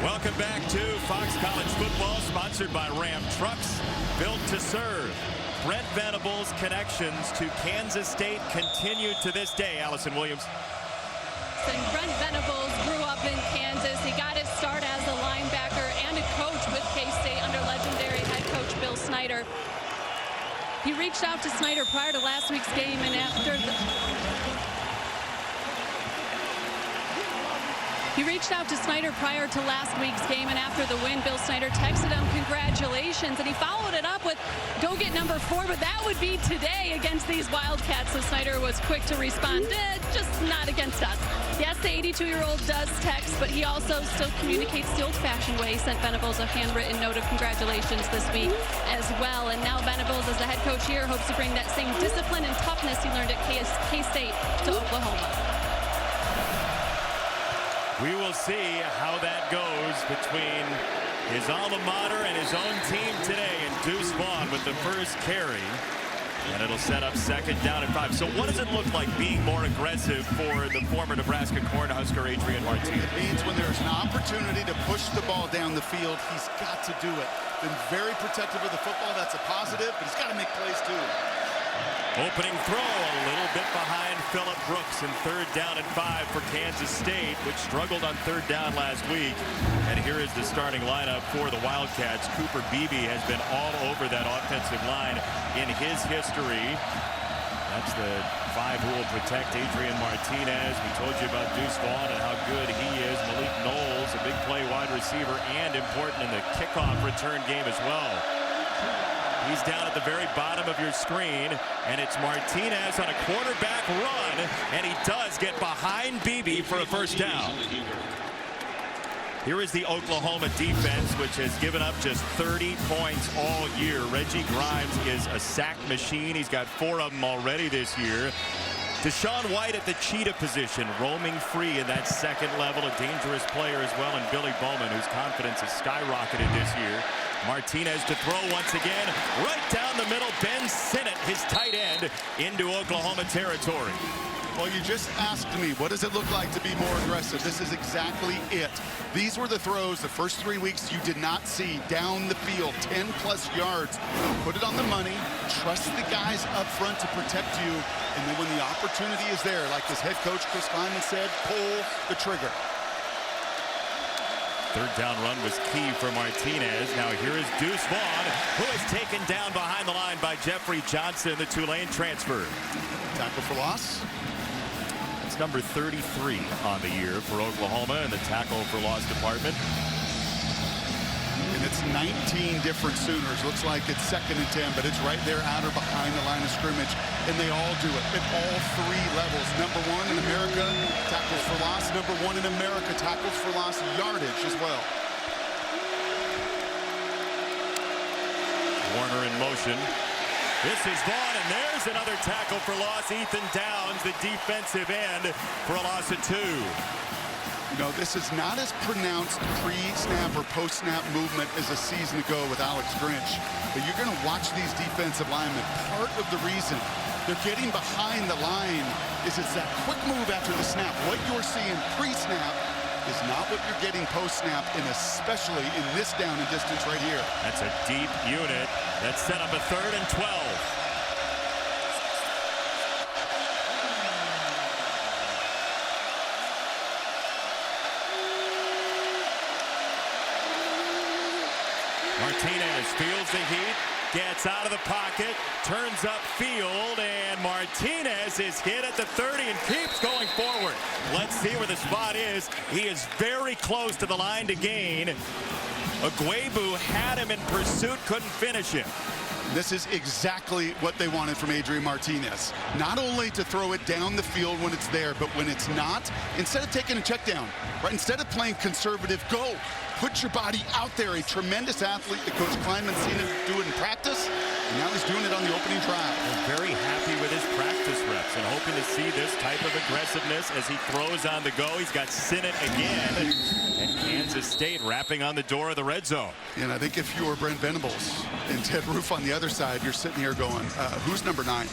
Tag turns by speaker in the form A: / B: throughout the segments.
A: Welcome back to Fox College Football, sponsored by Ram Trucks, built to serve. Brent Venables' connections to Kansas State continue to this day. Allison Williams.
B: And Brent Venables grew up in Kansas. He got his start as a linebacker and a coach with K-State under legendary head coach Bill Snyder. He reached out to Snyder prior to last week's game, and after the win, Bill Snyder texted him congratulations, and he followed it up with go get number 4, but that would be today against these Wildcats. So Snyder was quick to respond, just not against us. Yes, the 82-year-old does text, but he also still communicates the old-fashioned way. He sent Venables a handwritten note of congratulations this week as well. And now Venables, as the head coach here, hopes to bring that same discipline and toughness he learned at K-State to Oklahoma.
A: We will see how that goes between his alma mater and his own team today. And Deuce Vaughn with the first carry. And it'll set up 2nd down and 5. So what does it look like being more aggressive for the former Nebraska Cornhusker Adrian Martinez?
C: It means when there's an opportunity to push the ball down the field, he's got to do it. Been very protective of the football. That's a positive, but he's got to make plays too.
A: Opening throw a little bit behind Phillip Brooks, and 3rd down and 5 for Kansas State, which struggled on 3rd down last week. And here is the starting lineup for the Wildcats. Cooper Beebe has been all over that offensive line in his history. That's the 5 who will protect Adrian Martinez. We told you about Deuce Vaughn and how good he is. Malik Knowles, a big play wide receiver and important in the kickoff return game as well. He's down at the very bottom of your screen, and it's Martinez on a quarterback run, and he does get behind Beebe for a 1st down. Here is the Oklahoma defense, which has given up just 30 points all year. Reggie Grimes is a sack machine. He's got 4 of them already this year. Deshaun White at the cheetah position, roaming free in that 2nd level, a dangerous player as well, and Billy Bowman, whose confidence has skyrocketed this year. Martinez to throw once again, right down the middle. Ben Sinnott, his tight end, into Oklahoma territory.
C: Well, you just asked me, what does it look like to be more aggressive? This is exactly it. These were the throws the first 3 weeks you did not see down the field, 10-plus yards. Put it on the money, trust the guys up front to protect you, and then when the opportunity is there, like his head coach Chris Kleinman said, pull the trigger.
A: 3rd down run was key for Martinez. Now here is Deuce Vaughn, who is taken down behind the line by Jeffrey Johnson, the Tulane transfer.
C: Tackle for loss.
A: That's number 33 on the year for Oklahoma in the tackle for loss department.
C: And it's 19 different Sooners. Looks like it's 2nd and 10, but it's right there out or behind the line of scrimmage. And they all do it at all 3 levels. Number 1 in America, tackles for loss. Number 1 in America, tackles for loss yardage as well.
A: Warner in motion. This is Vaughn, and there's another tackle for loss. Ethan Downs, the defensive end, for a loss of 2.
C: You know, this is not as pronounced pre-snap or post-snap movement as a season ago with Alex Grinch. But you're going to watch these defensive linemen. Part of the reason they're getting behind the line is it's that quick move after the snap. What you're seeing pre-snap is not what you're getting post-snap, and especially in this down and distance right here.
A: That's a deep unit. That set up a 3rd and 12. Martinez feels the heat, gets out of the pocket, turns upfield, and Martinez is hit at the 30 and keeps going forward. Let's see where the spot is. He is very close to the line to gain. Aguebu had him in pursuit, couldn't finish him.
C: This is exactly what they wanted from Adrian Martinez. Not only to throw it down the field when it's there, but when it's not, instead of taking a check down, right? Instead of playing conservative, go. Put your body out there. A tremendous athlete that Coach Kleinman's seen him do it in practice, and now he's doing it on the opening drive.
A: We're very happy with his practice reps and hoping to see this type of aggressiveness as he throws on the go. He's got Sinnott again, and Kansas Kansas State wrapping on the door of the red zone.
C: And I think if you were Brent Venables and Ted Roof on the other side, you're sitting here going, who's number 9?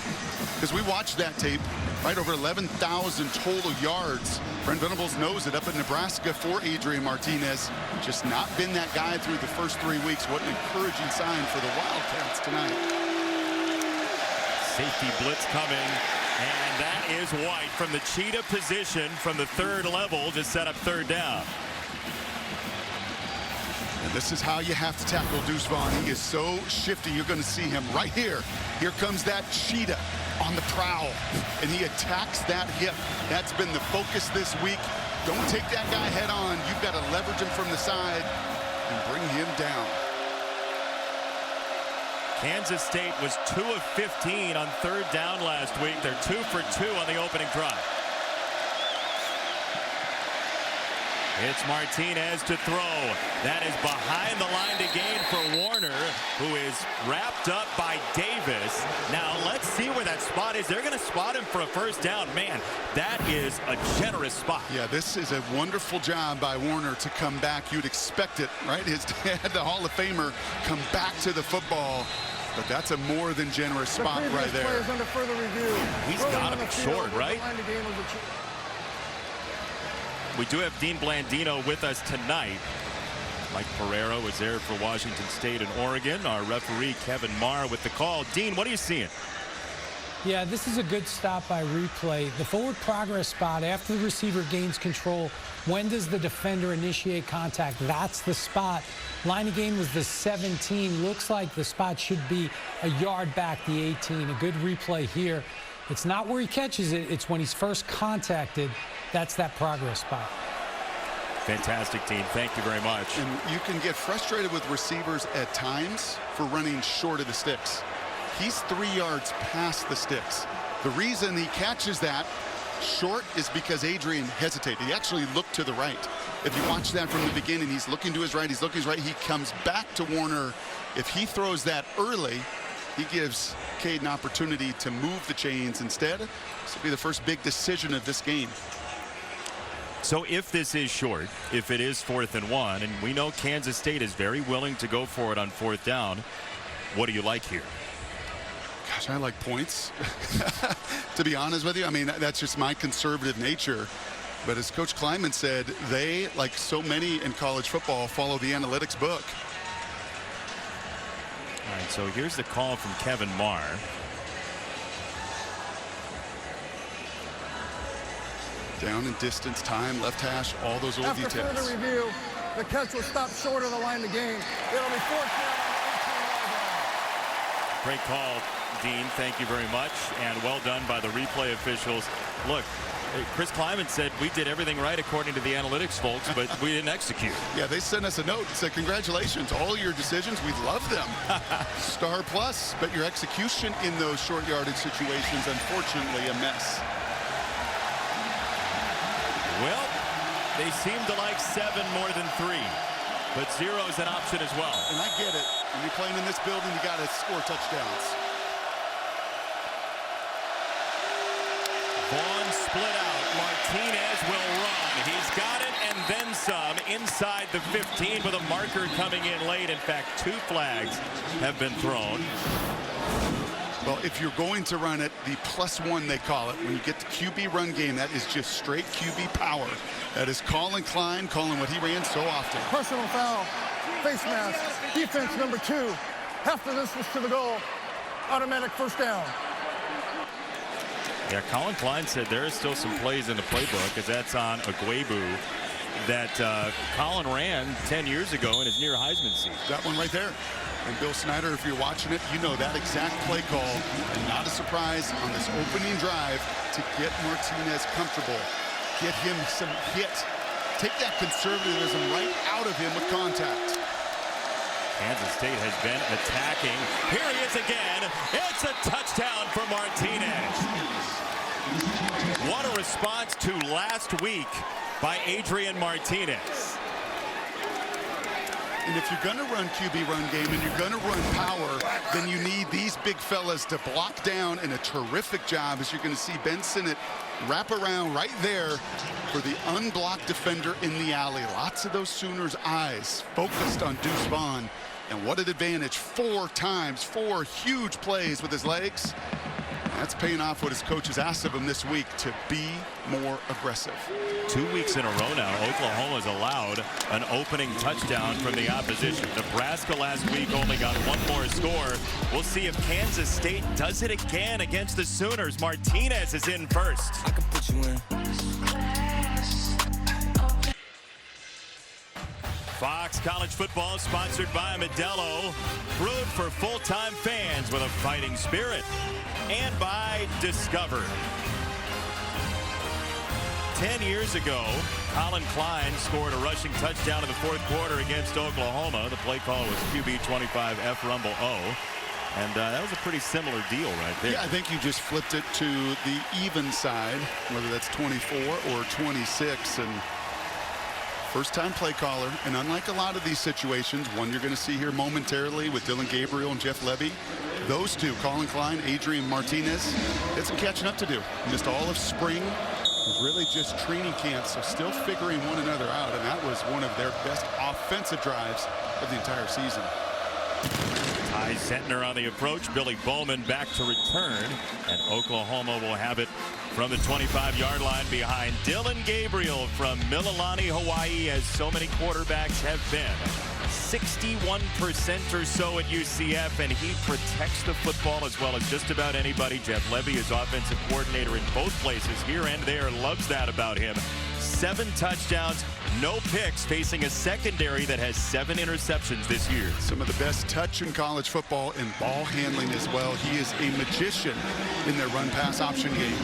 C: Because we watched that tape, right? Over 11,000 total yards. Brent Venables knows it up in Nebraska for Adrian Martinez. Just not been that guy through the first 3 weeks. What an encouraging sign for the Wildcats tonight.
A: Safety blitz coming. And that is White from the cheetah position from the 3rd level to set up 3rd down.
C: And this is how you have to tackle Deuce Vaughn. He is so shifty. You're going to see him right here. Here comes that cheetah on the prowl. And he attacks that hip. That's been the focus this week. Don't take that guy head on. You've got to leverage him from the side and bring him down.
A: Kansas State was 2 of 15 on 3rd down last week. They're 2 for 2 on the opening drive. It's Martinez to throw. That is behind the line to gain for Warner, who is wrapped up by Davis. Now let's see where that spot is. They're going to spot him for a 1st down. Man, that is a generous spot.
C: Yeah, this is a wonderful job by Warner to come back. You'd expect it, right? His dad, the Hall of Famer, come back to the football. But that's a more than generous spot right there.
D: Under further review.
A: He's got to be short, right? We do have Dean Blandino with us tonight. Mike Pereira was there for Washington State and Oregon. Our referee, Kevin Marr, with the call. Dean, what are you seeing?
E: Yeah, this is a good stop by replay. The forward progress spot after the receiver gains control. When does the defender initiate contact? That's the spot. Line of gain was the 17. Looks like the spot should be a yard back, the 18. A good replay here. It's not where he catches it. It's when he's first contacted. That's that progress spot.
A: Fantastic, Dean. Thank you very much.
C: And you can get frustrated with receivers at times for running short of the sticks. He's 3 yards past the sticks. The reason he catches that short is because Adrian hesitated. He actually looked to the right. If you watch that from the beginning, he's looking to his right, he's looking to his right. He comes back to Warner. If he throws that early, he gives Cade an opportunity to move the chains instead. This will be the first big decision of this game.
A: So if this is short, if it is 4th and 1, and we know Kansas State is very willing to go for it on 4th down, what do you like here?
C: Gosh, I like points. To be honest with you, I mean, that's just my conservative nature. But as Coach Kleiman said, they, like so many in college football, follow the analytics book.
A: All right, so here's the call from Kevin Marr.
C: Down and distance, time, left hash, all those old details.
D: After further review, the catch will stop short of the line of gain. It'll be 4th down on 18 yards.
A: Great call, Dean. Thank you very much. And well done by the replay officials. Look, Chris Kleiman said we did everything right according to the analytics folks, but we didn't execute.
C: Yeah, they sent us a note and said, congratulations, all your decisions, we love them. Star plus, but your execution in those short yardage situations, unfortunately, a mess.
A: Well, they seem to like 7 more than 3, but 0 is an option as well.
C: And I get it. When you're playing in this building, you got to score touchdowns.
A: Vaughn split out. Martinez will run. He's got it and then some inside the 15 with a marker coming in late. In fact, 2 flags have been thrown.
C: Well, if you're going to run it, the +1 they call it, when you get the QB run game, that is just straight QB power. That is Colin Klein calling what he ran so often.
D: Personal foul, face mask, defense number 2. Half the distance to the goal, automatic 1st down.
A: Yeah, Colin Klein said there is still some plays in the playbook, as that's on Agwebu, that Colin ran 10 years ago in his near Heisman season.
C: That one right there. And Bill Snyder, if you're watching it, you know that exact play call. And not a surprise on this opening drive to get Martinez comfortable. Get him some hit. Take that conservatism right out of him with contact.
A: Kansas State has been attacking. Here he is again. It's a touchdown for Martinez. What a response to last week by Adrian Martinez.
C: And if you're going to run QB run game and you're going to run power, then you need these big fellas to block down, and a terrific job, as you're going to see Ben Sinnott wrap around right there for the unblocked defender in the alley. Lots of those Sooners' eyes focused on Deuce Vaughn. And what an advantage. 4 times, 4 huge plays with his legs. That's paying off what his coaches asked of him this week, to be more aggressive.
A: 2 weeks in a row now, Oklahoma's allowed an opening touchdown from the opposition. Nebraska last week only got 1 more score. We'll see if Kansas State does it again against the Sooners. Martinez is in first.
F: I can put you in.
A: Fox College Football, sponsored by Modelo, brewed for full-time fans with a fighting spirit, and by Discover. 10 years ago, Colin Klein scored a rushing touchdown in the 4th quarter against Oklahoma. The play call was QB 25 F Rumble O. And that was a pretty similar deal right there.
C: Yeah, I think you just flipped it to the even side, whether that's 24 or 26. And first-time play caller, and unlike a lot of these situations, one you're going to see here momentarily with Dylan Gabriel and Jeff Levy, those two, Colin Klein, Adrian Martinez, had some catching up to do. Missed all of spring. It was really just training camp, so still figuring one another out, and that was one of their best offensive drives of the entire season.
A: Ty Zentner on the approach. Billy Bowman back to return, and Oklahoma will have it from the 25-yard line behind Dylan Gabriel from Mililani, Hawaii, as so many quarterbacks have been. 61% or so at UCF, and he protects the football as well as just about anybody. Jeff Levy is offensive coordinator in both places, here and there, loves that about him. 7 touchdowns, no picks, facing a secondary that has 7 interceptions this year.
C: Some of the best touch in college football and ball handling as well. He is a magician in their run-pass option game.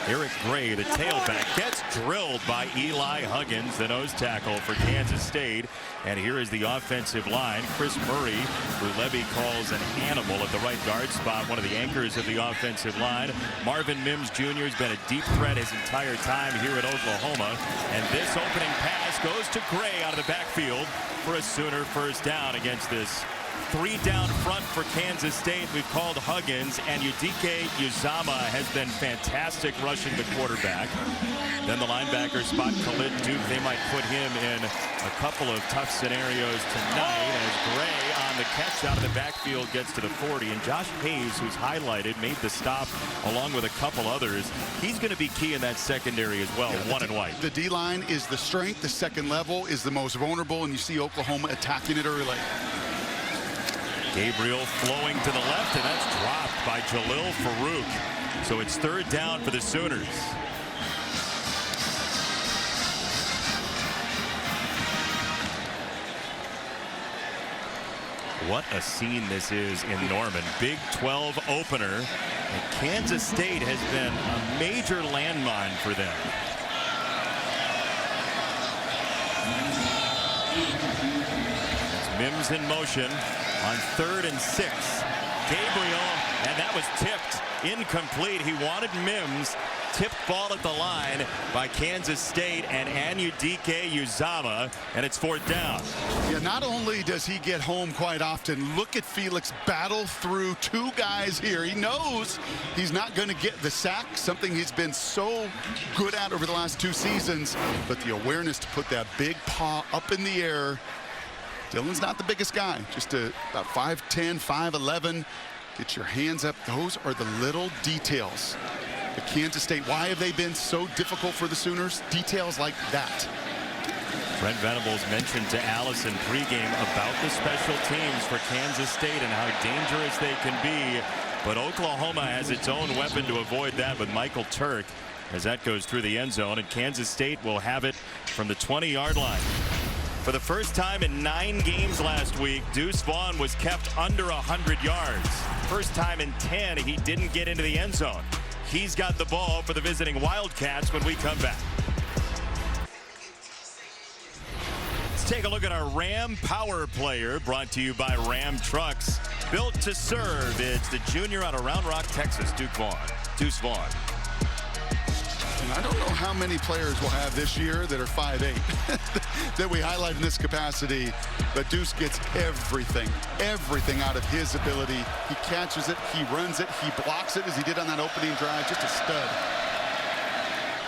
A: Eric Gray, the tailback, gets drilled by Eli Huggins, the nose tackle for Kansas State. And here is the offensive line. Chris Murray, who Levy calls an animal at the right guard spot, one of the anchors of the offensive line. Marvin Mims Jr. has been a deep threat his entire time here at Oklahoma. And this opening pass goes to Gray out of the backfield for a Sooner first down against this 3 down front for Kansas State. We've called Huggins, and Udike Uzama has been fantastic rushing the quarterback. Then the linebacker spot, Khalid Duke, they might put him in a couple of tough scenarios tonight as Gray on the catch out of the backfield gets to the 40. And Josh Hayes, who's highlighted, made the stop along with a couple others. He's going to be key in that secondary as well, one and white.
C: The D-line is the strength. The second level is the most vulnerable, and you see Oklahoma attacking it early.
A: Gabriel flowing to the left, and that's dropped by Jalil Farouk. So it's 3rd down for the Sooners. What a scene this is in Norman. Big 12 opener. And Kansas State has been a major landmine for them. It's Mims in motion on 3rd and 6. Gabriel, and that was tipped incomplete. He wanted Mims. Tipped ball at the line by Kansas State and Anyudike Uzama, and it's 4th down.
C: Yeah, not only does he get home quite often, look at Felix battle through 2 guys here. He knows he's not going to get the sack, something he's been so good at over the last 2 seasons, but the awareness to put that big paw up in the air. Dylan's not the biggest guy, just about 5'10", 5'11". Get your hands up. Those are the little details. At Kansas State, why have they been so difficult for the Sooners? Details like that.
A: Brent Venables mentioned to Allison pregame about the special teams for Kansas State and how dangerous they can be. But Oklahoma has its own weapon to avoid that with Michael Turk as that goes through the end zone. And Kansas State will have it from the 20-yard line. For the first time in 9 games last week, Deuce Vaughn was kept under 100 yards. First time in 10 he didn't get into the end zone. He's got the ball for the visiting Wildcats when we come back. Let's take a look at our Ram Power Player, brought to you by Ram Trucks. Built to serve. It's the junior out of Round Rock, Texas, Deuce Vaughn.
C: And I don't know how many players we'll have this year that are 5'8", that we highlight in this capacity, but Deuce gets everything out of his ability. He catches it, he runs it, he blocks it as he did on that opening drive. Just a stud.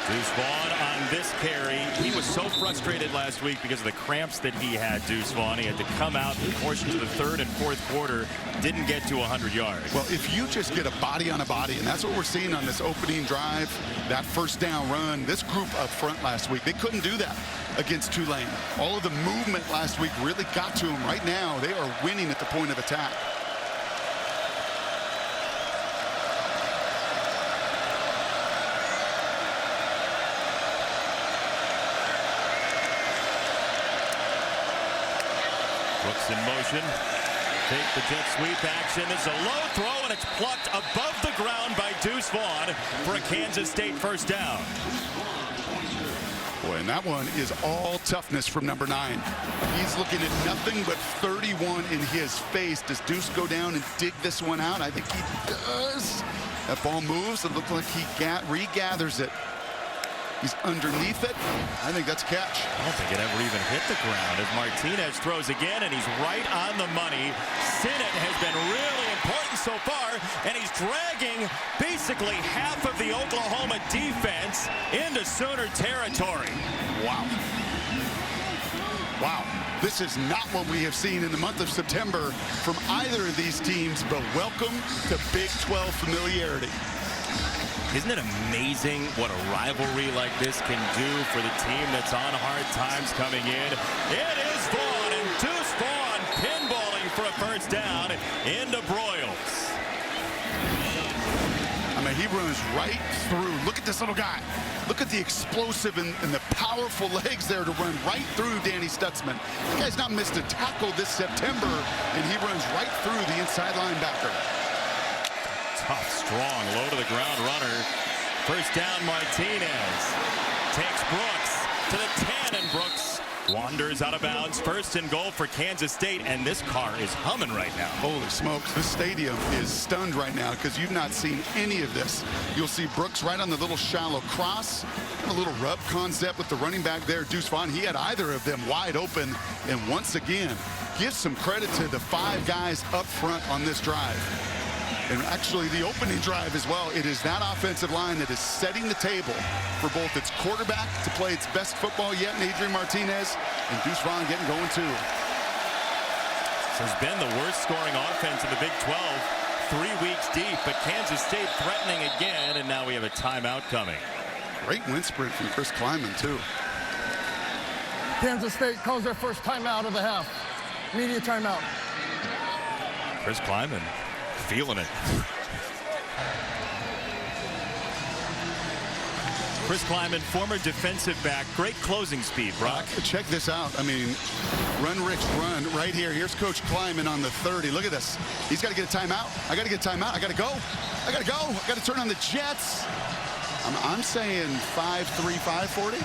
A: Deuce Vaughn on this carry. He was so frustrated last week because of the cramps that he had, Deuce Vaughn. He had to come out in portions of the third and fourth quarter. Didn't get to 100 yards.
C: Well, if you just get a body on a body, and that's what we're seeing on this opening drive, that first down run, this group up front last week, they couldn't do that against Tulane. All of the movement last week really got to them. Right now, they are winning at the point of attack.
A: Brooks in motion. Take the jet sweep action. This is a low throw, and it's plucked above the ground by Deuce Vaughn for a Kansas State first down.
C: Boy, and that one is all toughness from number 9. He's looking at nothing but 31 in his face. Does Deuce go down and dig this one out? I think he does. That ball moves. It looks like he regathers it. He's underneath it. I think that's a catch.
A: I don't think it ever even hit the ground as Martinez throws again, and he's right on the money. Sinnott has been really important so far, and he's dragging basically half of the Oklahoma defense into Sooner territory.
C: Wow. Wow. This is not what we have seen in the month of September from either of these teams, but welcome to Big 12 familiarity.
A: Isn't it amazing what a rivalry like this can do for the team that's on hard times coming in? It is Vaughn, and Deuce Vaughn pinballing for a first down into Broyles.
C: I mean, he runs right through. Look at this little guy. Look at the explosive and the powerful legs there to run right through Danny Stutzman. The guy's not missed a tackle this September, and he runs right through the inside linebacker.
A: Tough, strong, low to the ground runner. First down, Martinez takes Brooks to the 10, and Brooks wanders out of bounds. First and goal for Kansas State, and this car is humming right now.
C: Holy smokes, this stadium is stunned right now because you've not seen any of this. You'll see Brooks right on the little shallow cross, a little rub concept with the running back there, Deuce Vaughn. He had either of them wide open, and once again, give some credit to the 5 guys up front on this drive. And actually the opening drive as well. It is that offensive line that is setting the table for both its quarterback to play its best football yet in Adrian Martinez, and Deuce Vaughn getting going too.
A: This has been the worst scoring offense in the Big 12, 3 weeks deep, but Kansas State threatening again, and now we have a timeout coming.
C: Great wind sprint from Chris Kleiman too.
D: Kansas State calls their first timeout of the half. Media timeout.
A: Chris Kleiman feeling it. Chris Kleiman, former defensive back, great closing speed, Brock.
C: Check this out. I mean, run, Rich, run right here. Here's Coach Kleiman on the 30. Look at this. He's got to get a timeout. I got to get a timeout. I got to go. I got to go. I got to turn on the Jets. I'm saying 5'3", 540.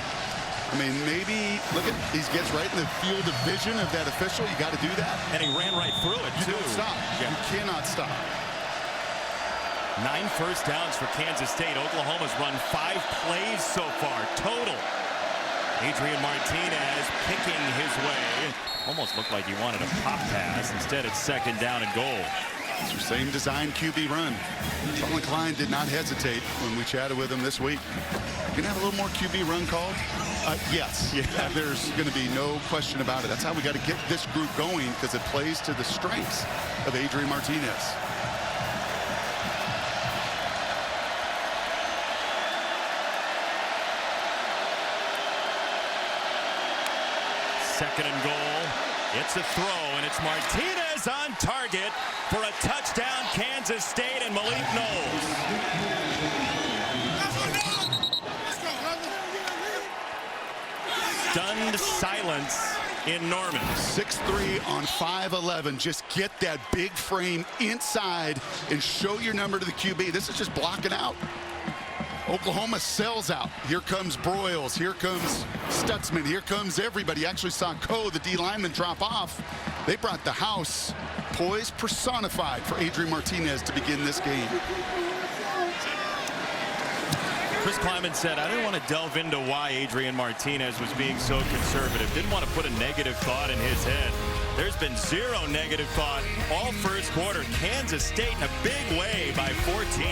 C: I mean, maybe, look at, he gets right in the field of vision of that official. You got to do that.
A: And he ran right through it, too.
C: You don't stop.
A: Yeah.
C: You cannot stop.
A: 9 first downs for Kansas State. Oklahoma's run 5 plays so far, total. Adrian Martinez picking his way. Almost looked like he wanted a pop pass. Instead, it's second down and goal.
C: It's the same design QB run. Colin Klein did not hesitate when we chatted with him this week. You're gonna have a little more QB run called? Yes. Yeah. There's going to be no question about it. That's how we got to get this group going, because it plays to the strengths of Adrian Martinez.
A: Second and goal. It's a throw, and it's Martinez on target for a touchdown, Kansas State, and Malik Knowles. Stunned silence in Norman.
C: 6'3" on 5'11". Just get that big frame inside and show your number to the QB. This is just blocking out. Oklahoma sells out. Here comes Broyles. Here comes Stutzman. Here comes everybody. You actually saw Coe, the D lineman, drop off. They brought the house. Poise personified for Adrian Martinez to begin this game.
A: Chris Kleiman said, I didn't want to delve into why Adrian Martinez was being so conservative. Didn't want to put a negative thought in his head. There's been zero negative thought all first quarter. Kansas State in a big way by 14.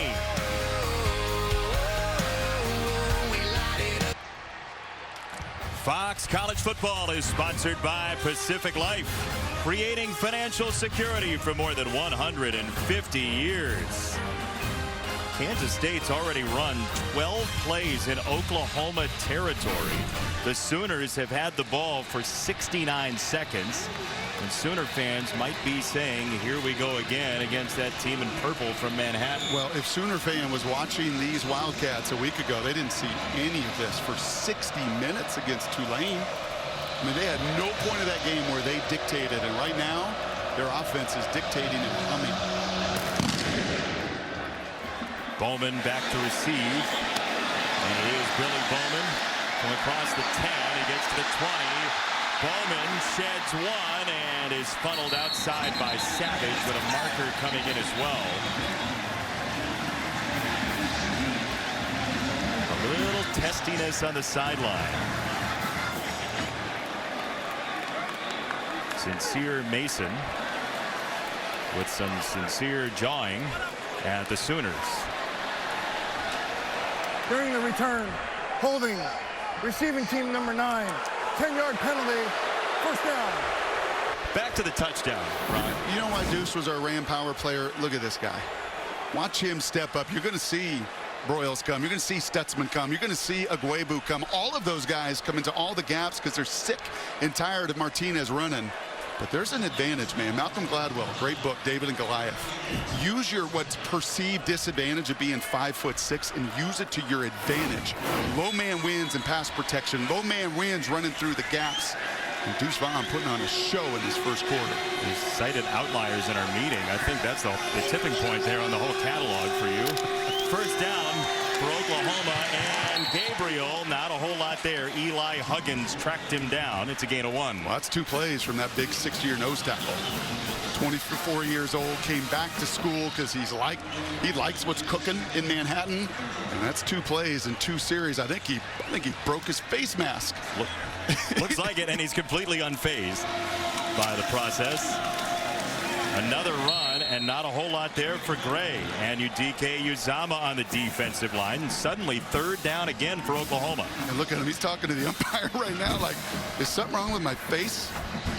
A: Fox College Football is sponsored by Pacific Life, creating financial security for more than 150 years. Kansas State's already run 12 plays in Oklahoma territory. The Sooners have had the ball for 69 seconds. And Sooner fans might be saying, here we go again against that team in purple from Manhattan.
C: Well, if Sooner fan was watching these Wildcats a week ago, they didn't see any of this for 60 minutes against Tulane. I mean, they had no point of that game where they dictated. And right now, their offense is dictating and humming.
A: Bowman back to receive. And it is Billy Bowman from across the 10. He gets to the 20. Bowman sheds one and is funneled outside by Savage, with a marker coming in as well. A little testiness on the sideline. Sincere Mason with some sincere jawing at the Sooners.
D: During the return, holding, receiving team number 9. 10-yard penalty, first down.
A: Back to the touchdown, Ron.
C: You know why Deuce was our Ram power player? Look at this guy. Watch him step up. You're going to see Broyles come. You're going to see Stutzman come. You're going to see Agwebu come. All of those guys come into all the gaps because they're sick and tired of Martinez running. But there's an advantage, man. Malcolm Gladwell, great book, David and Goliath. Use your what's perceived disadvantage of being 5'6" and use it to your advantage. Low man wins in pass protection. Low man wins running through the gaps. And Deuce Vaughn putting on a show in this first quarter.
A: We cited outliers in our meeting. I think that's the tipping point there on the whole catalog for you. First down for Oklahoma, and Gabriel, not a whole lot there. Eli Huggins tracked him down. It's a gain of 1.
C: Well, that's 2 plays from that big 6-year nose tackle. 24 years old, came back to school because he likes what's cooking in Manhattan, and that's 2 plays in 2 series. I think he broke his face mask.
A: Looks like it, and he's completely unfazed by the process. Another run, and not a whole lot there for Gray. And DK Uzama on the defensive line. And suddenly, third down again for Oklahoma.
C: And look at him. He's talking to the umpire right now like, is something wrong with my face?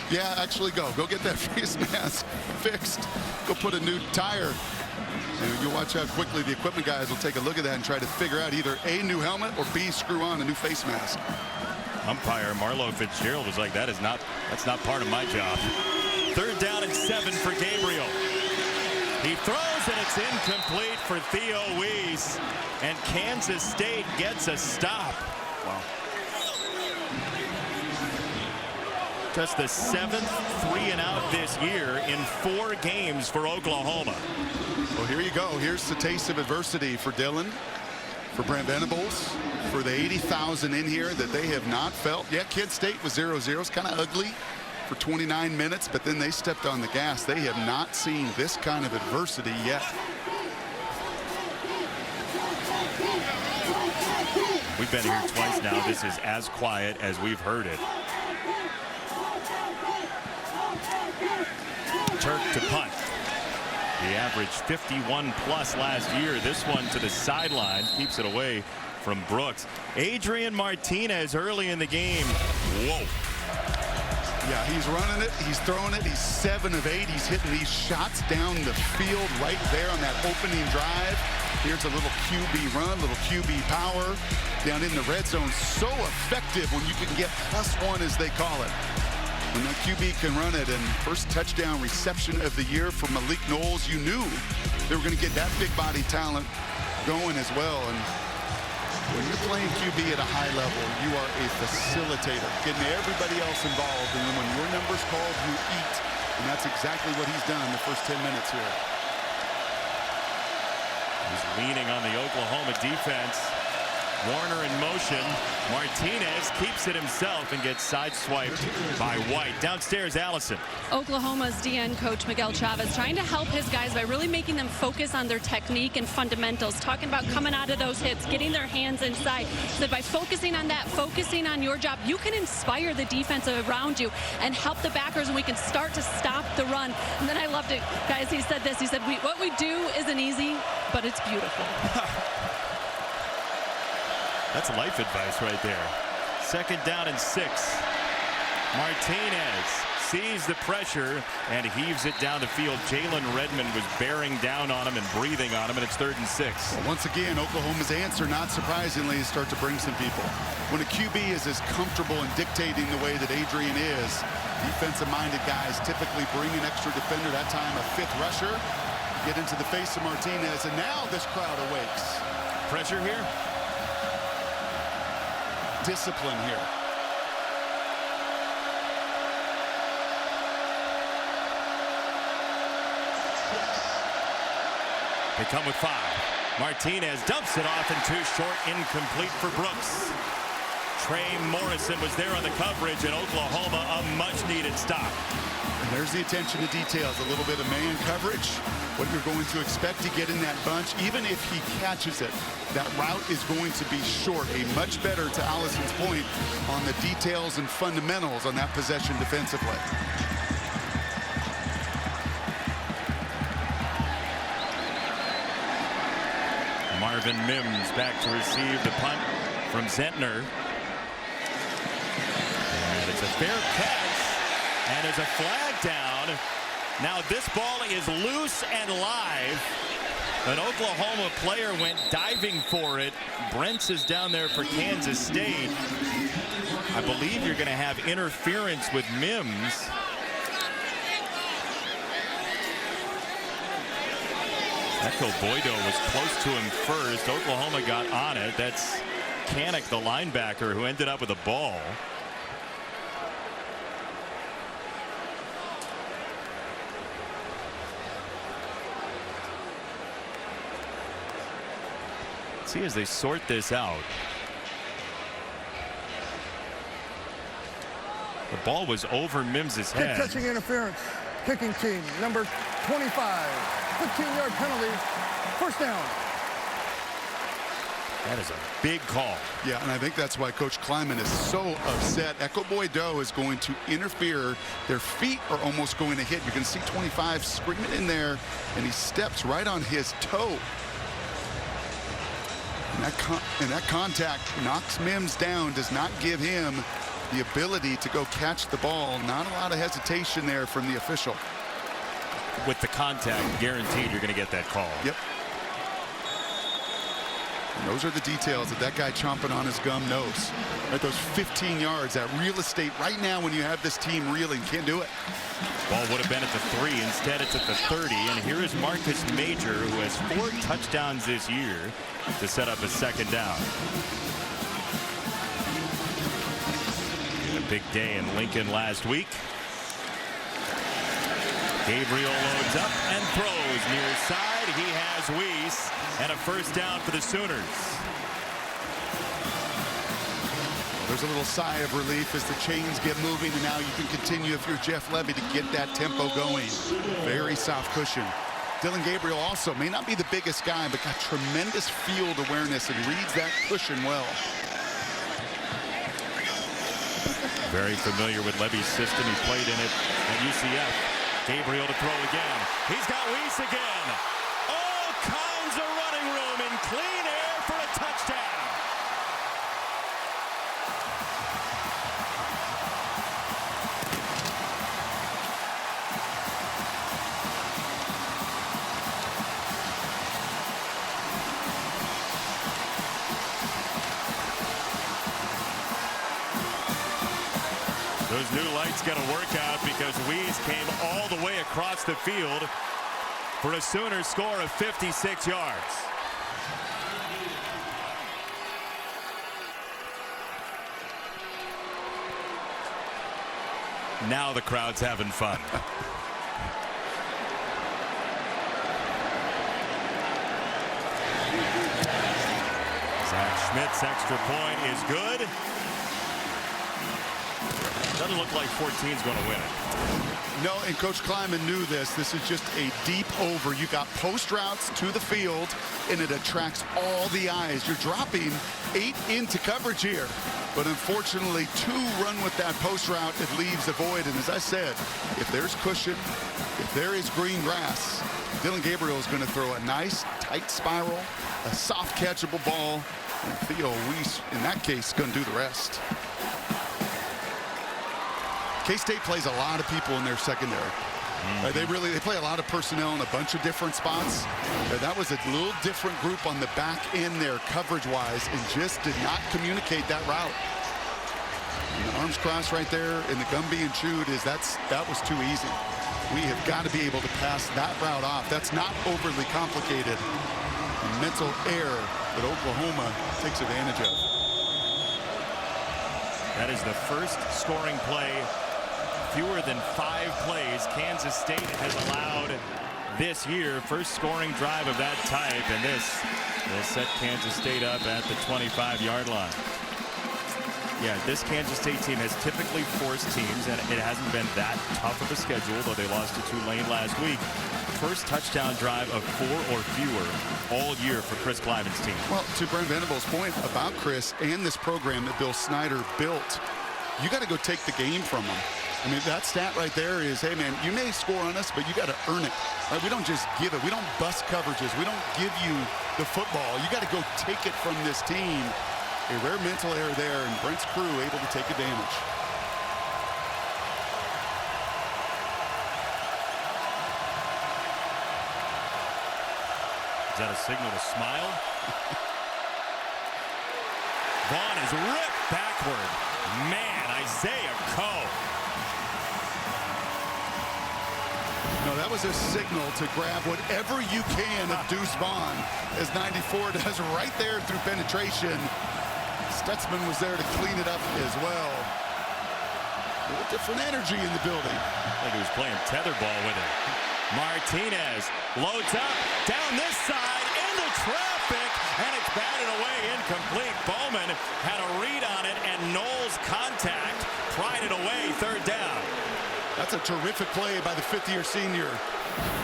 C: Yeah, actually go get that face mask fixed. Go put a new tire. And you watch how quickly the equipment guys will take a look at that and try to figure out either A, new helmet, or B, screw on a new face mask.
A: Umpire Marlo Fitzgerald was like, that's not part of my job. Third down and 7 for Gabriel. He throws, and it's incomplete for Theo Weiss. And Kansas State gets a stop. Wow. Just the 7th 3-and-out this year in 4 games for Oklahoma.
C: Well, here you go. Here's the taste of adversity for Dylan, for Brent Venables, for the 80,000 in here that they have not felt. Yeah, Kent State was 0-0. It's kind of ugly for 29 minutes, but then they stepped on the gas. They have not seen this kind of adversity yet.
A: We've been here twice now. This is as quiet as we've heard it. Turk to punt. He averaged 51 plus last year. This one to the sideline, keeps it away from Brooks. Adrian Martinez early in the game. Whoa.
C: Yeah, he's running it. He's throwing it. He's 7 of 8. He's hitting these shots down the field right there on that opening drive. Here's a little QB run, little QB power down in the red zone. So effective when you can get +1, as they call it. When that QB can run it, and first touchdown reception of the year for Malik Knowles, you knew they were going to get that big body talent going as well. And when you're playing QB at a high level, you are a facilitator, getting everybody else involved. And then when your number's called, you eat. And that's exactly what he's done in the first 10 minutes here.
A: He's leaning on the Oklahoma defense. Warner in motion. Martinez keeps it himself and gets sideswiped by White. Downstairs, Allison.
B: Oklahoma's DN coach Miguel Chavez trying to help his guys by really making them focus on their technique and fundamentals, talking about coming out of those hits, getting their hands inside. So by focusing on that, focusing on your job, you can inspire the defense around you and help the backers, and we can start to stop the run. And then I loved it, guys. He said this. He said, what we do isn't easy, but it's beautiful.
A: That's life advice right there. 2nd down and 6. Martinez sees the pressure and heaves it down the field. Jalen Redmond was bearing down on him and breathing on him, and it's 3rd and 6.
C: Well, once again, Oklahoma's answer, not surprisingly, is start to bring some people. When a QB is as comfortable in dictating the way that Adrian is, defensive-minded guys typically bring an extra defender, that time a 5th rusher, get into the face of Martinez, and now this crowd awakes.
A: Pressure here.
C: Discipline here.
A: They come with 5. Martinez dumps it off and too short, incomplete for Brooks. Trey Morrison was there on the coverage, and Oklahoma a much-needed stop.
C: And there's the attention to details, a little bit of man coverage, what you're going to expect to get in that bunch. Even if he catches it, that route is going to be short. A much better, to Allison's point, on the details and fundamentals on that possession defensively.
A: Marvin Mims back to receive the punt from Zentner. And it's a fair catch, and there's a flag down. Now this ball is loose and live. An Oklahoma player went diving for it. Brents is down there for Kansas State. I believe you're going to have interference with Mims. Echo Boydo was close to him first. Oklahoma got on it. That's Kanik, the linebacker, who ended up with the ball. Let's see as they sort this out. The ball was over Mims's head.
D: Catching interference. Kicking team, number 25. 15-yard penalty. 1st down.
A: That is a big call.
C: Yeah, and I think that's why Coach Kleiman is so upset. Echo Boydo is going to interfere. Their feet are almost going to hit. You can see 25 screaming in there, and he steps right on his toe. And that contact knocks Mims down, does not give him the ability to go catch the ball. Not a lot of hesitation there from the official.
A: With the contact, guaranteed you're going to get that call.
C: Yep. And those are the details that guy chomping on his gum knows. Right, those 15 yards, that real estate right now when you have this team reeling, can't do it.
A: Ball would have been at the 3. Instead, it's at the 30. And here is Marcus Major, who has 4 touchdowns this year, to set up a 2nd down. A big day in Lincoln last week. Gabriel loads up and throws near side. He has Weiss, and a 1st down for the Sooners.
C: There's a little sigh of relief as the chains get moving, and now you can continue, if you're Jeff Levy, to get that tempo going. Very soft cushion. Dylan Gabriel also may not be the biggest guy, but got tremendous field awareness and reads that cushion well.
A: Very familiar with Levy's system. He played in it at UCF. Gabriel to throw again. He's got Weiss again. All kinds of running room in clean air for a touchdown. Those new lights got to work out because Weiss came all the way across the field for a Sooners score of 56 yards. Now the crowd's having fun. Zach Schmidt's extra point is good. Doesn't look like 14 is going to win it.
C: No, and Coach Kleiman knew this. This is just a deep over. You got post routes to the field, and it attracts all the eyes. You're dropping 8 into coverage here. But unfortunately, 2 run with that post route. It leaves a void. And as I said, if there's cushion, if there is green grass, Dylan Gabriel is going to throw a nice, tight spiral, a soft catchable ball, and Theo Weiss, in that case, going to do the rest. K-State plays a lot of people in their secondary. They play a lot of personnel in a bunch of different spots. That was a little different group on the back end there coverage-wise, and just did not communicate that route. And the arms crossed right there, and the gum being chewed that was too easy. We have got to be able to pass that route off. That's not overly complicated. A mental error that Oklahoma takes advantage of.
A: That is the first scoring play. Fewer than 5 plays Kansas State has allowed this year. First scoring drive of that type, and this will set Kansas State up at the 25-yard line. Yeah, this Kansas State team has typically forced teams, and it hasn't been that tough of a schedule, though they lost to Tulane last week. First touchdown drive of 4 or fewer all year for Chris Kleiman's team.
C: Well, to Brent Venables' point about Chris and this program that Bill Snyder built, you got to go take the game from them. I mean, that stat right there is, hey, man, you may score on us, but you got to earn it. Right? We don't just give it. We don't bust coverages. We don't give you the football. You got to go take it from this team. A rare mental error there, and Brent's crew able to take advantage.
A: Is that a signal to smile? Vaughn is ripped backward. Man, Isaiah Coe.
C: No, that was a signal to grab whatever you can of Deuce Vaughn, as 94 does right there through penetration. Stutzman was there to clean it up as well. A little different energy in the building.
A: Like he was playing tetherball with it. Martinez loads up down this side into traffic, and it's batted away incomplete. Bowman had a read on it, and Knowles' contact pried it away. 3rd down.
C: That's a terrific play by the 5th-year senior.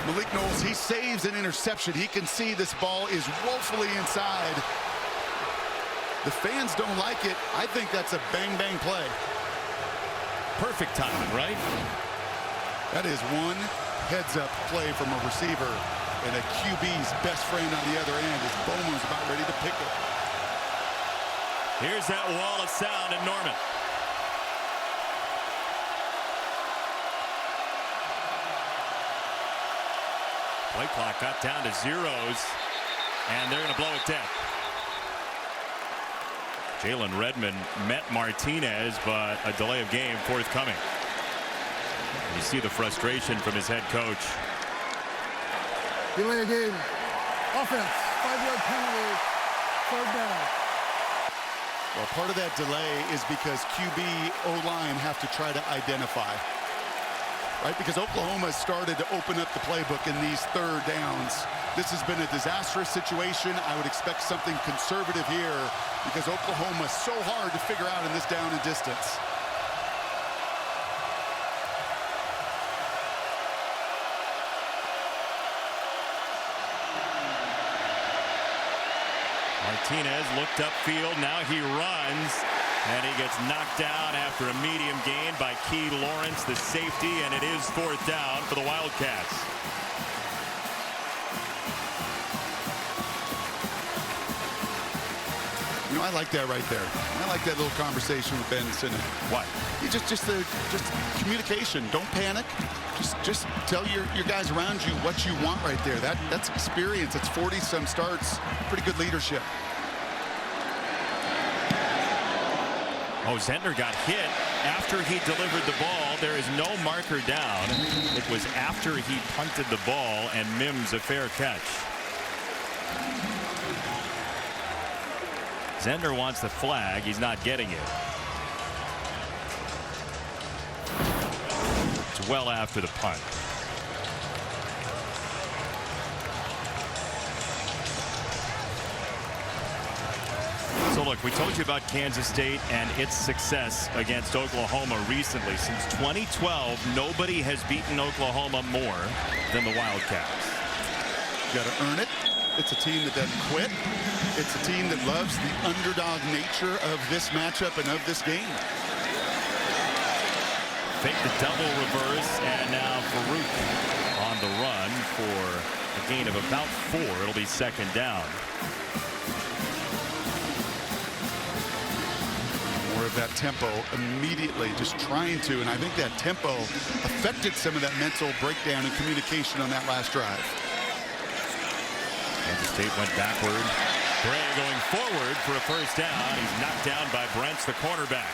C: Malik Knowles, he saves an interception. He can see this ball is woefully inside. The fans don't like it. I think that's a bang-bang play.
A: Perfect timing, right?
C: That is one heads-up play from a receiver, and a QB's best friend on the other end as Bowman's about ready to pick it.
A: Here's that wall of sound in Norman. Play clock got down to 0s, and they're going to blow it dead. Jalen Redmond met Martinez, but a delay of game forthcoming. And you see the frustration from his head coach.
D: Delay of game. Offense. 5-yard penalty. 3rd down.
C: Well, part of that delay is because QB O-line have to try to identify. Right, because Oklahoma started to open up the playbook in these 3rd downs. This has been a disastrous situation. I would expect something conservative here because Oklahoma is so hard to figure out in this down and distance.
A: Martinez looked upfield. Now he runs. And he gets knocked down after a medium gain by Key Lawrence, the safety, and it is 4th down for the Wildcats.
C: You know, I like that right there. I like that little conversation with Ben Sinnott.
A: What?
C: Just communication. Don't panic. Just tell your guys around you what you want right there. That's experience. It's 40-some starts. Pretty good leadership.
A: Oh, Zentner got hit after he delivered the ball. There is no marker down. It was after he punted the ball, and Mims a fair catch. Zentner wants the flag. He's not getting it. It's well after the punt. So look, we told you about Kansas State and its success against Oklahoma recently. Since 2012, nobody has beaten Oklahoma more than the Wildcats.
C: You got to earn it. It's a team that doesn't quit. It's a team that loves the underdog nature of this matchup and of this game.
A: Fake the double reverse, and now Farouk on the run for a gain of about 4. It'll be second down.
C: More of that tempo immediately, just trying to, and I think that tempo affected some of that mental breakdown and communication on that last drive.
A: Kansas State went backward. Bray going forward for a first down. He's knocked down by Brents, the cornerback.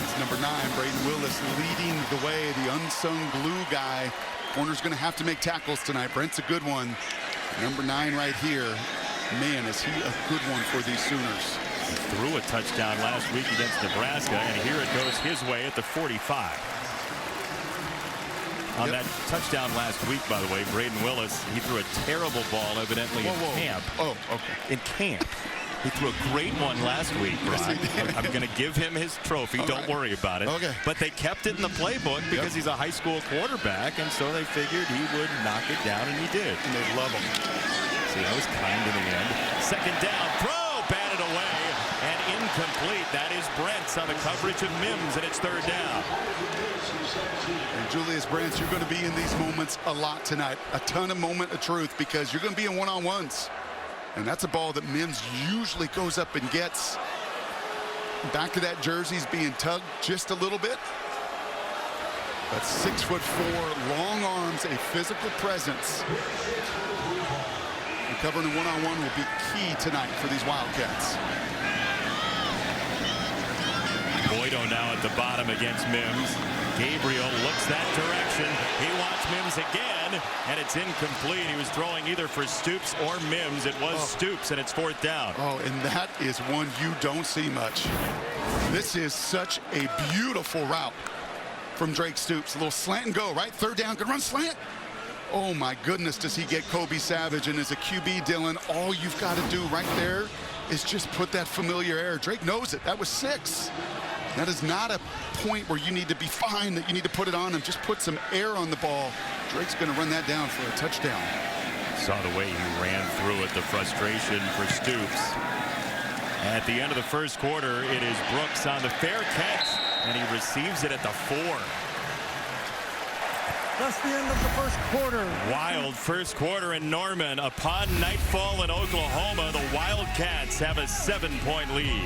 C: It's number 9, Braden Willis, leading the way, the unsung glue guy. Corner's going to have to make tackles tonight. Brent's a good one. Number 9 right here. Man, is he a good one for these Sooners.
A: He threw a touchdown last week against Nebraska, and here it goes his way at the 45. On that touchdown last week, by the way, Braden Willis, he threw a terrible ball evidently in camp.
C: Oh, okay.
A: In camp. He threw a great one last week, Rod. I'm going to give him his trophy. Don't worry about it.
C: Okay.
A: But they kept it in the playbook because he's a high school quarterback, and so they figured he would knock it down, and he did.
C: And they love him.
A: See, that was kind in the end. Second down, throw, batted away, and incomplete. That is Brents on the coverage of Mims, and it's third down.
C: And Julius Brents, you're going to be in these moments a lot tonight. A ton of moment of truth because you're going to be in one-on-ones. And that's a ball that Mims usually goes up and gets. Back to that jersey's being tugged just a little bit. But 6'4", long arms, a physical presence. Recovering a one-on-one will be key tonight for these Wildcats.
A: Boydo now at the bottom against Mims. Gabriel looks that direction. He wants Mims again, and it's incomplete. He was throwing either for Stoops or Mims. It was Stoops, and it's fourth down.
C: Oh, and that is one you don't see much. This is such a beautiful route from Drake Stoops. A little slant and go, right? Third down, can run slant. Oh, my goodness, does he get Kobe Savage. And as a QB, Dylan, all you've got to do right there is just put that familiar air. Drake knows it. That was 6. That is not a point where you need to be fine, that you need to put it on him. Just put some air on the ball. Drake's going to run that down for a touchdown.
A: Saw the way he ran through it, the frustration for Stoops. At the end of the first quarter, it is Brooks on the fair catch, and he receives it at the 4.
D: That's the end of the first quarter.
A: Wild first quarter in Norman. Upon nightfall in Oklahoma, the Wildcats have a 7-point lead.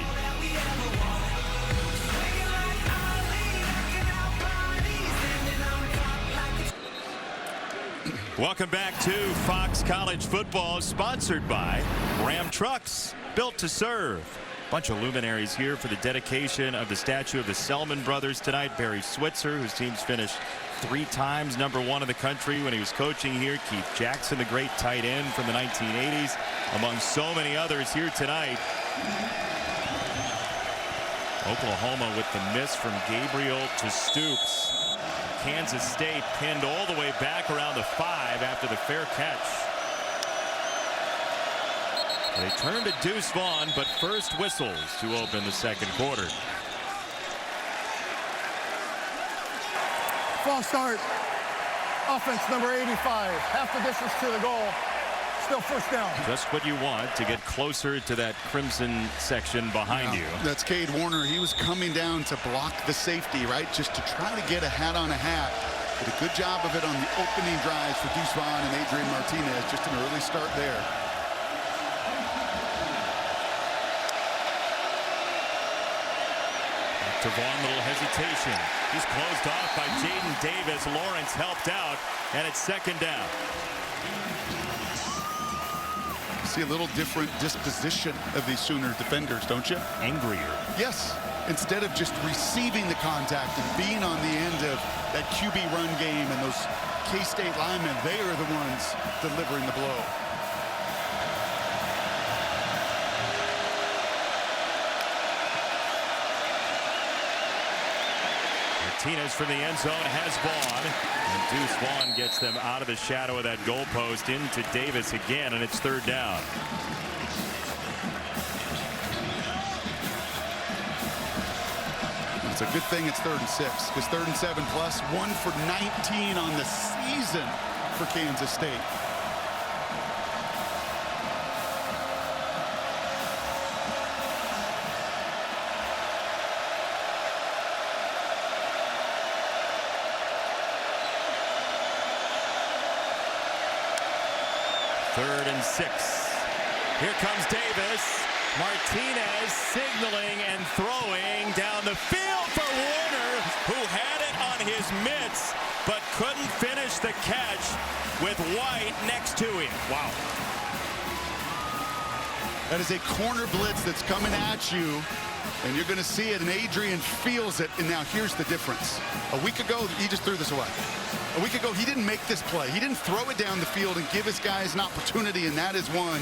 A: Welcome back to Fox College Football, sponsored by Ram Trucks, built to serve. Bunch of luminaries here for the dedication of the statue of the Selman brothers tonight. Barry Switzer, whose team's finished 3 times #1 in the country when he was coaching here. Keith Jackson, the great tight end from the 1980s, among so many others here tonight. Oklahoma with the miss from Gabriel to Stoops. Kansas State pinned all the way back around the 5 after the fair catch. They turn to Deuce Vaughn, but first whistles to open the second quarter.
D: False start. Offense number 85. Half the distance to the goal. Still first down.
A: Just what you want to get closer to that crimson section behind you.
C: That's Cade Warner. He was coming down to block the safety, right? Just to try to get a hat on a hat. Did a good job of it on the opening drives for Deuce Vaughn and Adrian Martinez. Just an early start there.
A: To Vaughn, little hesitation. He's closed off by Jaden Davis. Lawrence helped out, and it's second down.
C: See a little different disposition of these Sooner defenders, don't you?
A: Angrier.
C: Yes. Instead of just receiving the contact and being on the end of that QB run game and those K-State linemen, they are the ones delivering the blow.
A: Martinez from the end zone has Vaughn. And Deuce Vaughn gets them out of the shadow of that goalpost into Davis again, and it's third down.
C: It's a good thing it's 3rd and 6, because 3rd and 7 plus, 1 for 19 on the season for Kansas State.
A: Third and 6. Here comes Davis. Martinez signaling and throwing down the field for Warner, who had it on his mitts, but couldn't finish the catch with White next to him. Wow.
C: That is a corner blitz that's coming at you, and you're going to see it, and Adrian feels it. And now here's the difference. A week ago, he just threw this away. A week ago, he didn't make this play. He didn't throw it down the field and give his guys an opportunity, and that is one.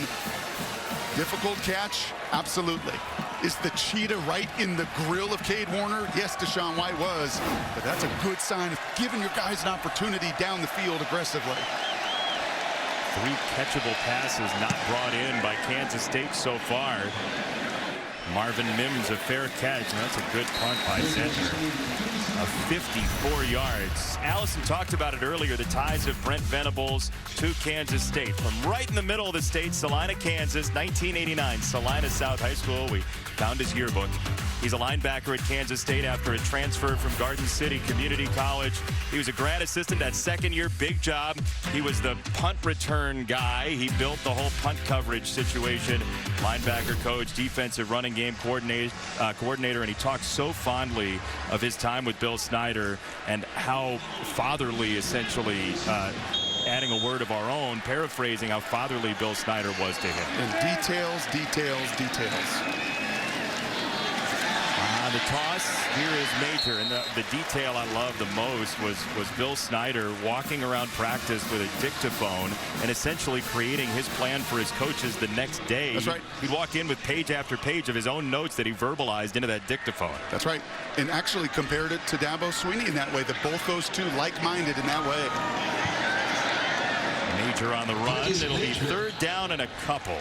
C: Difficult catch? Absolutely. Is the cheetah right in the grill of Cade Warner? Yes, Deshaun White was, but that's a good sign of giving your guys an opportunity down the field aggressively.
A: 3 catchable passes not brought in by Kansas State so far. Marvin Mims, a fair catch, and that's a good punt by center. Of 54 yards. Allison talked about it earlier, the ties of Brent Venables to Kansas State. From right in the middle of the state, Salina, Kansas, 1989, Salina South High School. We found his yearbook. He's a linebacker at Kansas State after a transfer from Garden City Community College. He was a grad assistant that second year, big job. He was the punt return guy. He built the whole punt coverage situation. Linebacker coach, defensive running game coordinator, and he talked so fondly of his time with Bill Snyder and how fatherly, essentially, adding a word of our own, paraphrasing how fatherly Bill Snyder was to him.
C: And details, details, details.
A: The toss here is Major, and the detail I love the most was Bill Snyder walking around practice with a dictaphone and essentially creating his plan for his coaches the next day.
C: That's right.
A: He'd walk in with page after page of his own notes that he verbalized into that dictaphone.
C: That's right. And actually compared it to Dabo Swinney in that way, that both those two like-minded in that way.
A: Major on the run. It'll be third down and a couple.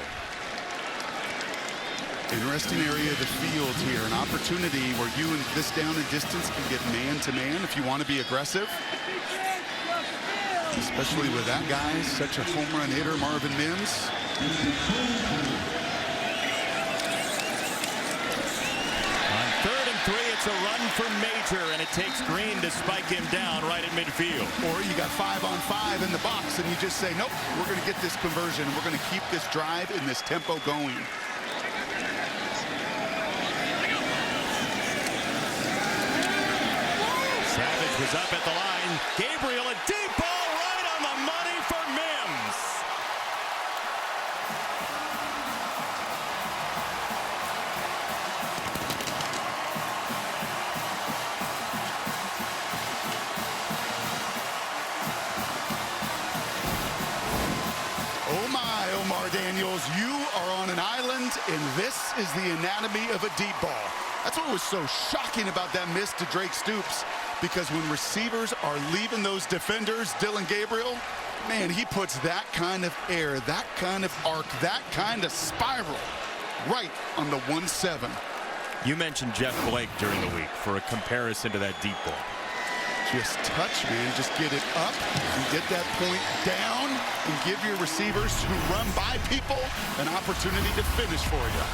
C: Interesting area of the field here. An opportunity where you in this down and distance can get man-to-man if you want to be aggressive. Especially with that guy, such a home run hitter, Marvin Mims.
A: On 3rd and 3, it's a run for Major, and it takes Green to spike him down right at midfield.
C: Or you got 5-on-5 in the box, and you just say, nope, we're going to get this conversion, and we're going to keep this drive and this tempo going.
A: Savage was up at the line. Gabriel, a deep ball right on the money for Mims.
C: Oh my, Omar Daniels, you are on an island, and this is the anatomy of a deep ball. That's what was so shocking about that miss to Drake Stoops, because when receivers are leaving those defenders, Dylan Gabriel, man, he puts that kind of air, that kind of arc, that kind of spiral right on the 1-7.
A: You mentioned Jeff Blake during the week for a comparison to that deep ball.
C: Just touch, man. Just get it up and get that point down and give your receivers who run by people an opportunity to finish for you.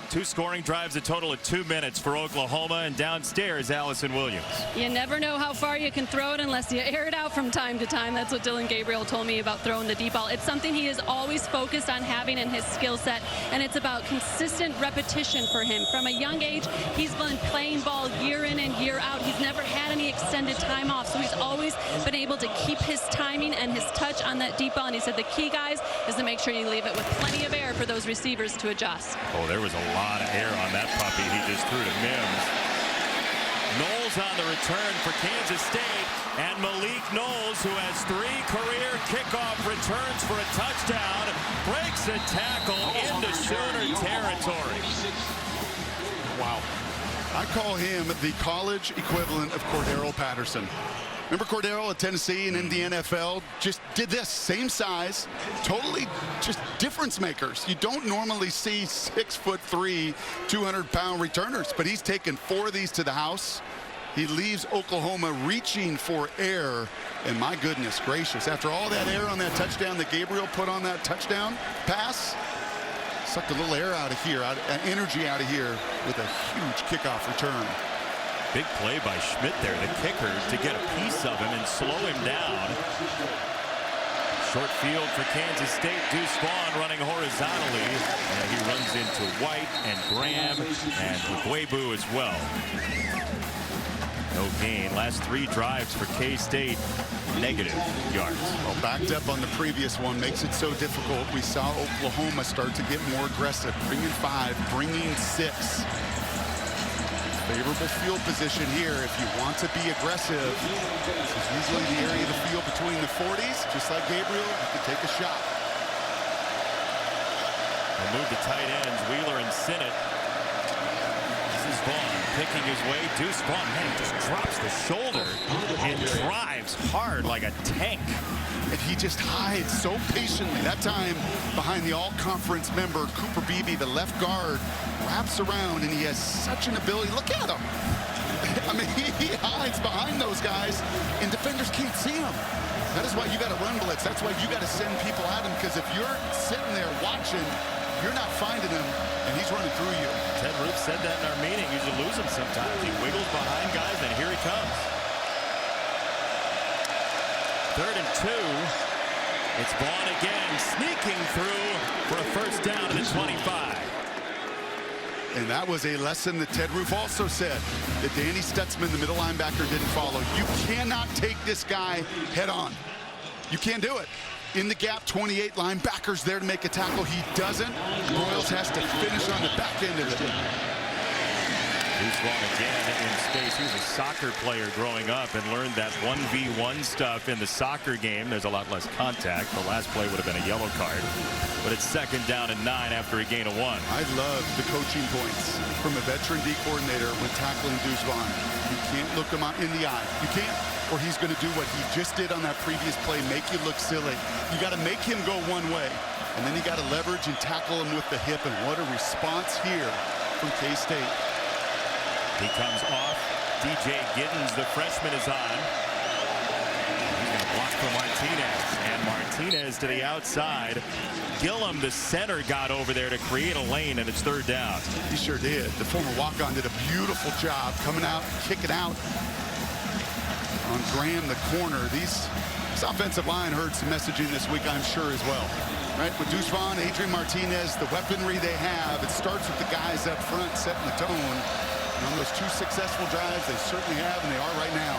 A: Two scoring drives, a total of 2 minutes for Oklahoma, and downstairs, Allison Williams.
B: You never know how far you can throw it unless you air it out from time to time. That's what Dylan Gabriel told me about throwing the deep ball. It's something he is always focused on having in his skill set, and it's about consistent repetition for him. From a young age, he's been playing ball year in and year out. He's never had any extended time off, so he's always been able to keep his timing and his touch on that deep ball. And he said the key, guys, is to make sure you leave it with plenty of air for those receivers to adjust.
A: Oh, there was a lot of air on that puppy he just threw to Mims. Knowles on the return for Kansas State, and Malik Knowles, who has 3 career kickoff returns for a touchdown, breaks a tackle into Sooner territory.
C: Wow. I call him the college equivalent of Cordero Patterson. Remember Cordero at Tennessee and in the NFL? Just did this, same size, totally just difference makers. You don't normally see 6'3", 200-pound returners, but he's taken 4 of these to the house. He leaves Oklahoma reaching for air, and my goodness gracious, after all that air on that touchdown that Gabriel put on that touchdown pass, sucked a little air out of here, energy out of here with a huge kickoff return.
A: Big play by Schmidt there, the kicker, to get a piece of him and slow him down. Short field for Kansas State. Deuce Vaughn running horizontally. And he runs into White and Graham and Guebu as well. No gain. Last 3 drives for K-State, negative yards.
C: Well, backed up on the previous one makes it so difficult. We saw Oklahoma start to get more aggressive, bringing 5, bringing 6. Favorable field position here if you want to be aggressive. This is usually the area of the field between the 40s. Just like Gabriel, you can take a shot.
A: They'll move the tight ends, Wheeler and Sinnott. This is Vaughn picking his way. Deuce Vaughn, man, he just drops the shoulder and drives hard like a tank.
C: And he just hides so patiently. That time behind the all-conference member, Cooper Beebe, the left guard, wraps around, and he has such an ability. Look at him. I mean, he hides behind those guys, and defenders can't see him. That is why you got to run blitz. That's why you got to send people at him, because if you're sitting there watching, you're not finding him, and he's running through you.
A: Ted Root said that in our meeting. You should lose him sometimes. He wiggles behind guys, and here he comes. 3rd and 2. It's Vaughn again, sneaking through for a first down at the 25.
C: And that was a lesson that Ted Roof also said, that Danny Stutzman, the middle linebacker, didn't follow. You cannot take this guy head on. You can't do it. In the gap, 28 linebackers there to make a tackle. He doesn't. Royals has to finish on the back end of it.
A: Deuce Vaughn again in space. He was a soccer player growing up and learned that 1v1 stuff in the soccer game. There's a lot less contact. The last play would have been a yellow card. But it's 2nd down and 9 after a gain of 1.
C: I love the coaching points from a veteran D coordinator when tackling Deuce Vaughn. You can't look him in the eye. You can't, or he's going to do what he just did on that previous play, make you look silly. You got to make him go one way, and then you got to leverage and tackle him with the hip. And what a response here from K-State.
A: He comes off. DJ Giddens, the freshman, is on. He's going to block for Martinez. And Martinez to the outside. Gillum, the center, got over there to create a lane, and it's 3rd down.
C: He sure did. The former walk-on did a beautiful job coming out, kicking out on Graham, the corner. This offensive line heard some messaging this week, I'm sure, as well. Right, with Deuce Vaughn, Adrian Martinez, the weaponry they have, it starts with the guys up front setting the tone. And on those 2 successful drives, they certainly have, and they are right now.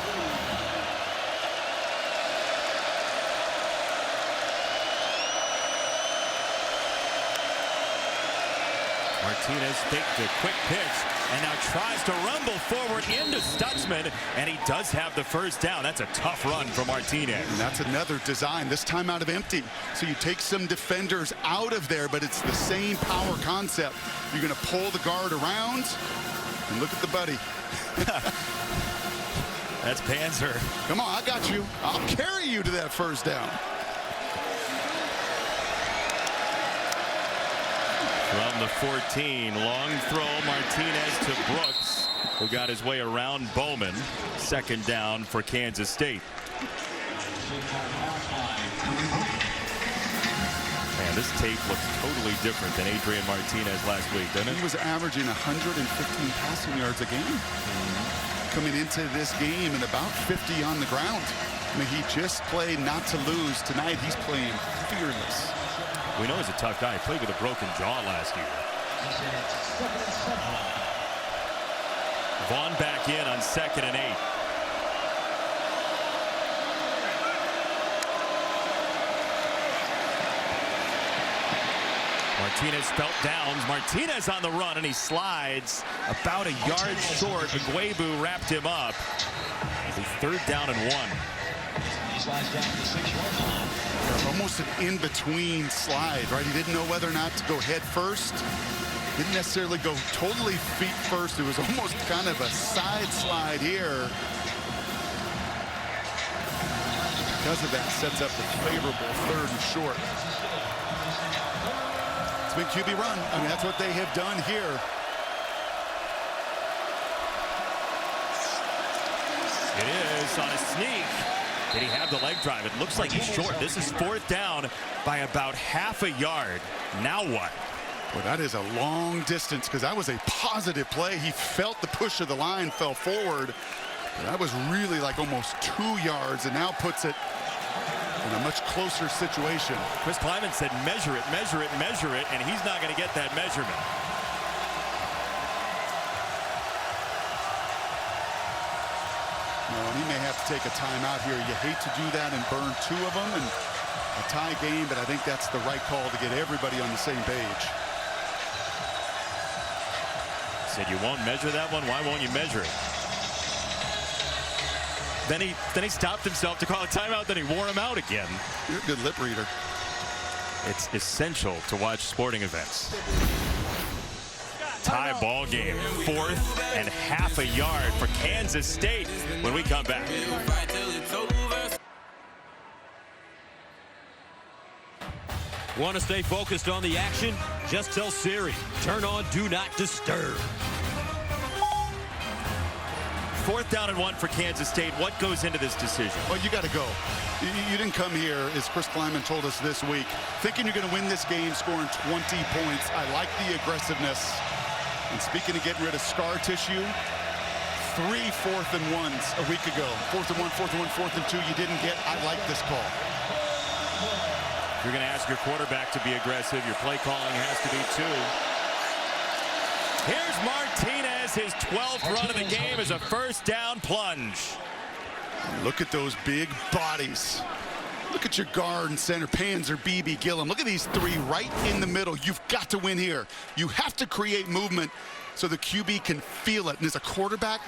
A: Martinez faked a quick pitch and now tries to rumble forward into Stutzman, and he does have the first down. That's a tough run for Martinez.
C: And that's another design, this time out of empty. So you take some defenders out of there, but it's the same power concept. You're going to pull the guard around, and look at the buddy.
A: That's Panzer.
C: Come on, I got you. I'll carry you to that first down.
A: From the 14, long throw, Martinez to Brooks, who got his way around Bowman. 2nd down for Kansas State. Man, this tape looks totally different than Adrian Martinez last week, doesn't it?
C: He was averaging 115 passing yards a game coming into this game, and about 50 on the ground. I mean, he just played not to lose. Tonight, he's playing fearless.
A: We know he's a tough guy. He played with a broken jaw last year. Vaughn back in on 2nd and 8. Martinez felt downs. Martinez on the run, and he slides about a yard short. Aguebu wrapped him up. It's a 3rd down and 1.
C: Almost an in-between slide, right? He didn't know whether or not to go head first. Didn't necessarily go totally feet first. It was almost kind of a side slide here. Because of that, sets up the favorable 3rd and short. It's been QB run. I mean, that's what they have done here.
A: It is on a sneak. Did he have the leg drive? It looks like he's short. This is 4th down by about half a yard. Now what?
C: Well, that is a long distance because that was a positive play. He felt the push of the line, fell forward. That was really like almost 2 yards, and now puts it in a much closer situation.
A: Chris Kleiman said measure it, measure it, measure it, and he's not going to get that measurement.
C: No, and he may have to take a timeout here. You hate to do that and burn 2 of them and a tie game, but I think that's the right call to get everybody on the same page.
A: Said you won't measure that one. Why won't you measure it? Then he stopped himself to call a timeout. Then he wore him out again.
C: You're a good lip reader.
A: It's essential to watch sporting events. Tie ball game. 4th and half a yard for Kansas State when we come back.
F: Want to stay focused on the action? Just tell Siri, turn on Do Not Disturb.
A: 4th down and 1 for Kansas State. What goes into this decision?
C: Well, you got to go. You didn't come here, as Chris Kleiman told us this week, thinking you're going to win this game scoring 20 points. I like the aggressiveness. And speaking of getting rid of scar tissue, 3 4th and 1s a week ago. 4th and 1, 4th and 1, 4th and 2 you didn't get. I like this call.
A: You're going to ask your quarterback to be aggressive. Your play calling has to be too. Here's Martinez. His 12th run of the game is a 1st down plunge.
C: Look at those big bodies. Look at your guard and center, Panzer, BB, Gillum. Look at these 3 right in the middle. You've got to win here. You have to create movement so the QB can feel it. And as a quarterback,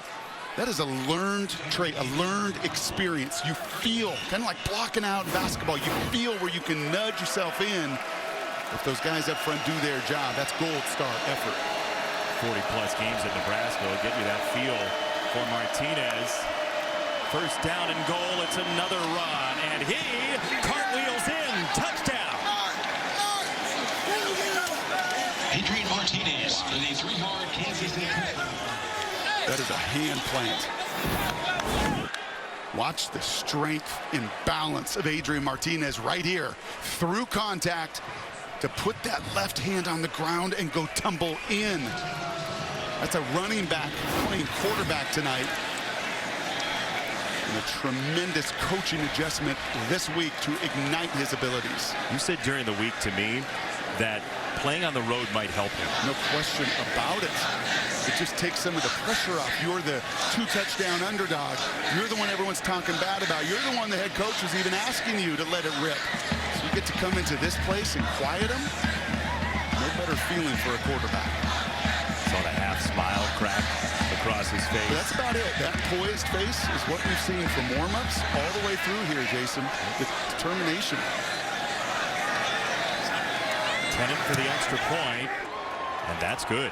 C: that is a learned trait, a learned experience. You feel, kind of like blocking out in basketball, you feel where you can nudge yourself in. If those guys up front do their job, that's gold star effort.
A: 40-plus games at Nebraska will get you that feel for Martinez. 1st down and goal. It's another run, and he cartwheels in. Touchdown.
G: Adrian Martinez for the 3-yard Kansas State.
C: That is a hand plant. Watch the strength and balance of Adrian Martinez right here. Through contact to put that left hand on the ground and go tumble in. That's a running back playing quarterback tonight. And a tremendous coaching adjustment this week to ignite his abilities.
A: You said during the week to me that playing on the road might help him.
C: No question about it. It just takes some of the pressure off. You're the 2-touchdown underdog. You're the one everyone's talking bad about. You're the one the head coach is even asking you to let it rip. So you get to come into this place and quiet him. No better feeling for a quarterback.
A: Saw the half smile crack across his face.
C: But that's about it. That poised face is what we've seen from warm-ups all the way through here, Jason. With determination.
A: Tennant for the extra point, and that's good.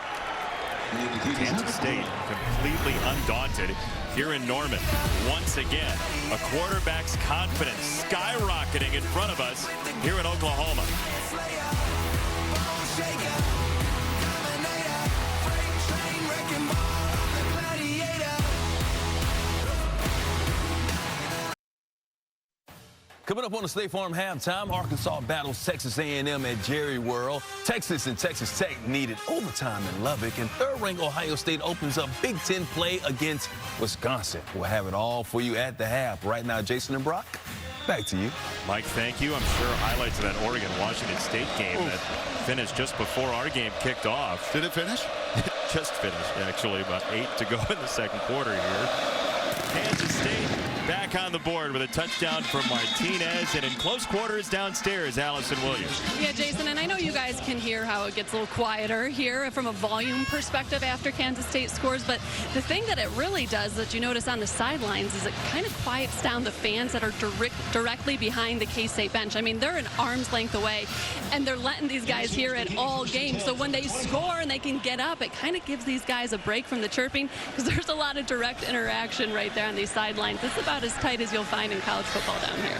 A: Kansas State completely undaunted here in Norman. Once again, a quarterback's confidence skyrocketing in front of us here in Oklahoma.
F: Coming up on the State Farm halftime, Arkansas battles Texas A&M at Jerry World. Texas and Texas Tech needed overtime in Lubbock, and third-ranked Ohio State opens up Big Ten play against Wisconsin. We'll have it all for you at the half. Right now, Jason and Brock, back to you.
A: Mike, thank you. I'm sure highlights of that Oregon-Washington State game that finished just before our game kicked off.
C: Did it finish?
A: It just finished, actually. About 8 to go in the second quarter here. Kansas State back on the board with a touchdown from Martinez, and in close quarters downstairs, Allison Williams.
B: Yeah, Jason, and I know you guys can hear how it gets a little quieter here from a volume perspective after Kansas State scores, but the thing that it really does that you notice on the sidelines is it kind of quiets down the fans that are directly behind the K-State bench. I mean, they're an arm's length away, and they're letting these guys hear it all game. So when they score and they can get up, it kind of gives these guys a break from the chirping, because there's a lot of direct interaction right there on these sidelines. It's about as tight as you'll find in college football down here.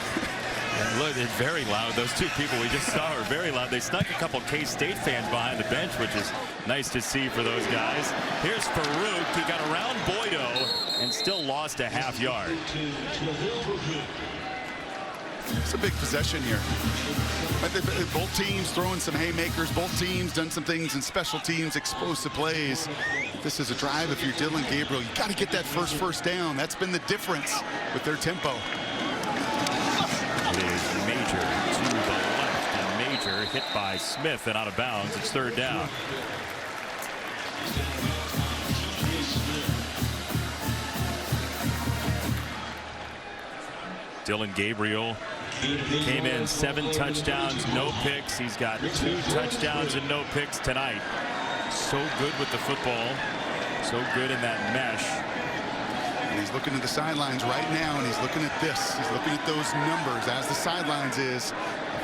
A: And look, it's very loud. Those two people we just saw are very loud. They snuck a couple K-State fans behind the bench, which is nice to see for those guys. Here's Farouk. He got around Boydo and still lost a half yard.
C: It's a big possession here. Both teams throwing some haymakers. Both teams done some things in special teams, explosive plays. This is a drive. If you're Dylan Gabriel, you got to get that first down. That's been the difference with their tempo.
A: It is Major to the left, and Major hit by Smith and out of bounds. It's third down. Dylan Gabriel came in 7 touchdowns, no picks. He's got 2 touchdowns and no picks tonight. So good with the football, so good in that mesh.
C: And he's looking at the sidelines right now, and he's looking at this. He's looking at those numbers as the sidelines is.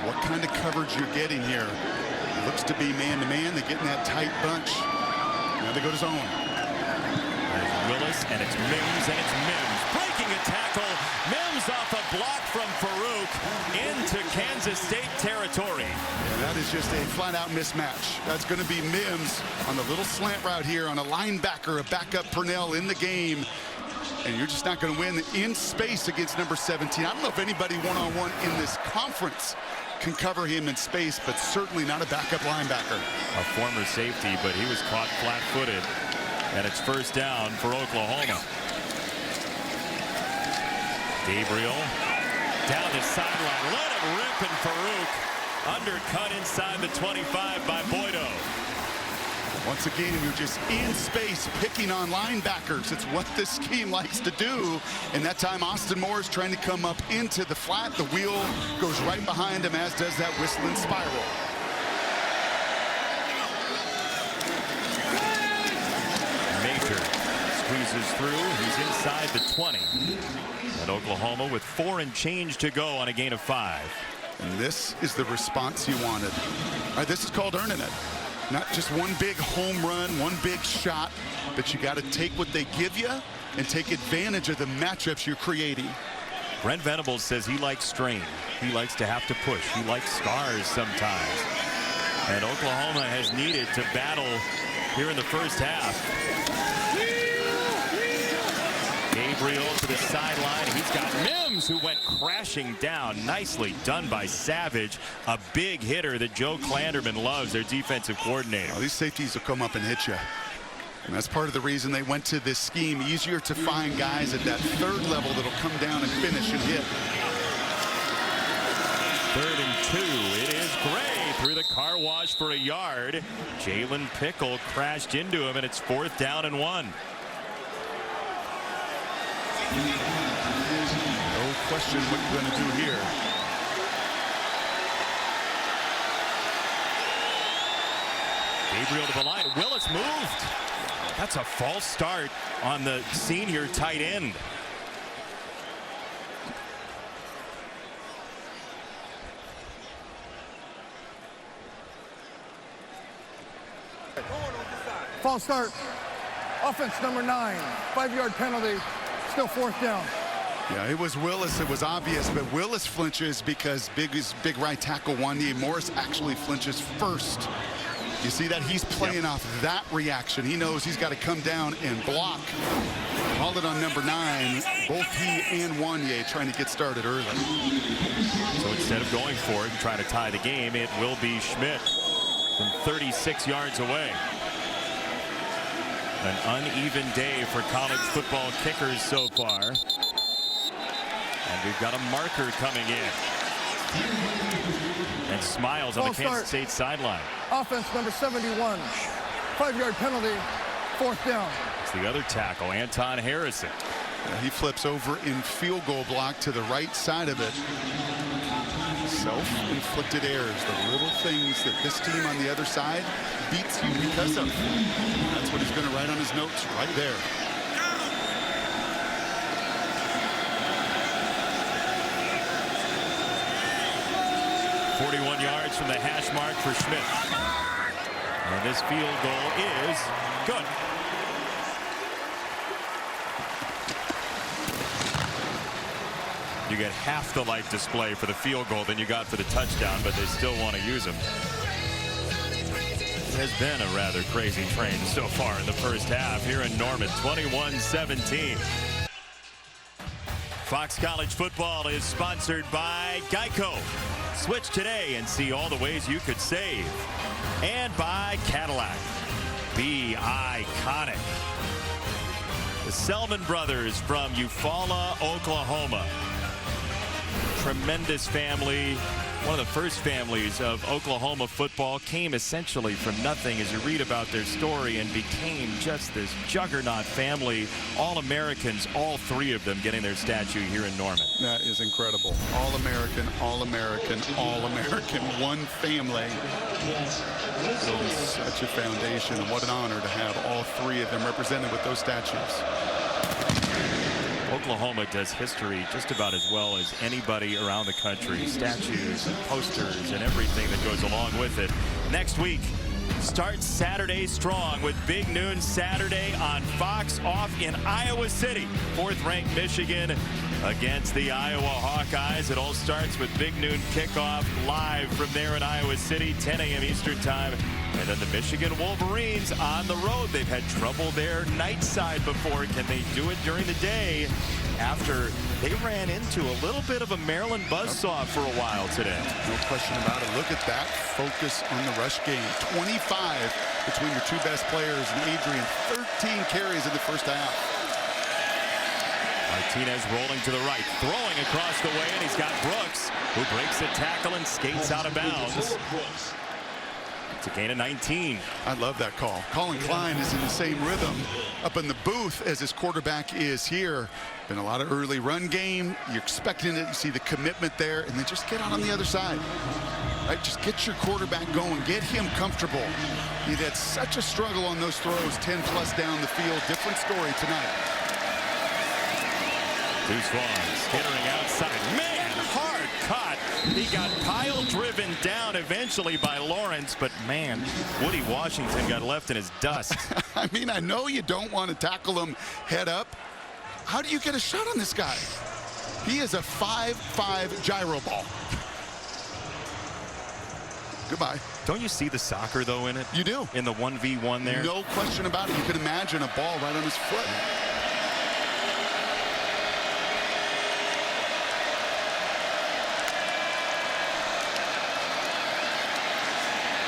C: What kind of coverage you're getting here. It looks to be man-to-man. They're getting that tight bunch. Now they go to zone.
A: There's Willis, and it's Mims, and it's Mims. Breaking a tackle. Mims off a block from Farouk into Kansas State territory.
C: Yeah, that is just a flat-out mismatch. That's going to be Mims on the little slant route here on a linebacker, a backup Purnell in the game. And you're just not going to win in space against number 17. I don't know if anybody one-on-one in this conference can cover him in space, but certainly not a backup linebacker.
A: A former safety, but he was caught flat-footed. And it's first down for Oklahoma. Gabriel down the sideline. Let him rip, and Farouk undercut inside the 25 by Boydo.
C: Once again, you're just in space picking on linebackers. It's what this scheme likes to do. And that time, Austin Moore is trying to come up into the flat. The wheel goes right behind him, as does that whistling spiral.
A: Major squeezes through. He's inside the 20. And Oklahoma with 4 and change to go on a gain of 5.
C: And this is the response you wanted. All right, this is called earning it. Not just one big home run, one big shot, but you got to take what they give you and take advantage of the matchups you're creating.
A: Brent Venables says he likes strain. He likes to have to push. He likes scars sometimes. And Oklahoma has needed to battle here in the first half. Gabriel to the sideline. He's got Mims, who went crashing down. Nicely done by Savage. A big hitter that Joe Klanderman loves, their defensive coordinator.
C: Oh, these safeties will come up and hit you. And that's part of the reason they went to this scheme. Easier to find guys at that third level that'll come down and finish and hit.
A: 3rd and 2. It is Gray through the car wash for a yard. Jalen Pickle crashed into him, and it's 4th down and 1.
C: No question what you're going to do here.
A: Gabriel to the line. Willis moved. That's a false start on the senior tight end.
D: False start. Offense number 9. 5-yard penalty. Still 4th down.
C: Yeah, it was Willis. It was obvious, but Willis flinches because big right tackle Wanye Morris actually flinches first. You see that? He's playing off that reaction. He knows he's got to come down and block. Called it on number 9. Both he and Wanye trying to get started early.
A: So instead of going for it and trying to tie the game, it will be Schmidt from 36 yards away. An uneven day for college football kickers so far. And we've got a marker coming in. And Smiles on the Kansas State sideline.
D: Offense number 71. 5-yard penalty. 4th down.
A: It's the other tackle, Anton Harrison.
C: He flips over in field goal block to the right side of it. Self-inflicted errors, the little things that this team on the other side beats you because of. That's what he's going to write on his notes right there.
A: .41 yards from the hash mark for Schmidt. And this field goal is good. You get half the light display for the field goal than you got for the touchdown, but they still want to use them. It has been a rather crazy train so far in the first half here in Norman, 21-17. Fox College Football is sponsored by Geico. Switch today and see all the ways you could save. And by Cadillac. Be iconic. The Selman brothers from Eufaula, Oklahoma. Tremendous family. One of the first families of Oklahoma football, came essentially from nothing as you read about their story and became just this juggernaut family. All-Americans, all three of them getting their statue here in Norman.
C: That is incredible. All-American, All-American, All-American, one family. Building such a foundation, and what an honor to have all three of them represented with those statues.
A: Oklahoma does history just about as well as anybody around the country. Statues and posters and everything that goes along with it. Next week, start Saturday strong with Big Noon Saturday on Fox off in Iowa City. 4th-ranked Michigan against the Iowa Hawkeyes. It all starts with Big Noon kickoff live from there in Iowa City, 10 a.m. Eastern time. And then the Michigan Wolverines on the road. They've had trouble there night side before. Can they do it during the day after they ran into a little bit of a Maryland buzzsaw for a while today?
C: No question about it. Look at that focus on the rush game. 25 between your two best players and Adrian. 13 carries in the first half.
A: Martinez rolling to the right, throwing across the way, and he's got Brooks, who breaks a tackle and skates out of bounds. It's a gain of 19.
C: I love that call. Colin Klein is in the same rhythm up in the booth as his quarterback is here. Been a lot of early run game. You're expecting it. You see the commitment there, and then just get out on the other side. Right? Just get your quarterback going. Get him comfortable. He had such a struggle on those throws, 10+ down the field. Different story tonight.
A: Two Swans skittering outside. Man, hard cut. He got pile driven down eventually by Lawrence, but man, Woody Washington got left in his dust.
C: I mean, I know you don't want to tackle him head up. How do you get a shot on this guy? He is a 5'5" gyro ball. Goodbye.
A: Don't you see the soccer, though, in it?
C: You do.
A: In the 1v1 there?
C: No question about it. You can imagine a ball right on his foot.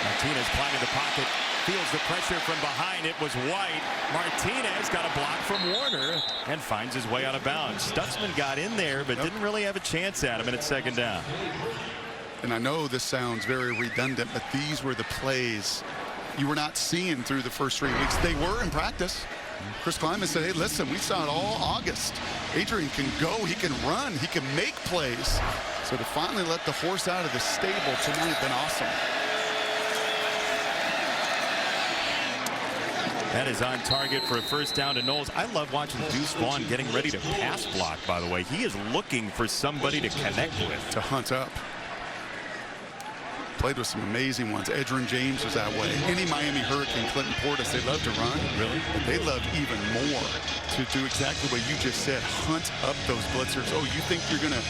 A: Martinez climbing the pocket, feels the pressure from behind. It was White. Martinez got a block from Warner and finds his way out of bounds. Stutzman got in there, but didn't really have a chance at him, and it's second down.
C: And I know this sounds very redundant, but these were the plays you were not seeing through the first 3 weeks. They were in practice. Chris Kleiman said, hey, listen, we saw it all August. Adrian can go, he can run, he can make plays. So to finally let the horse out of the stable tonight, been awesome.
A: That is on target for a first down to Knowles. I love watching Deuce Vaughn getting ready to pass block, by the way. He is looking for somebody to connect with.
C: To hunt up. Played with some amazing ones. Edgerrin James was that way. Any Miami Hurricane, Clinton Portis, they love to run.
A: Really?
C: But they love even more to do exactly what you just said. Hunt up those blitzers. Oh, you think you're going to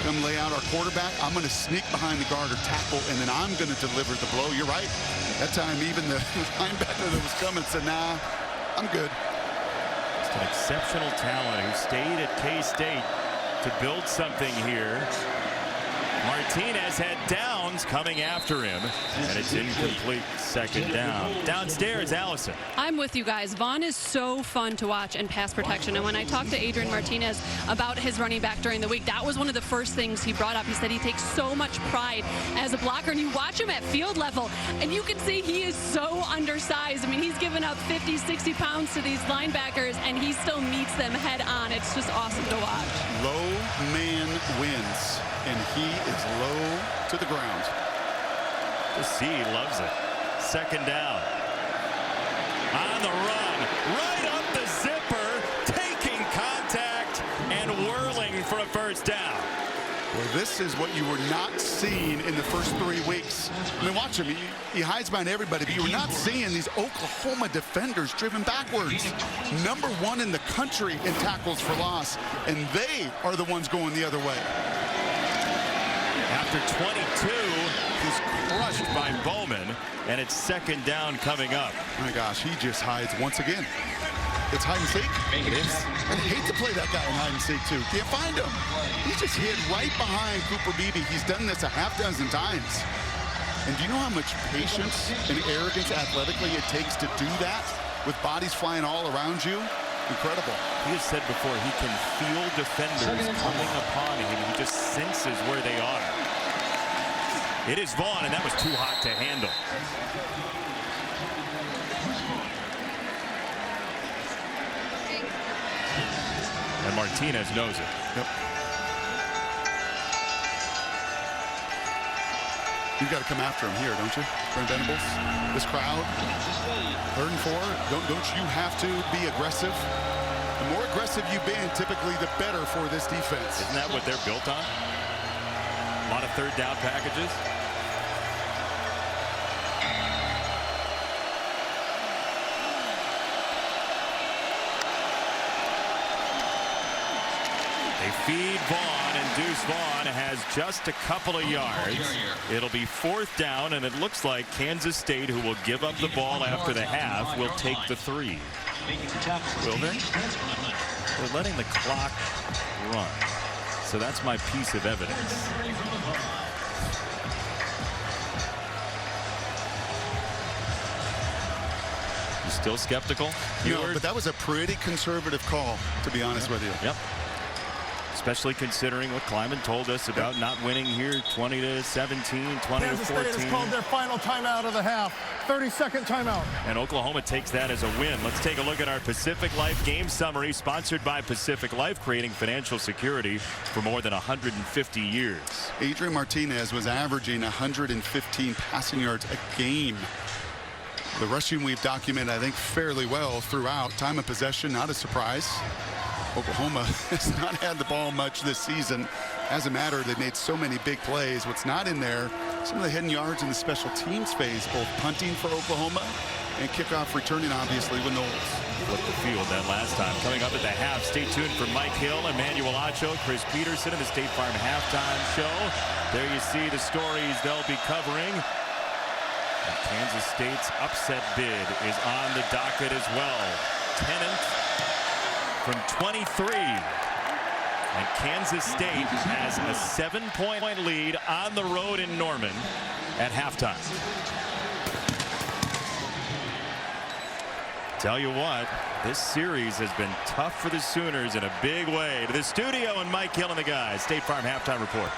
C: come lay out our quarterback? I'm going to sneak behind the guard or tackle, and then I'm going to deliver the blow. You're right. That time, even the linebacker that was coming said, nah, I'm good.
A: Just an exceptional talent who stayed at K-State to build something here. Martinez had downs coming after him, and it's incomplete. Second down. Downstairs, Allison.
B: I'm with you guys. Vaughn is so fun to watch in pass protection. And when I talked to Adrian Martinez about his running back during the week, that was one of the first things he brought up. He said he takes so much pride as a blocker. And you watch him at field level, and you can see he is so undersized. I mean, he's given up 50, 60 pounds to these linebackers, and he still meets them head on. It's just awesome to watch.
C: Low man wins, and he is low to the ground.
A: The C loves it. Second down. On the run, right up the zipper, taking contact and whirling for a first down.
C: Well, this is what you were not seeing in the first 3 weeks. I mean, watch him. He hides behind everybody, but you were not seeing these Oklahoma defenders driven backwards. #1 in the country in tackles for loss, and they are the ones going the other way.
A: After 22, he's crushed by Bowman, and it's second down coming up.
C: My gosh, he just hides once again. It's hide and seek. I hate to play that guy in hide and seek, too. Can't find him. He's just hid right behind Cooper Beebe. He's done this a half dozen times. And do you know how much patience and arrogance athletically it takes to do that with bodies flying all around you? Incredible.
A: He has said before he can feel defenders coming upon him. He just senses where they are. It is Vaughn, and that was too hot to handle. And Martinez knows it.
C: Yep. You've got to come after him here, don't you, Brent Venables? This crowd, 3rd and 4, don't you have to be aggressive? The more aggressive you've been, typically the better for this defense.
A: Isn't that what they're built on? A lot of third down packages. They feed Vaughn, and Deuce Vaughn has just a couple of yards. It'll be 4th down, and it looks like Kansas State, who will give up the ball after the half, will take the 3. Will they? They're letting the clock run. So that's my piece of evidence. You still skeptical?
C: No, but that was a pretty conservative call, to be honest with you.
A: Yep. Especially considering what Kleiman told us about not winning here 20-17, 20-14.
D: Kansas State has called their final timeout of the half. 30-second timeout.
A: And Oklahoma takes that as a win. Let's take a look at our Pacific Life game summary, sponsored by Pacific Life, creating financial security for more than 150 years.
C: Adrian Martinez was averaging 115 passing yards a game. The rushing we've documented, I think, fairly well throughout. Time of possession, not a surprise. Oklahoma has not had the ball much this season. As a matter, they've made so many big plays. What's not in there, some of the hidden yards in the special teams phase, both punting for Oklahoma and kickoff returning, obviously, with Knowles.
A: Flipped the field that last time. Coming up at the half, stay tuned for Mike Hill, Emmanuel Acho, Chris Peterson in the State Farm halftime show. There you see the stories they'll be covering. And Kansas State's upset bid is on the docket as well. Tennant from 23. And Kansas State has a 7-point lead on the road in Norman at halftime. Tell you what, this series has been tough for the Sooners in a big way. To the studio and Mike Hill and the guys. State Farm halftime report.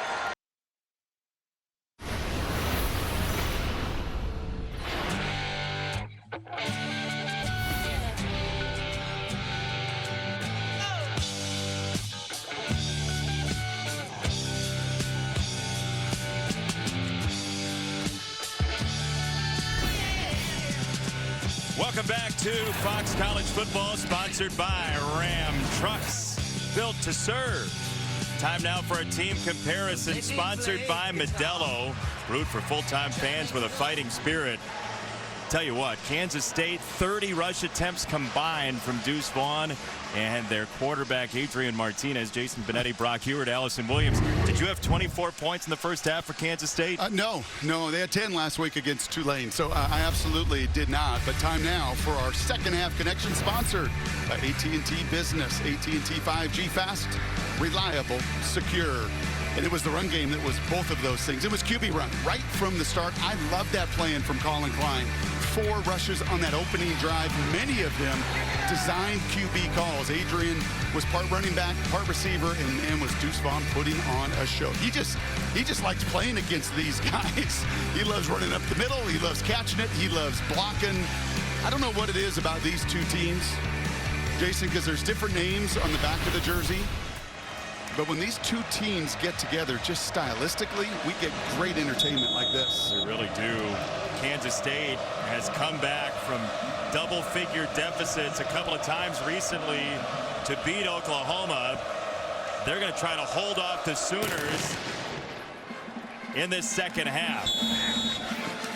A: Welcome back to Fox College Football, sponsored by Ram Trucks, built to serve. Time now for a team comparison, sponsored by Modelo. Root for full-time fans with a fighting spirit. Tell you what, Kansas State, 30 rush attempts combined from Deuce Vaughn and their quarterback, Adrian Martinez. Jason Benetti, Brock Heward, Allison Williams. Did you have 24 points in the first half for Kansas State?
C: No, they had 10 last week against Tulane, so I absolutely did not. But time now for our second half connection, sponsored by AT&T Business. AT&T 5G, fast, reliable, secure. And it was the run game that was both of those things. It was QB run right from the start. I love that plan from Colin Klein. 4 rushes on that opening drive, many of them designed QB calls. Adrian was part running back, part receiver, and man, was Deuce Vaughn putting on a show. He just likes playing against these guys. He loves running up the middle. He loves catching it. He loves blocking. I don't know what it is about these two teams, Jason, because there's different names on the back of the jersey. But when these two teams get together, just stylistically, we get great entertainment like this.
A: We really do. Kansas State has come back from double-figure deficits a couple of times recently to beat Oklahoma. They're going to try to hold off the Sooners in this second half.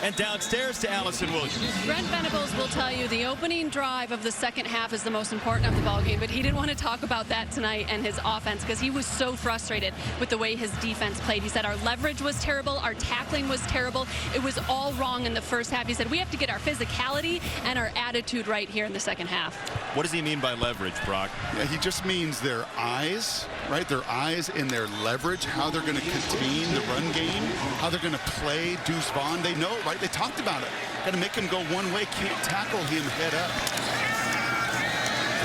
A: And downstairs to Allison Williams.
B: Brent Venables will tell you the opening drive of the second half is the most important of the ballgame, but he didn't want to talk about that tonight and his offense because he was so frustrated with the way his defense played. He said our leverage was terrible, our tackling was terrible. It was all wrong in the first half. He said we have to get our physicality and our attitude right here in the second half.
A: What does he mean by leverage, Brock?
C: Yeah, he just means their eyes, right? Their eyes and their leverage, how they're going to contain the run game, how they're going to play Deuce Vaughn. They know, right? They talked about it. Got to make him go one way. Can't tackle him head up.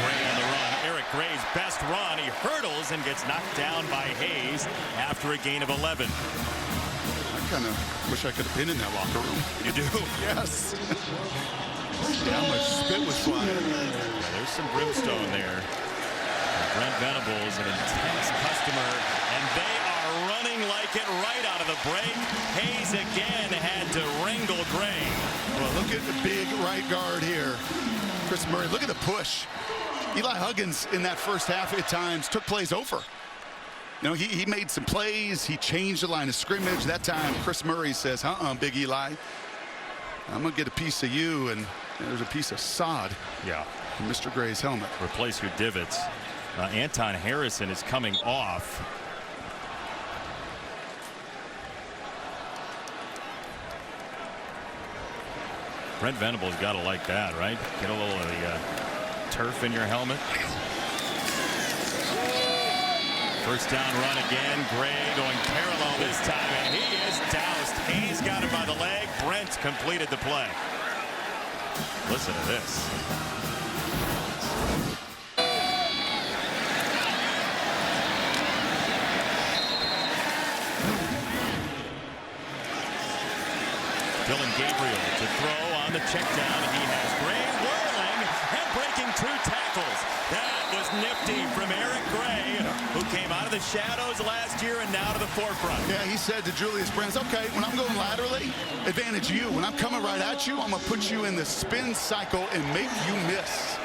A: Gray on the run. Eric Gray's best run. He hurdles and gets knocked down by Hayes after a gain of 11.
C: I kind of wish I could have been in that locker room.
A: You do?
C: Yes. Yeah, how much spit was flying.
A: Yeah, there's some brimstone there. Brent Venables, an intense customer, and they are running like it right out of the break. Hayes again had to wrangle Gray.
C: Well, look at the big right guard here. Chris Murray, look at the push. Eli Huggins in that first half at times took plays over. You know, he made some plays. He changed the line of scrimmage. That time, Chris Murray says, Big Eli. I'm going to get a piece of you, and there's a piece of sod in Mr. Gray's helmet.
A: Replace your divots. Anton Harrison is coming off. Brent Venables got to like that, right? Get a little of the turf in your helmet. First down run again. Gray going parallel this time, and he is doused. Hayes got him by the leg. Brent completed the play. Listen to this. Dylan Gabriel to throw on the check down. He has Gray whirling and breaking 2 tackles. That was nifty from Eric Gray, who came out of the shadows last year and now to the forefront.
C: Yeah, he said to Julius Brands, okay, when I'm going laterally, advantage you. When I'm coming right at you, I'm going to put you in the spin cycle and make you miss.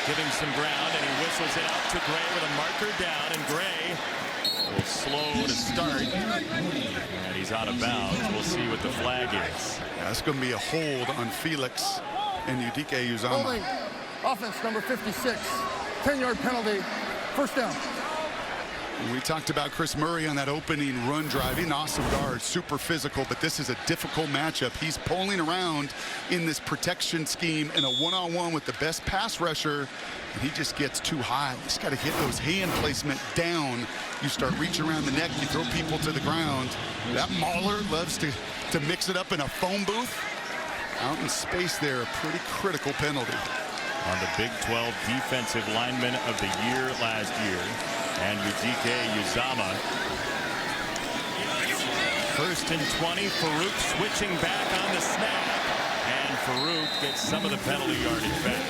A: Giving some ground, and he whistles it out to Gray with a marker down, and Gray will slow to start, and he's out of bounds. We'll see what the flag is.
C: Yeah, that's going to be a hold on Felix and Udike Uzama.
D: Holding offense number 56. 10-yard penalty. First down.
C: We talked about Chris Murray on that opening run drive. He's an awesome guard, super physical, but this is a difficult matchup. He's pulling around in this protection scheme in a one-on-one with the best pass rusher, and he just gets too high. He's got to hit those hand placement down. You start reaching around the neck, you throw people to the ground. That Mauler loves to mix it up in a phone booth. Out in space there, a pretty critical penalty.
A: On the Big 12 Defensive Lineman of the Year last year. And Udike Uzama. 1st and 20. Farouk switching back on the snap. And Farouk gets some of the penalty yardage back.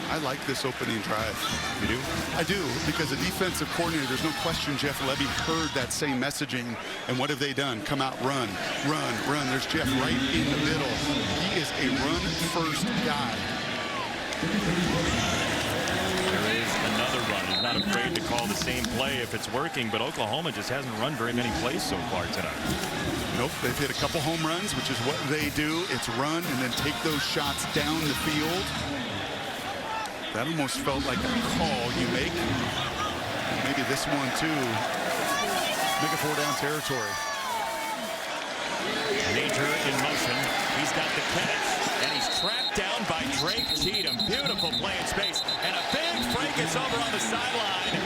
C: I like this opening drive.
A: You do?
C: I do, because the defensive coordinator, there's no question Jeff Levy heard that same messaging. And what have they done? Come out, run, run, run. There's Jeff right in the middle. He is a run-first guy.
A: There is another run. He's not afraid to call the same play if it's working, but Oklahoma just hasn't run very many plays so far tonight.
C: Nope, they've hit a couple home runs, which is what they do. It's run and then take those shots down the field. That almost felt like a call you make. And maybe this one too. Make it 4-down territory.
A: Major in motion. He's got the catch, and he's tracked down over on the sideline.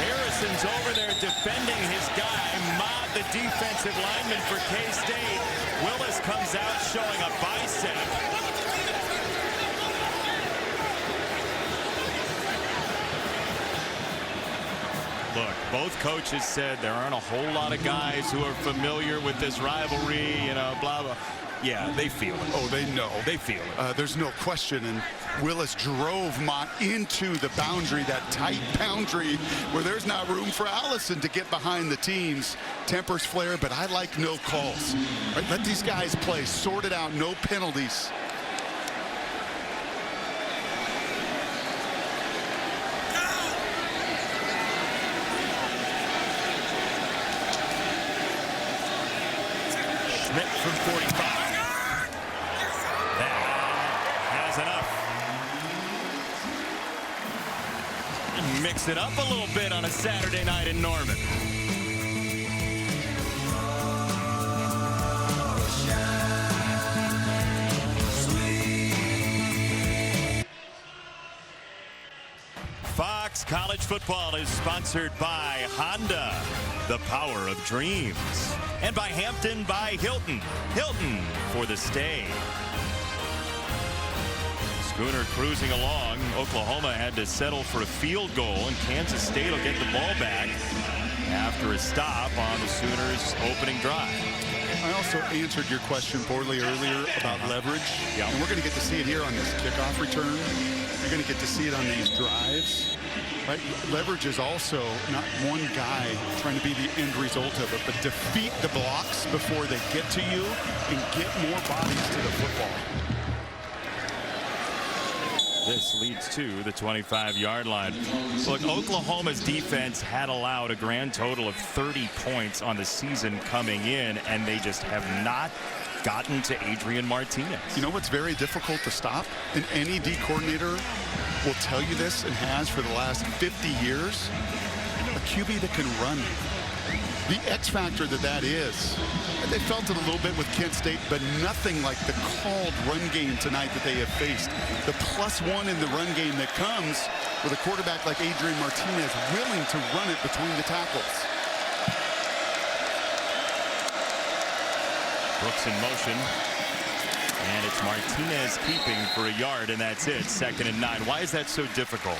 A: Harrison's over there defending his guy. Mott, the defensive lineman for K-State. Willis comes out showing a bicep. Look, both coaches said there aren't a whole lot of guys who are familiar with this rivalry, you know, blah, blah. Yeah, they feel it.
C: Oh, they know.
A: They feel it.
C: There's no question. And Willis drove Mott into the boundary, that tight boundary where there's not room for Allison to get behind the teams. Tempers flare, but I like no calls. Right, let these guys play. Sort it out. No penalties.
A: From 45. That has enough. Mix it up a little bit on a Saturday night in Norman. Fox College Football is sponsored by Honda, the power of dreams. And by Hampton by Hilton. Hilton for the stay. Schooner cruising along. Oklahoma had to settle for a field goal, and Kansas State will get the ball back after a stop on the Sooners' opening drive.
C: I also answered your question poorly earlier about leverage. Yeah. And we're going to get to see it here on this kickoff return. You're going to get to see it on these drives. Right? Leverage is also not one guy trying to be the end result of it, but defeat the blocks before they get to you and get more bodies to the football.
A: This leads to the 25-yard line. Look, Oklahoma's defense had allowed a grand total of 30 points on the season coming in, and they just have not gotten to Adrian Martinez.
C: You know what's very difficult to stop? And any D coordinator will tell you this and has for the last 50 years. A QB that can run. The X factor that is. They felt it a little bit with Kent State, but nothing like the called run game tonight that they have faced. The +1 in the run game that comes with a quarterback like Adrian Martinez willing to run it between the tackles.
A: Brooks in motion. And it's Martinez keeping for a yard, and that's it. 2nd and 9. Why is that so difficult?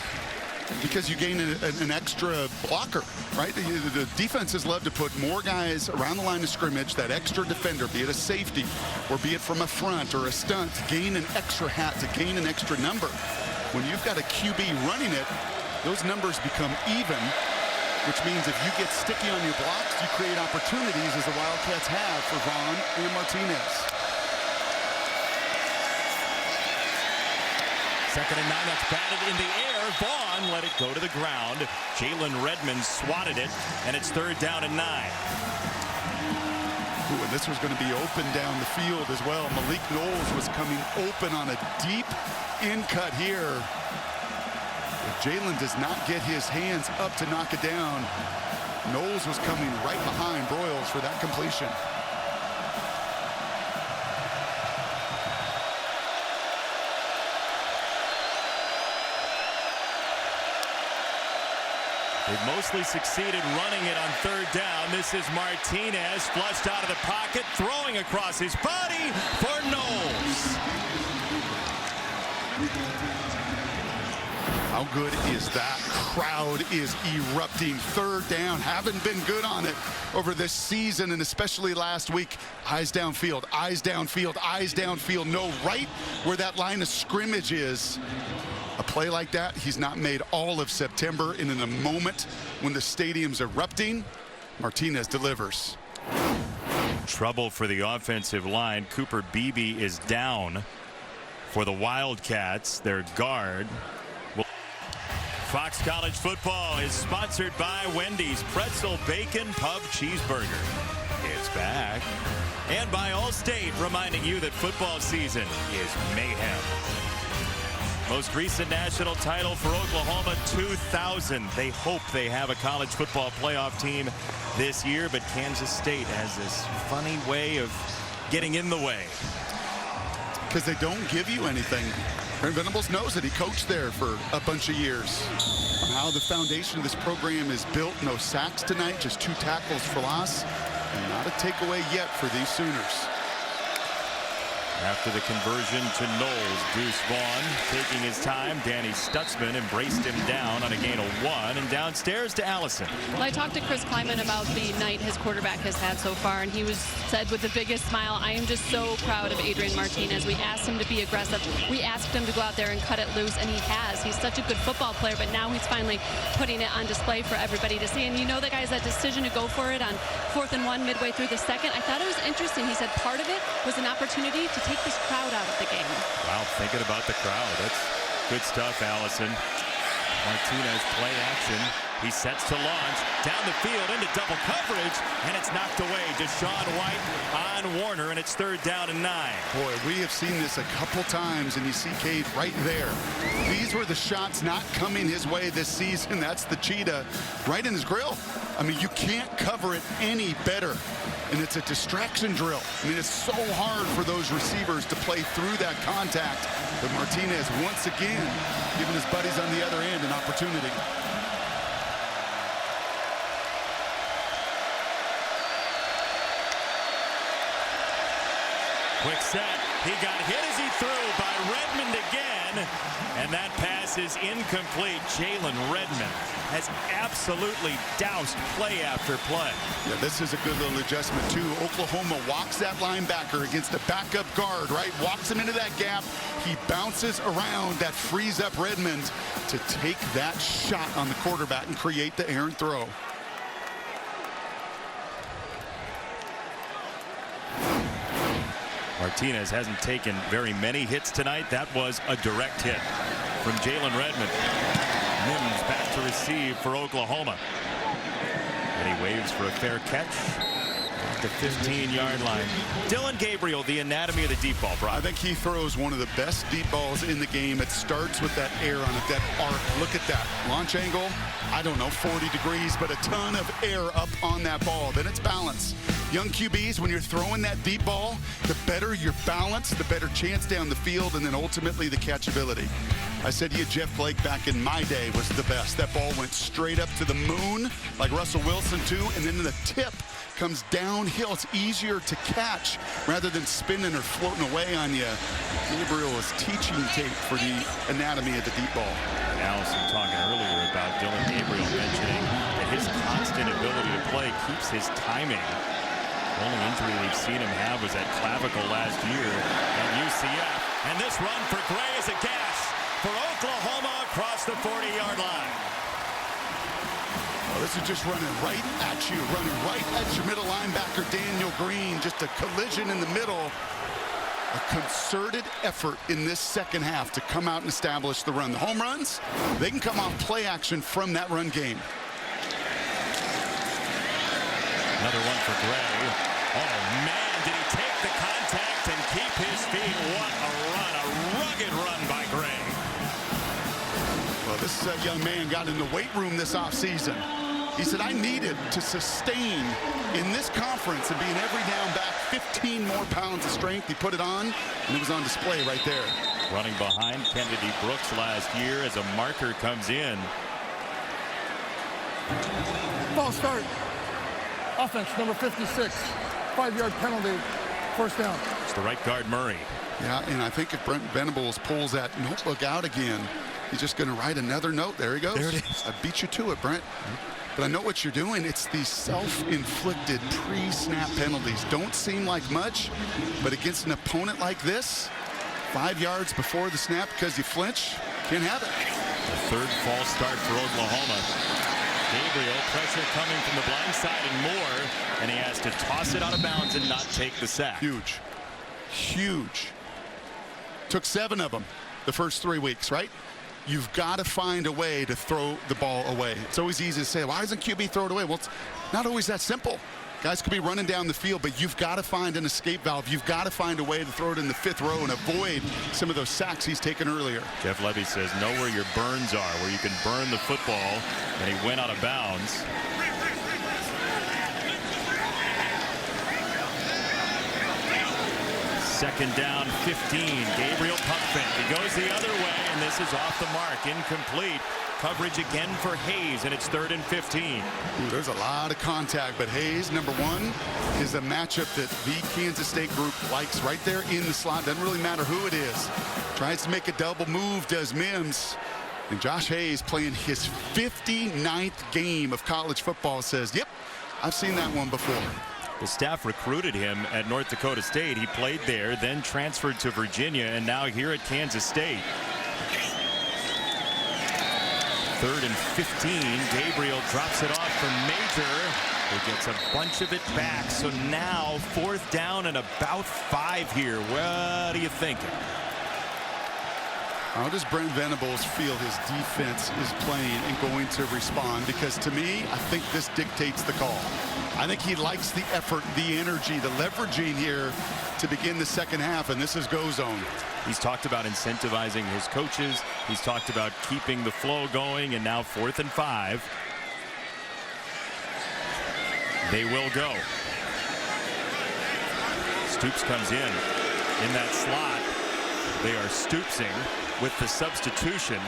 C: Because you gain an extra blocker, right? The defenses love to put more guys around the line of scrimmage, that extra defender, be it a safety or be it from a front or a stunt, to gain an extra hat, to gain an extra number. When you've got a QB running it, those numbers become even, which means if you get sticky on your blocks, you create opportunities as the Wildcats have for Vaughn and Martinez.
A: 2nd and 9, that's batted in the air. Vaughn let it go to the ground. Jalen Redmond swatted it, and it's 3rd down and 9.
C: Ooh, and this was going to be open down the field as well. Malik Knowles was coming open on a deep in cut here. If Jalen does not get his hands up to knock it down, Knowles was coming right behind Broyles for that completion.
A: They've mostly succeeded running it on 3rd down. This is Martinez flushed out of the pocket, throwing across his body for Knowles.
C: How good is that? Crowd is erupting. 3rd down. Haven't been good on it over this season, and especially last week. Eyes downfield, eyes downfield, eyes downfield. No, right where that line of scrimmage is. A play like that, he's not made all of September, and in a moment when the stadium's erupting, Martinez delivers.
A: Trouble for the offensive line. Cooper Beebe is down for the Wildcats, their guard. Fox College Football is sponsored by Wendy's Pretzel Bacon Pub Cheeseburger. It's back. And by Allstate, reminding you that football season is mayhem. Most recent national title for Oklahoma, 2000. They hope they have a college football playoff team this year, but Kansas State has this funny way of getting in the way.
C: because they don't give you anything. Brent Venables knows it. He coached there for a bunch of years. On how the foundation of this program is built. No sacks tonight, just 2 tackles for loss. And not a takeaway yet for these Sooners.
A: After the conversion to Knowles, Deuce Vaughn taking his time. Danny Stutzman embraced him down on a gain of 1, and downstairs to Allison.
B: Well, I talked to Chris Kleiman about the night his quarterback has had so far, and he said with the biggest smile, I am just so proud of Adrian Martinez. We asked him to be aggressive. We asked him to go out there and cut it loose, and he has. He's such a good football player, but now he's finally putting it on display for everybody to see. And you know that, guys, that decision to go for it on 4th and 1 midway through the second, I thought it was interesting. He said part of it was an opportunity to take this crowd out of the game.
A: Wow, thinking about the crowd. That's good stuff, Allison. Martinez play action. He sets to launch down the field into double coverage, and it's knocked away. Deshaun White on Warner, and it's 3rd down and 9.
C: Boy, we have seen this a couple times, and you see Cade right there. These were the shots not coming his way this season. That's the cheetah right in his grill. I mean, you can't cover it any better. And it's a distraction drill. I mean, it's so hard for those receivers to play through that contact. But Martinez, once again, giving his buddies on the other end an opportunity.
A: Quick set. He got hit as he threw by Redmond again. And that pass is incomplete. Jalen Redmond has absolutely doused play after play.
C: Yeah, this is a good little adjustment, too. Oklahoma walks that linebacker against the backup guard, right? Walks him into that gap. He bounces around. That frees up Redmond to take that shot on the quarterback and create the errant throw.
A: Martinez hasn't taken very many hits tonight. That was a direct hit from Jalen Redmond. Mims back to receive for Oklahoma. And he waves for a fair catch at the 15-yard line. Dylan Gabriel, the anatomy of the deep ball, Brock.
C: I think he throws one of the best deep balls in the game. It starts with that air on it, that arc. Look at that. Launch angle, I don't know, 40 degrees, but a ton of air up on that ball. Then it's balance. Young QBs, when you're throwing that deep ball, the better your balance, the better chance down the field, and then ultimately the catchability. I said to you, Jeff Blake back in my day was the best. That ball went straight up to the moon, like Russell Wilson too, and then the tip comes downhill. It's easier to catch rather than spinning or floating away on you. Gabriel is teaching tape for the anatomy of the deep ball.
A: And Allison talking earlier about Dylan Gabriel mentioning that his constant ability to play keeps his timing. The only injury we've seen him have was that clavicle last year at UCF. And this run for Gray is a gash for Oklahoma across the 40-yard line.
C: Oh, this is just running right at you, running right at your middle linebacker, Daniel Green. Just a collision in the middle. A concerted effort in this second half to come out and establish the run. The home runs, they can come off play action from that run game.
A: Another one for Gray. Oh, man, did he take the contact and keep his feet? What a run, a rugged run by Gray.
C: Well, this young man got in the weight room this offseason. He said, I needed to sustain in this conference and be an every down back 15 more pounds of strength. He put it on, and it was on display right there.
A: Running behind Kennedy Brooks last year as a marker comes in.
D: Ball start. Offense, number 56. 5-yard penalty. 1st down.
A: It's the right guard, Murray.
C: Yeah, and I think if Brent Venables pulls that notebook out again, he's just going to write another note. There he goes.
A: There it is.
C: I beat you to it, Brent. But I know what you're doing. It's these self-inflicted pre-snap penalties. Don't seem like much, but against an opponent like this, 5 yards before the snap because you flinch, can't have it.
A: The 3rd false start for Oklahoma. Gabriel, pressure coming from the blind side and more, and he has to toss it out of bounds and not take the sack.
C: Huge. Huge. Took 7 of them the first 3 weeks, right? You've got to find a way to throw the ball away. It's always easy to say, why doesn't QB throw it away? Well, it's not always that simple. Guys could be running down the field, but you've got to find an escape valve. You've got to find a way to throw it in the 5th row and avoid some of those sacks he's taken earlier.
A: Jeff Levy says, know where your burns are, where you can burn the football, and he went out of bounds. Second down, 15. Gabriel pump fake. He goes the other way, and this is off the mark. Incomplete. Coverage again for Hayes, and it's 3rd and 15.
C: Ooh, there's a lot of contact, but Hayes, number one, is a matchup that the Kansas State group likes right there in the slot. Doesn't really matter who it is. Tries to make a double move, does Mims. And Josh Hayes, playing his 59th game of college football, says, yep, I've seen that one before.
A: The staff recruited him at North Dakota State. He played there, then transferred to Virginia, and now here at Kansas State. 3rd and 15. Gabriel drops it off for Major, who gets a bunch of it back. So now 4th down and about 5 here. What are you thinking?
C: How does Brent Venables feel his defense is playing and going to respond? Because to me, I think this dictates the call. I think he likes the effort, the energy, the leveraging here to begin the second half, and this is go zone.
A: He's talked about incentivizing his coaches. He's talked about keeping the flow going, and now 4th and 5. They will go. Stoops comes in that slot. They are Stoopsing with the substitution.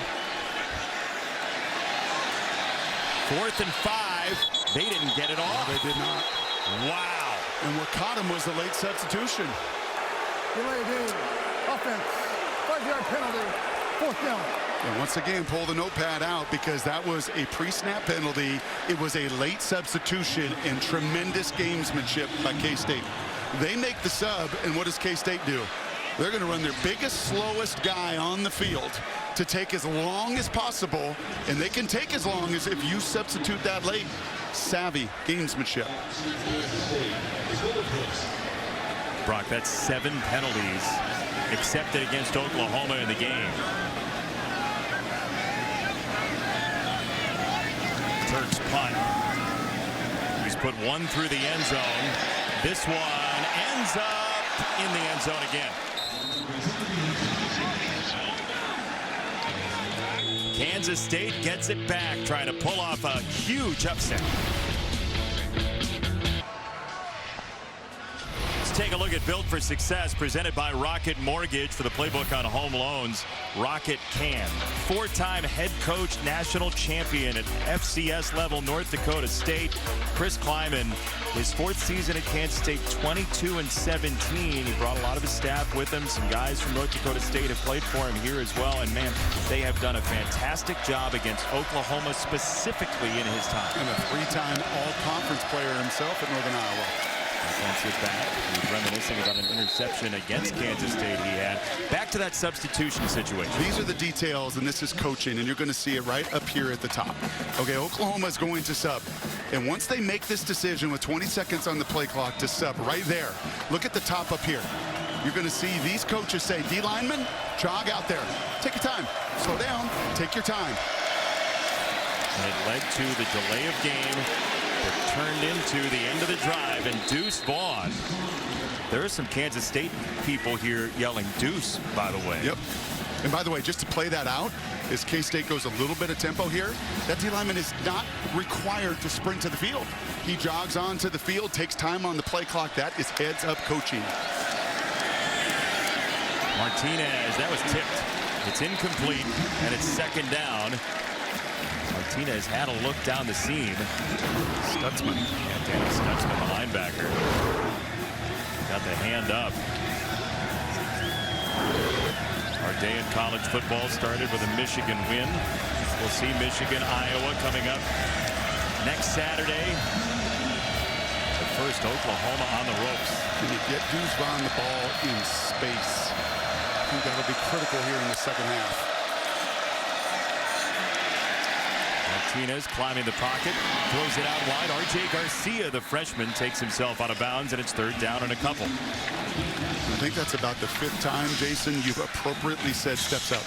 A: 4th and 5. They didn't get it off.
C: No, they did not.
A: Wow.
C: And what caught him was the late substitution.
D: Delay game. Offense. 5-yard penalty. 4th down.
C: And once again, pull the notepad out because that was a pre-snap penalty. It was a late substitution and tremendous gamesmanship by K-State. They make the sub, and what does K-State do? They're going to run their biggest, slowest guy on the field to take as long as possible, and they can take as long as if you substitute that late. Savvy gamesmanship.
A: Brock, that's 7 penalties accepted against Oklahoma in the game. Turks punt. He's put one through the end zone. This one ends up in the end zone again. Kansas State gets it back, trying to pull off a huge upset. Let's take a look at Built for Success, presented by Rocket Mortgage. For the playbook on home loans, Rocket can. 4-time head coach, national champion at FCS level, North Dakota State. Chris Kleiman, his 4th season at Kansas State, 22-17. He brought a lot of his staff with him. Some guys from North Dakota State have played for him here as well. And man, they have done a fantastic job against Oklahoma, specifically in his time.
C: And a 3-time all-conference player himself at Northern Iowa.
A: Defensive back. He's reminiscing about an interception against Kansas State he had. Back to that substitution situation.
C: These are the details, and this is coaching, and you're going to see it right up here at the top. Okay, Oklahoma is going to sub. And once they make this decision with 20 seconds on the play clock to sub right there, look at the top up here. You're going to see these coaches say, D lineman, jog out there. Take your time. Slow down. Take your time.
A: And it led to the delay of game that turned into the end of the drive. And Deuce Vaughn. There are some Kansas State people here yelling Deuce, by the way.
C: Yep. And by the way, just to play that out, as K-State goes a little bit of tempo here, that D lineman is not required to sprint to the field. He jogs onto the field, takes time on the play clock. That is heads-up coaching.
A: Martinez, that was tipped. It's incomplete, and it's 2nd down. Martinez had a look down the seam.
C: Stutzman.
A: Yeah, Danny Stutzman, the linebacker. Got the hand up. Our day in college football started with a Michigan win. We'll see Michigan, Iowa coming up next Saturday. But first, Oklahoma on the ropes.
C: Can you get Deuce Vaughn the ball in space? I think that'll be critical here in the second half.
A: Martinez climbing the pocket, throws it out wide. R.J. Garcia, the freshman, takes himself out of bounds, and it's 3rd down and a couple.
C: I think that's about the 5th time, Jason, you've appropriately said steps up.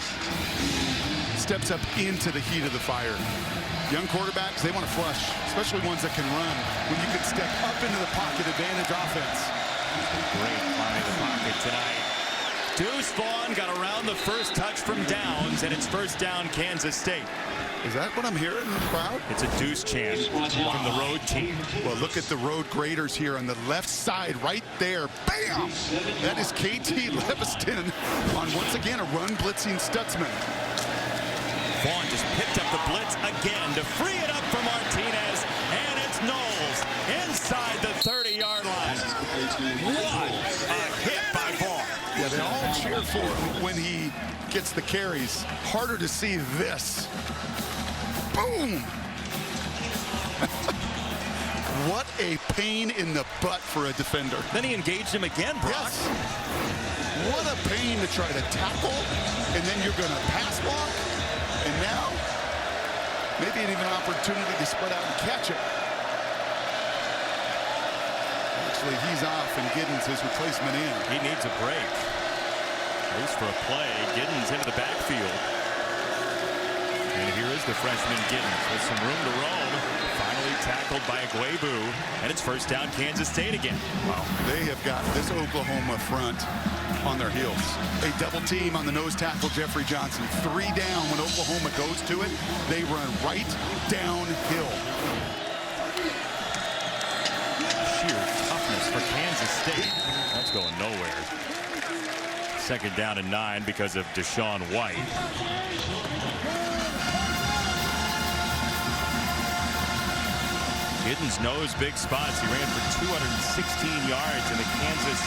C: Steps up into the heat of the fire. Young quarterbacks, they want to flush, especially ones that can run. When you can step up into the pocket, advantage offense.
A: Great climbing the pocket tonight. Deuce Vaughn got around the first touch from Downs, and it's first down Kansas State.
C: Is that what I'm hearing in the crowd?
A: It's a Deuce chant from the road team.
C: Well, look at the road graders here on the left side right there. Bam! That is KT Leviston on, once again, a run blitzing Stutzman.
A: Vaughn just picked up the blitz again to free it up for Martinez, and it's Knowles inside the 30-yard line. What a hit by Vaughn.
C: Yeah, they all cheer for him when he gets the carries. Harder to see this. Boom! What a pain in the butt for a defender.
A: Then he engaged him again, Brock.
C: Yes. What a pain to try to tackle, and then you're going to pass block, and now maybe even an opportunity to spread out and catch it. Actually, he's off, and Giddens his replacement in.
A: He needs a break. Goes for a play. Giddens into the backfield. And here is the freshman Giddens with some room to roam. Finally tackled by Agwebu. And it's first down Kansas State again.
C: Wow, they have got this Oklahoma front on their heels. A double team on the nose tackle, Jeffrey Johnson. 3 down when Oklahoma goes to it. They run right downhill.
A: Sheer toughness for Kansas State. That's going nowhere. Second down and 9 because of Deshaun White. Giddens knows big spots. He ran for 216 yards in the Kansas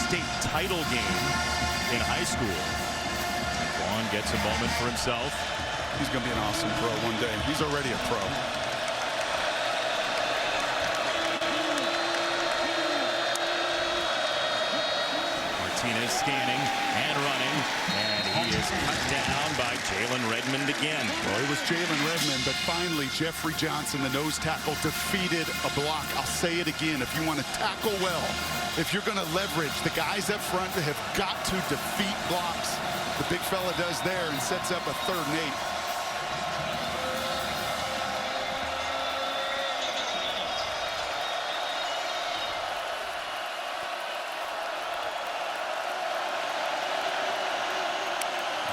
A: State title game in high school. Vaughn gets a moment for himself.
C: He's going to be an awesome pro one day. He's already a pro.
A: Martinez scanning and running, and he is cut down by Jalen Redmond again.
C: Well, it was Jalen Redmond, but finally Jeffrey Johnson, the nose tackle, defeated a block. I'll say it again. If you want to tackle well, if you're going to leverage, the guys up front have got to defeat blocks. The big fella does there and sets up a 3rd and 8.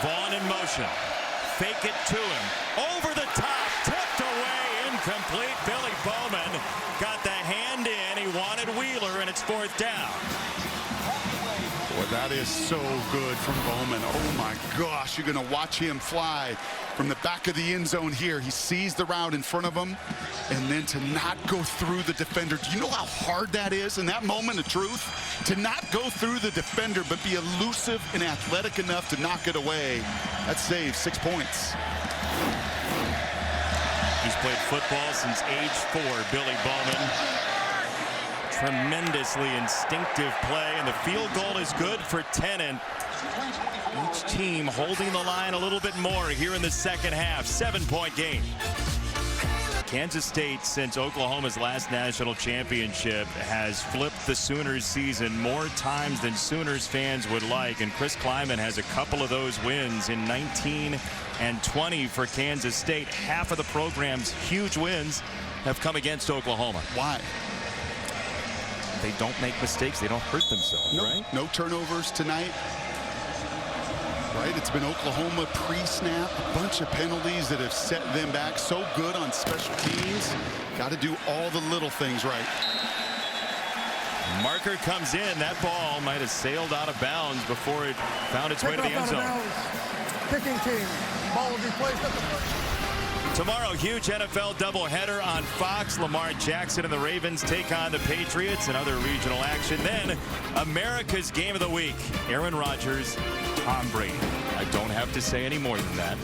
A: Vaughn in motion. Fake it to him. Over the top. Tipped away. Incomplete. Billy Bowman got the hand in. He wanted Wheeler, and it's 4th down.
C: Boy, that is so good from Bowman. Oh, my gosh. You're going to watch him fly from the back of the end zone here. He sees the route in front of him, and then to not go through the defender. Do you know how hard that is in that moment of truth? To not go through the defender, but be elusive and athletic enough to knock it away. That saves 6 points.
A: He's played football since age 4, Billy Bowman. Tremendously instinctive play, and the field goal is good for 10. And each team holding the line a little bit more here in the second half. 7-point game. Kansas State, since Oklahoma's last national championship, has flipped the Sooners season more times than Sooners fans would like, and Chris Kleiman has a couple of those wins in 19 and 20 for Kansas State. Half of the program's huge wins have come against Oklahoma.
C: Why?
A: They don't make mistakes. They don't hurt themselves, right?
C: No turnovers tonight. Right, it's been Oklahoma pre-snap, a bunch of penalties that have set them back. So good on special teams. Got to do all the little things right.
A: Marker comes in. That ball might have sailed out of bounds before it found its way to the end zone.
D: Kicking team. Ball will be placed at the front.
A: Tomorrow, huge NFL doubleheader on Fox. Lamar Jackson and the Ravens take on the Patriots and other regional action. Then, America's Game of the Week. Aaron Rodgers, Tom Brady. I don't have to say any more than that.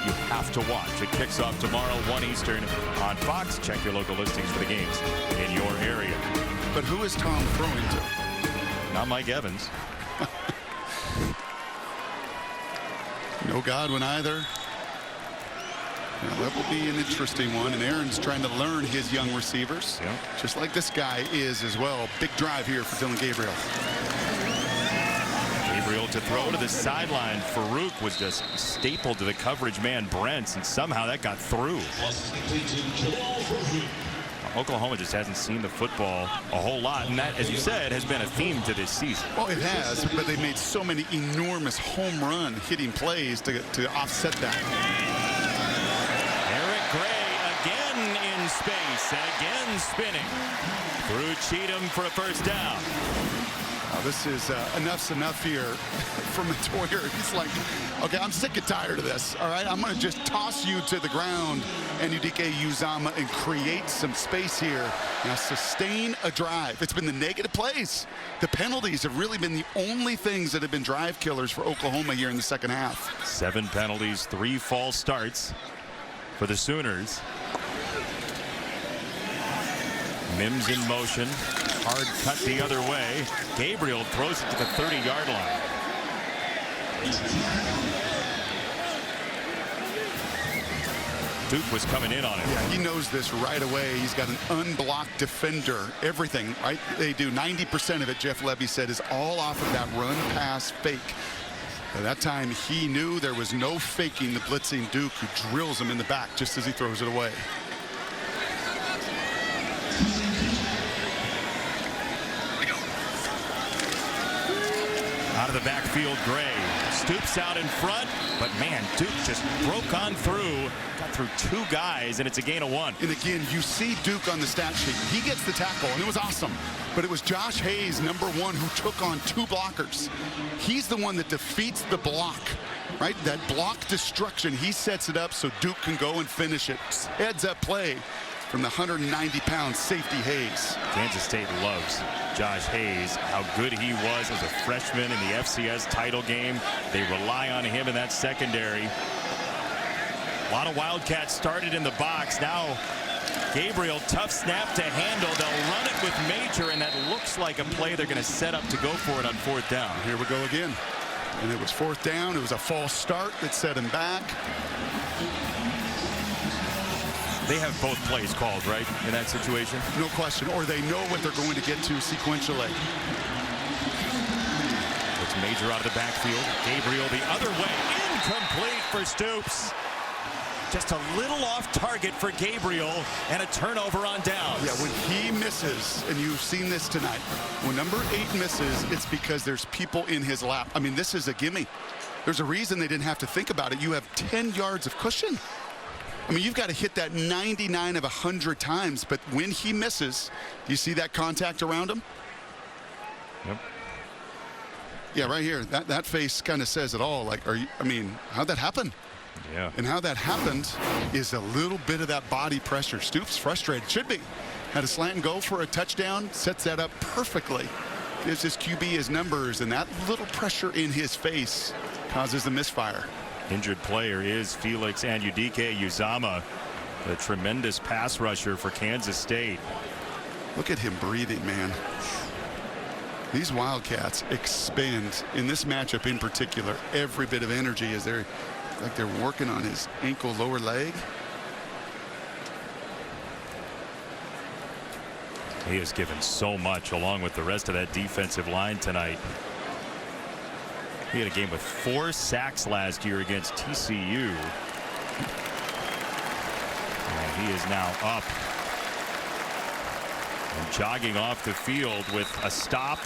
A: You have to watch. It kicks off tomorrow, 1 Eastern on Fox. Check your local listings for the games in your area.
C: But who is Tom throwing to?
A: Not Mike Evans.
C: No Godwin either. Now, that will be an interesting one, and Aaron's trying to learn his young receivers, just like this guy is as well. Big drive here for Dillon Gabriel.
A: Gabriel to throw to the sideline. Farouk was just stapled to the coverage man Brents, and somehow that got through. Oklahoma just hasn't seen the football a whole lot, and that, as you said, has been a theme to this season.
C: Well, it has, but they made so many enormous home run hitting plays to offset that.
A: Eric Gray again in space and again spinning through Cheatham for a first down.
C: This is enough's enough here for Metoyer. He's like, okay, I'm sick and tired of this. All right, I'm going to just toss you to the ground and Udike Uzama and create some space here. Now sustain a drive. It's been the negative plays. The penalties have really been the only things that have been drive killers for Oklahoma here in the second half.
A: 7 penalties, 3 false starts for the Sooners. Mims in motion. Hard cut the other way. Gabriel throws it to the 30-yard line. Duke was coming in on it.
C: Yeah, he knows this right away. He's got an unblocked defender. Everything, right? They do 90% of it, Jeff Levy said, is all off of that run, pass, fake. By that time, he knew there was no faking the blitzing Duke, who drills him in the back just as he throws it away.
A: Out of the backfield, Gray stoops out in front, but man, Duke just broke on through, got through 2 guys, and it's a gain of 1.
C: And again, you see Duke on the stat sheet. He gets the tackle, and it was awesome. But it was Josh Hayes, #1, who took on 2 blockers. He's the one that defeats the block, right? That block destruction. He sets it up so Duke can go and finish it. Heads up play from the 190-pound safety Hayes.
A: Kansas State loves Josh Hayes, how good he was as a freshman in the FCS title game. They rely on him in that secondary. A lot of Wildcats started in the box. Now Gabriel, tough snap to handle. They'll run it with Major, and that looks like a play they're going to set up to go for it on 4th down.
C: Here we go again. And it was 4th down. It was a false start that set him back.
A: They have both plays called, right, in that situation?
C: No question. Or they know what they're going to get to sequentially.
A: It's Major out of the backfield. Gabriel the other way. Incomplete for Stoops. Just a little off target for Gabriel, and a turnover on downs.
C: Yeah, when he misses, and you've seen this tonight, when #8 misses, it's because there's people in his lap. I mean, this is a gimme. There's a reason they didn't have to think about it. You have 10 yards of cushion. I mean, you've got to hit that 99 of 100 times, but when he misses, do you see that contact around him?
A: Yep.
C: Yeah, right here. That face kind of says it all. Like, I mean, how'd that happen?
A: Yeah.
C: And how that happened is a little bit of that body pressure. Stoops frustrated. Should be. Had a slant and go for a touchdown. Sets that up perfectly. Gives his QB his numbers, and that little pressure in his face causes the misfire.
A: Injured player is Felix and Udike Uzama, the tremendous pass rusher for Kansas State.
C: Look at him breathing, man. These Wildcats expend, in this matchup in particular, every bit of energy as they're working on his ankle, lower leg.
A: He has given so much along with the rest of that defensive line tonight. He had a game with 4 sacks last year against TCU. And he is now up and jogging off the field with a stop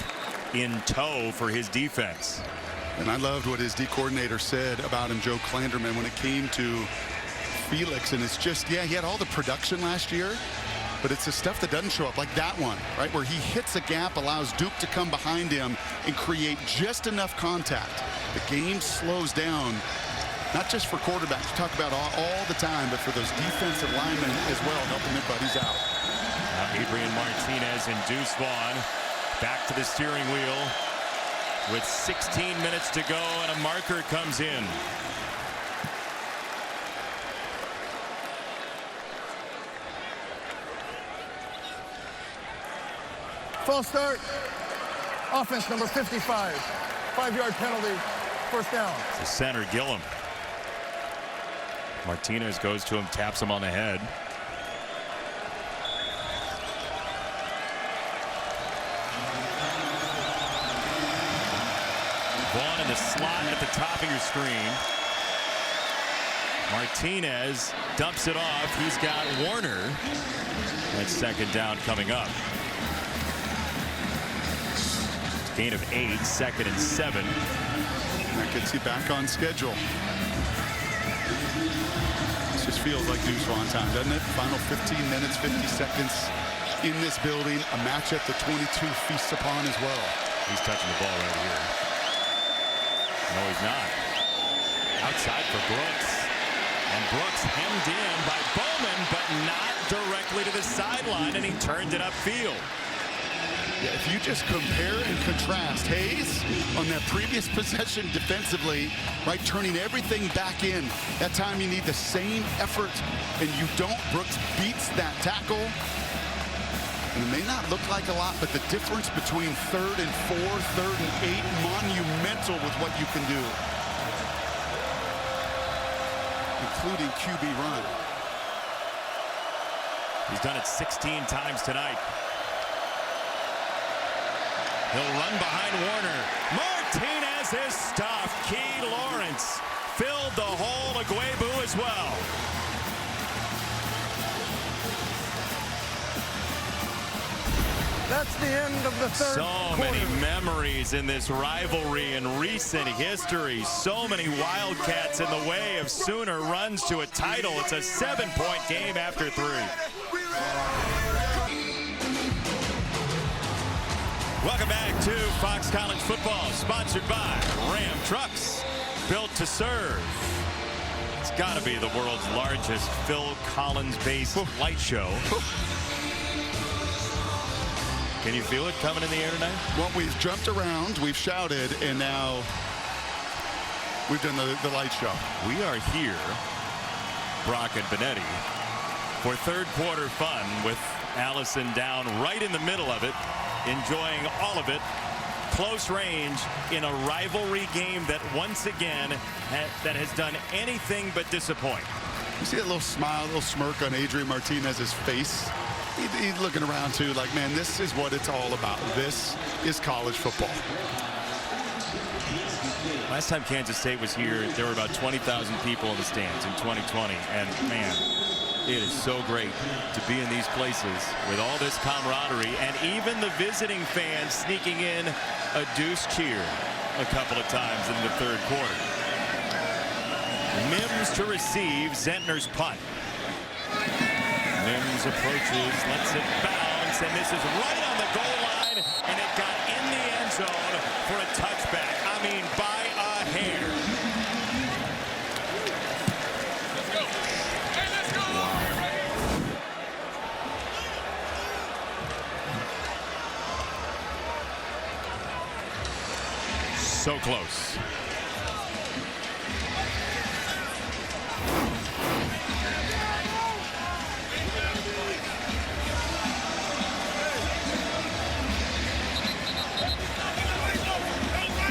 A: in tow for his defense.
C: And I loved what his D coordinator said about him, Joe Klanderman, when it came to Felix. And it's just, yeah, he had all the production last year, but it's the stuff that doesn't show up, like that one, right, where he hits a gap, allows Duke to come behind him and create just enough contact. The game slows down, not just for quarterbacks, we talk about all the time, but for those defensive linemen as well, helping their buddies out.
A: Now Adrian Martinez and Deuce Vaughn back to the steering wheel with 16 minutes to go, and a marker comes in.
D: False start. Offense number 55. 5-yard penalty. 1st down.
A: The center, Gillum. Martinez goes to him, taps him on the head. Vaughn in the slot at the top of your screen. Martinez dumps it off. He's got Warner. That's second down coming up. Gain of 8, 2nd and 7.
C: That gets you back on schedule. This just feels like Deuce Vaughn time, doesn't it? Final 15 minutes, 50 seconds in this building. A matchup the 22 feasts upon as well.
A: He's touching the ball right here. No, he's not. Outside for Brooks. And Brooks hemmed in by Bowman, but not directly to the sideline, and he turned it upfield.
C: Yeah, if you just compare and contrast Hayes on that previous possession defensively, right, turning everything back in. That time you need the same effort, and you don't. Brooks beats that tackle. And it may not look like a lot, but the difference between 3rd and 4, 3rd and 8, monumental with what you can do, including QB run.
A: He's done it 16 times tonight. He'll run behind Warner. Martinez is stuffed. Key Lawrence filled the hole. Aguebu as well.
D: That's the end of the third
A: So
D: quarter.
A: many memories in this rivalry in recent history. So many Wildcats in the way of Sooner runs to a title. It's a 7-point game after 3. Welcome back to Fox College Football, sponsored by Ram Trucks, built to serve. It's got to be the world's largest Phil Collins-based light show. Can you feel it coming in the air tonight?
C: Well, we've jumped around, we've shouted, and now we've done the light show.
A: We are here, Brock and Benetti, for third quarter fun with Allison down right in the middle of it, enjoying all of it, close range in a rivalry game that once again that has done anything but disappoint.
C: You see that little smile, little smirk on Adrian Martinez's face? He's looking around too like, man, this is what it's all about. This is college football.
A: Last time Kansas State was here, there were about 20,000 people in the stands in 2020. And man, it is so great to be in these places with all this camaraderie, and even the visiting fans sneaking in a Deuce cheer a couple of times in the third quarter. Mims to receive Zentner's punt. Mims approaches, lets it bounce, and this is right on the goal line, and it got in the end zone for a touchback. I mean, by a hair. So close.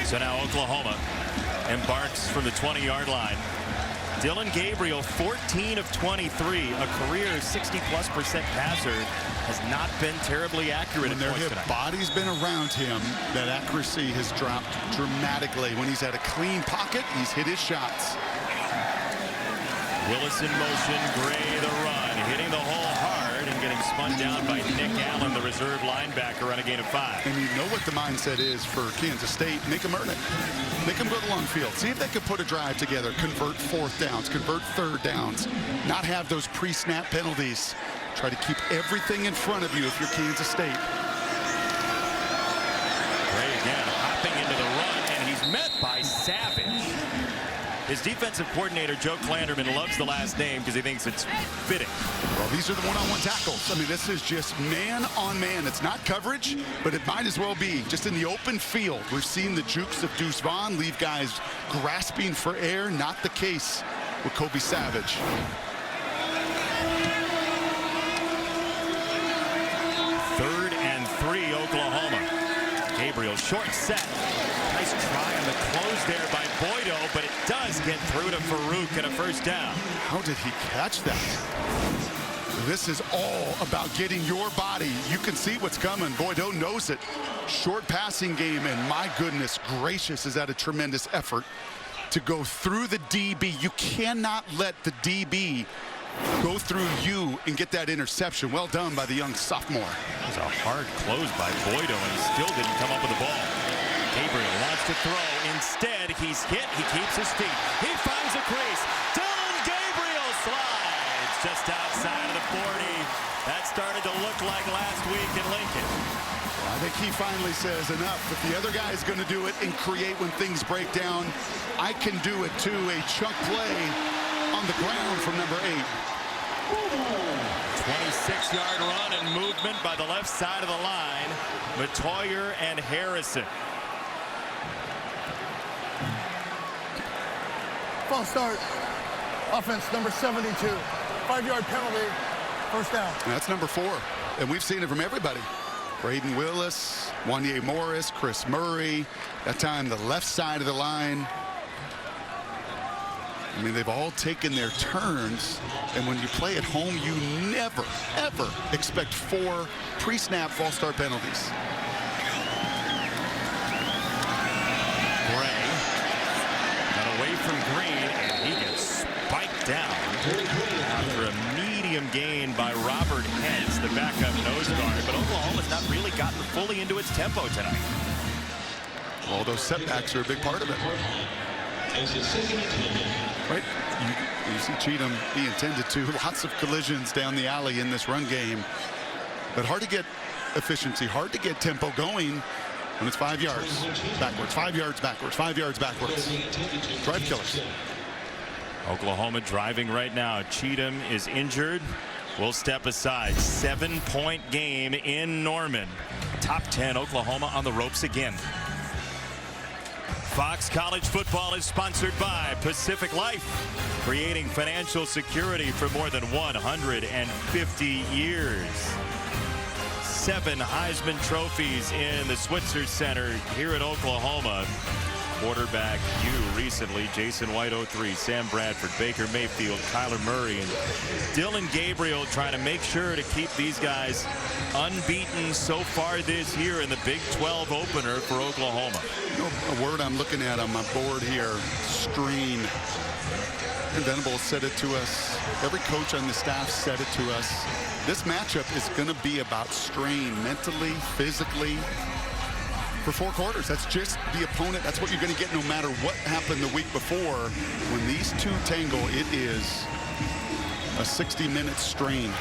A: So now Oklahoma embarks from the 20-yard line. Dylan Gabriel, 14 of 23, a career 60+% passer, has not been terribly accurate
C: When
A: at
C: their
A: points
C: hip
A: tonight.
C: body's been around him, that accuracy has dropped dramatically. When he's had a clean pocket, he's hit his shots.
A: Willis in motion, Gray the run, hitting the hole hard and getting spun down by Nick Allen, the reserve linebacker, on a gain of 5.
C: And you know what the mindset is for Kansas State. Make them earn it. Make them go the long field. See if they can put a drive together, convert 4th downs, convert 3rd downs, not have those pre-snap penalties. Try to keep everything in front of you if you're Kansas State.
A: Gray again hopping into the run, and he's met by Savage. His defensive coordinator, Joe Klanderman, loves the last name because he thinks it's fitting.
C: Well, these are the one-on-one tackles. I mean, this is just man-on-man. It's not coverage, but it might as well be just in the open field. We've seen the jukes of Deuce Vaughn leave guys grasping for air. Not the case with Kobe Savage.
A: Third and 3, Oklahoma. Gabriel, short set. Nice try on the close there by Boydo, but it does get through to Farouk and a first down.
C: How did he catch that? This is all about getting your body. You can see what's coming. Boydo knows it. Short passing game, and my goodness gracious, is that a tremendous effort to go through the DB. You cannot let the DB go through you and get that interception. Well done by the young sophomore.
A: It was a hard close by Boydo, and he still didn't come up with the ball. Gabriel wants to throw. Instead, he's hit. He keeps his feet. He finds a crease. Dylan Gabriel slides just outside of the 40. That started to look like last week in Lincoln.
C: I think he finally says enough. If the other guy is going to do it and create when things break down, I can do it too. A chunk play on the ground from number 8.
A: 26-yard run and movement by the left side of the line. Matoyer and Harrison.
D: False start. Offense number 72. 5-yard penalty. First down.
C: And that's number 4. And we've seen it from everybody. Braden Willis, Wanye Morris, Chris Murray. That time the left side of the line. I mean, they've all taken their turns. And when you play at home, you never, ever expect 4 pre-snap false start penalties.
A: Gray got away from Green, and he gets spiked down after a medium gain by Robert Hentz, the backup nose guard. But Oklahoma's not really gotten fully into its tempo tonight.
C: All those setbacks are a big part of it. Right? You see Cheatham being tended to. Lots of collisions down the alley in this run game. But hard to get efficiency, hard to get tempo going when it's 5 yards backwards, 5 yards backwards, 5 yards backwards. Drive killers.
A: Oklahoma driving right now. Cheatham is injured. We'll step aside. 7-point game in Norman. Top 10 Oklahoma on the ropes again. Fox College Football is sponsored by Pacific Life, creating financial security for more than 150 years. 7 Heisman trophies in the Switzer Center here at Oklahoma. Quarterback U recently, Jason White 03, Sam Bradford, Baker Mayfield, Kyler Murray, and Dylan Gabriel trying to make sure to keep these guys unbeaten so far this year in the Big 12 opener for Oklahoma.
C: You know, a word I'm looking at on my board here, strain. And Venables said it to us. Every coach on the staff said it to us. This matchup is going to be about strain mentally, physically. For 4 quarters, that's just the opponent. That's what you're going to get no matter what happened the week before. When these two tangle, it is a 60-minute strain.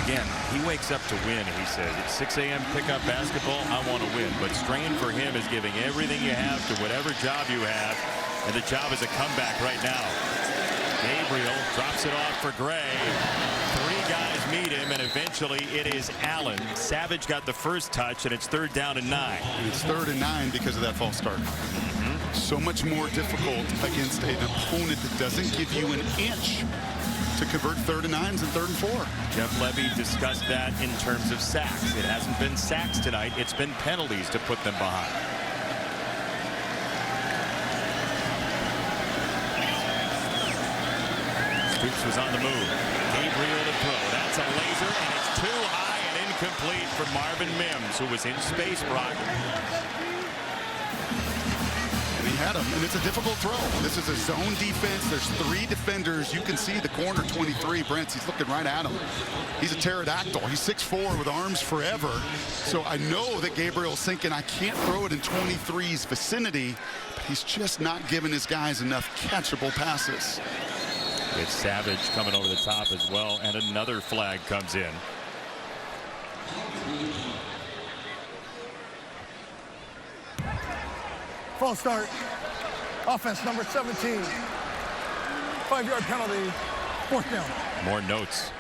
A: Again, he wakes up to win, he says. It's 6 a.m. pickup basketball. I want to win. But strain for him is giving everything you have to whatever job you have. And the job is a comeback right now. Gabriel drops it off for Gray. 3 guys meet him, and eventually it is Allen. Savage got the first touch, and it's 3rd down and 9.
C: And it's 3rd and 9 because of that false start. So much more difficult against an opponent that doesn't give you an inch to convert 3rd and 9s and 3rd and 4.
A: Jeff Levy discussed that in terms of sacks. It hasn't been sacks tonight. It's been penalties to put them behind. Stoops was on the move. Gabriel to throw. That's a laser, and it's too high and incomplete for Marvin Mims, who was in space, Brock.
C: And he had him, and it's a difficult throw. This is a zone defense. There's 3 defenders. You can see the corner 23, Brent. He's looking right at him. He's a pterodactyl. He's 6'4" with arms forever. So I know that Gabriel's thinking, I can't throw it in 23's vicinity, but he's just not giving his guys enough catchable passes.
A: It's Savage coming over the top as well, and another flag comes in.
D: False start. Offense number 17. 5-yard penalty. 4th down.
A: More notes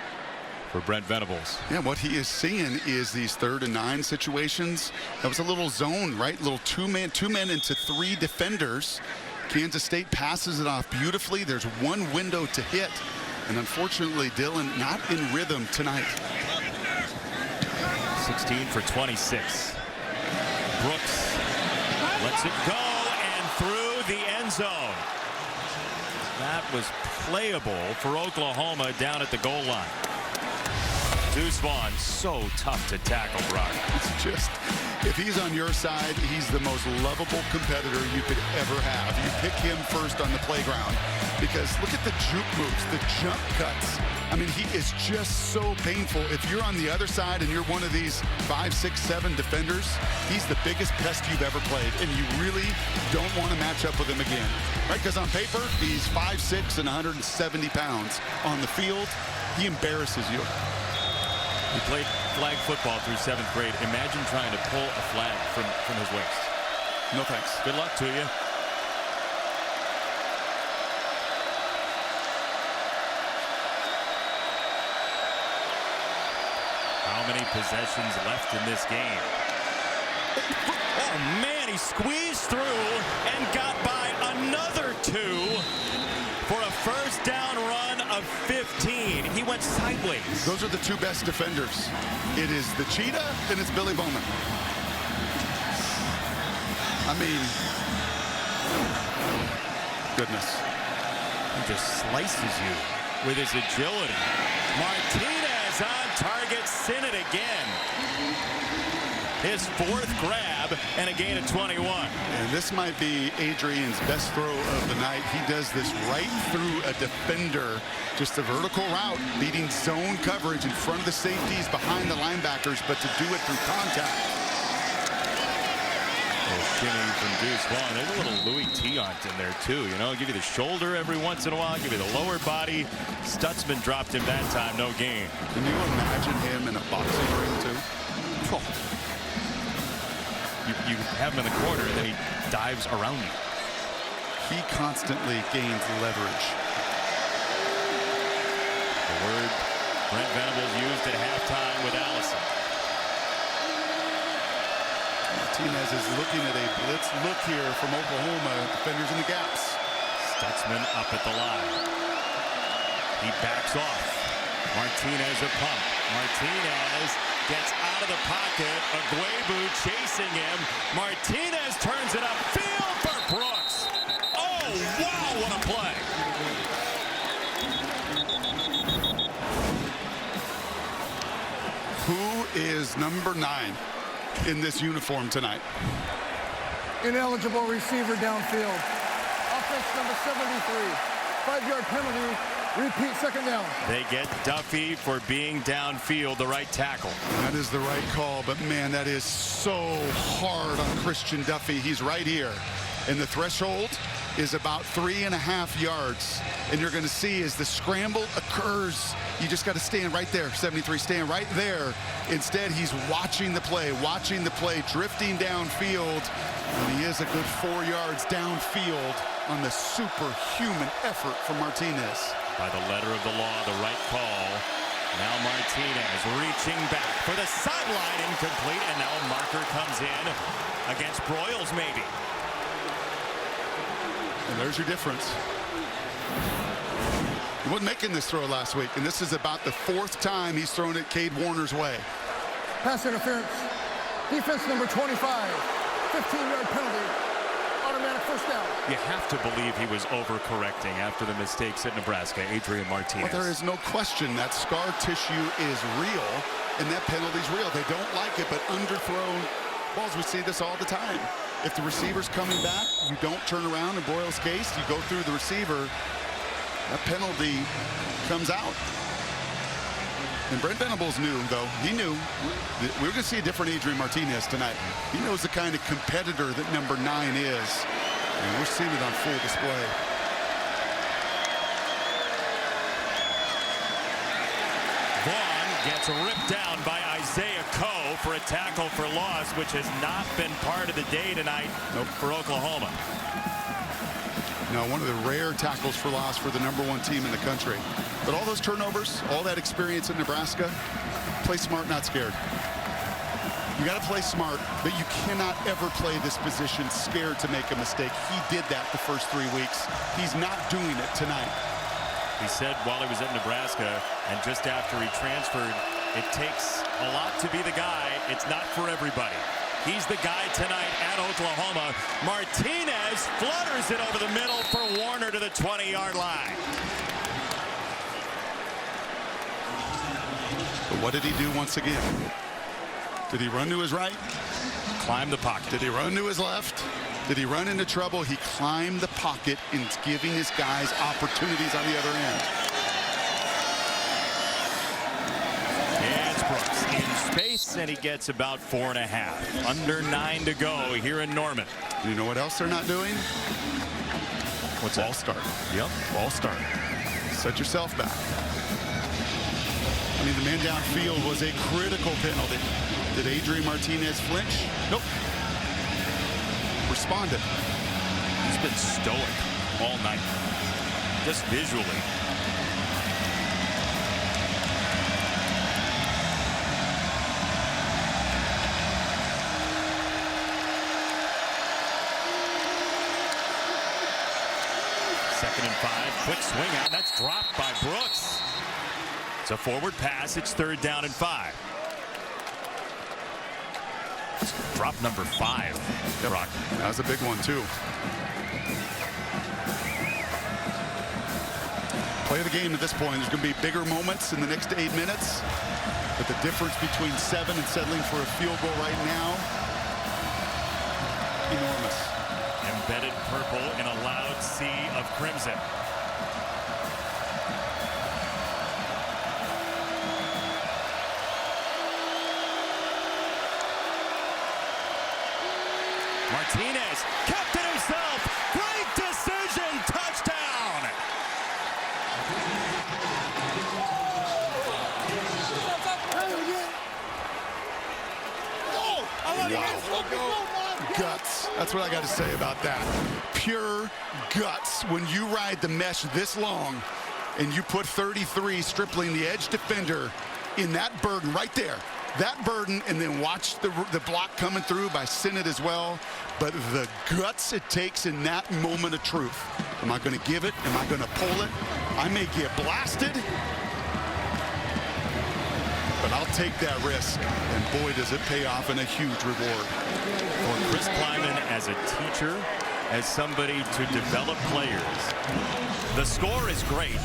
A: for Brent Venables.
C: Yeah, what he is seeing is these 3rd and 9 situations. That was a little zone, right? Little two men into 3 defenders. Kansas State passes it off beautifully. There's 1 window to hit. And unfortunately, Dylan not in rhythm tonight.
A: 16 for 26. Brooks lets it go and through the end zone. That was playable for Oklahoma down at the goal line. Deuce Vaughn, so tough to tackle, Brock.
C: It's just, if he's on your side, he's the most lovable competitor you could ever have. You pick him first on the playground because look at the juke moves, the jump cuts. I mean, he is just so painful. If you're on the other side and you're one of these 5, 6, 7 defenders, he's the biggest pest you've ever played, and you really don't want to match up with him again, right? Because on paper, he's 5'6" and 170 pounds. On the field, he embarrasses you.
A: He played flag football through 7th grade. Imagine trying to pull a flag from his waist.
C: No thanks.
A: Good luck to you. How many possessions left in this game? Oh, man, he squeezed through and got by another 2 for a first down run of 15. He went sideways.
C: Those are the 2 best defenders. It is the Cheetah and it's Billy Bowman. I mean, goodness.
A: He just slices you with his agility. Martinez on target, sin it again. His 4th grab and a gain of 21.
C: And this might be Adrian's best throw of the night. He does this right through a defender. Just a vertical route, beating zone coverage in front of the safeties, behind the linebackers, but to do it through contact.
A: Shimmy from Deuce Vaughn. There's a little Louis Tiant in there too, you know, give you the shoulder every once in a while, give you the lower body. Stutzman dropped him that time, no gain.
C: Can you imagine him in a boxing ring too?
A: Oh. You have him in the corner and then he dives around you.
C: He constantly gains leverage.
A: The word Brent Venables used at halftime with Allison.
C: Martinez is looking at a blitz look here from Oklahoma. Defenders in the gaps.
A: Stutzman up at the line. He backs off. Martinez a pump. Martinez gets out of the pocket. Aguebu chasing him. Martinez turns it upfield for Brooks. Oh, wow, what a play.
C: Who is number 9 in this uniform tonight?
D: Ineligible receiver downfield. Offense number 73. 5-yard penalty. Repeat, 2nd down.
A: They get Duffy for being downfield, the right tackle.
C: That is the right call, but man, that is so hard on Christian Duffy. He's right here. And the threshold is about 3.5 yards. And you're going to see as the scramble occurs, you just got to stand right there. 73, stand right there. Instead, he's watching the play, drifting downfield. And he is a good 4 yards downfield on the superhuman effort from Martinez.
A: By the letter of the law, the right call. Now Martinez reaching back for the sideline, incomplete, and now a marker comes in against Broyles, maybe.
C: And there's your difference. He wasn't making this throw last week, and this is about the 4th time he's thrown it Cade Warner's way.
D: Pass interference. Defense number 25. 15-yard penalty. Automatic 1st down.
A: You have to believe he was overcorrecting after the mistakes at Nebraska, Adrian Martinez.
C: Well, there is no question that scar tissue is real, and that penalty's real. They don't like it, but underthrown balls, we see this all the time. If the receiver's coming back, you don't turn around. In Broyles' case, you go through the receiver. That penalty comes out. And Brent Venables knew, though. He knew we were going to see a different Adrian Martinez tonight. He knows the kind of competitor that number 9 is. And we're seeing it on full display.
A: Vaughn gets ripped down by Isaiah Coe for a tackle for loss, which has not been part of the day tonight for Oklahoma.
C: Now, one of the rare tackles for loss for the number 1 team in the country. But all those turnovers, all that experience in Nebraska, play smart, not scared. You got to play smart, but you cannot ever play this position scared to make a mistake. He did that the first 3 weeks. He's not doing it tonight.
A: He said while he was at Nebraska and just after he transferred, it takes a lot to be the guy. It's not for everybody. He's the guy tonight at Oklahoma. Martinez flutters it over the middle for Warner to the 20-yard line.
C: What did he do once again? Did he run to his right?
A: Climb the pocket.
C: Did he run to his left? Did he run into trouble? He climbed the pocket and giving his guys opportunities on the other end.
A: And it's Brooks in space, and he gets about 4.5. Under 9 to go here in Norman.
C: You know what else they're not doing?
A: What's that?
C: Ball start.
A: Yep.
C: Ball start. Set yourself back. I mean, the man downfield was a critical penalty. Did Adrian Martinez flinch? Nope. Responded.
A: He's been stoic all night, just visually. Second and 5, quick swing out. That's dropped by Brooks. It's a forward pass. It's 3rd down and 5. Drop number 5. Brock.
C: That was a big one, too. Play of the game at this point. There's going to be bigger moments in the next 8 minutes. But the difference between 7 and settling for a field goal right now, enormous.
A: Embedded purple in a loud sea of crimson. Martinez kept it himself. Great decision. Touchdown.
C: Wow. Guts. That's what I got to say about that. Pure guts. When you ride the mesh this long and you put 33 Stripling, the edge defender, in that burden right there. That burden, and then watch the block coming through by Sinnott as well. But the guts it takes in that moment of truth. Am I going to give it? Am I going to pull it? I may get blasted, but I'll take that risk. And boy, does it pay off in a huge reward.
A: For Chris Kleiman, as a teacher, as somebody to develop players, the score is great.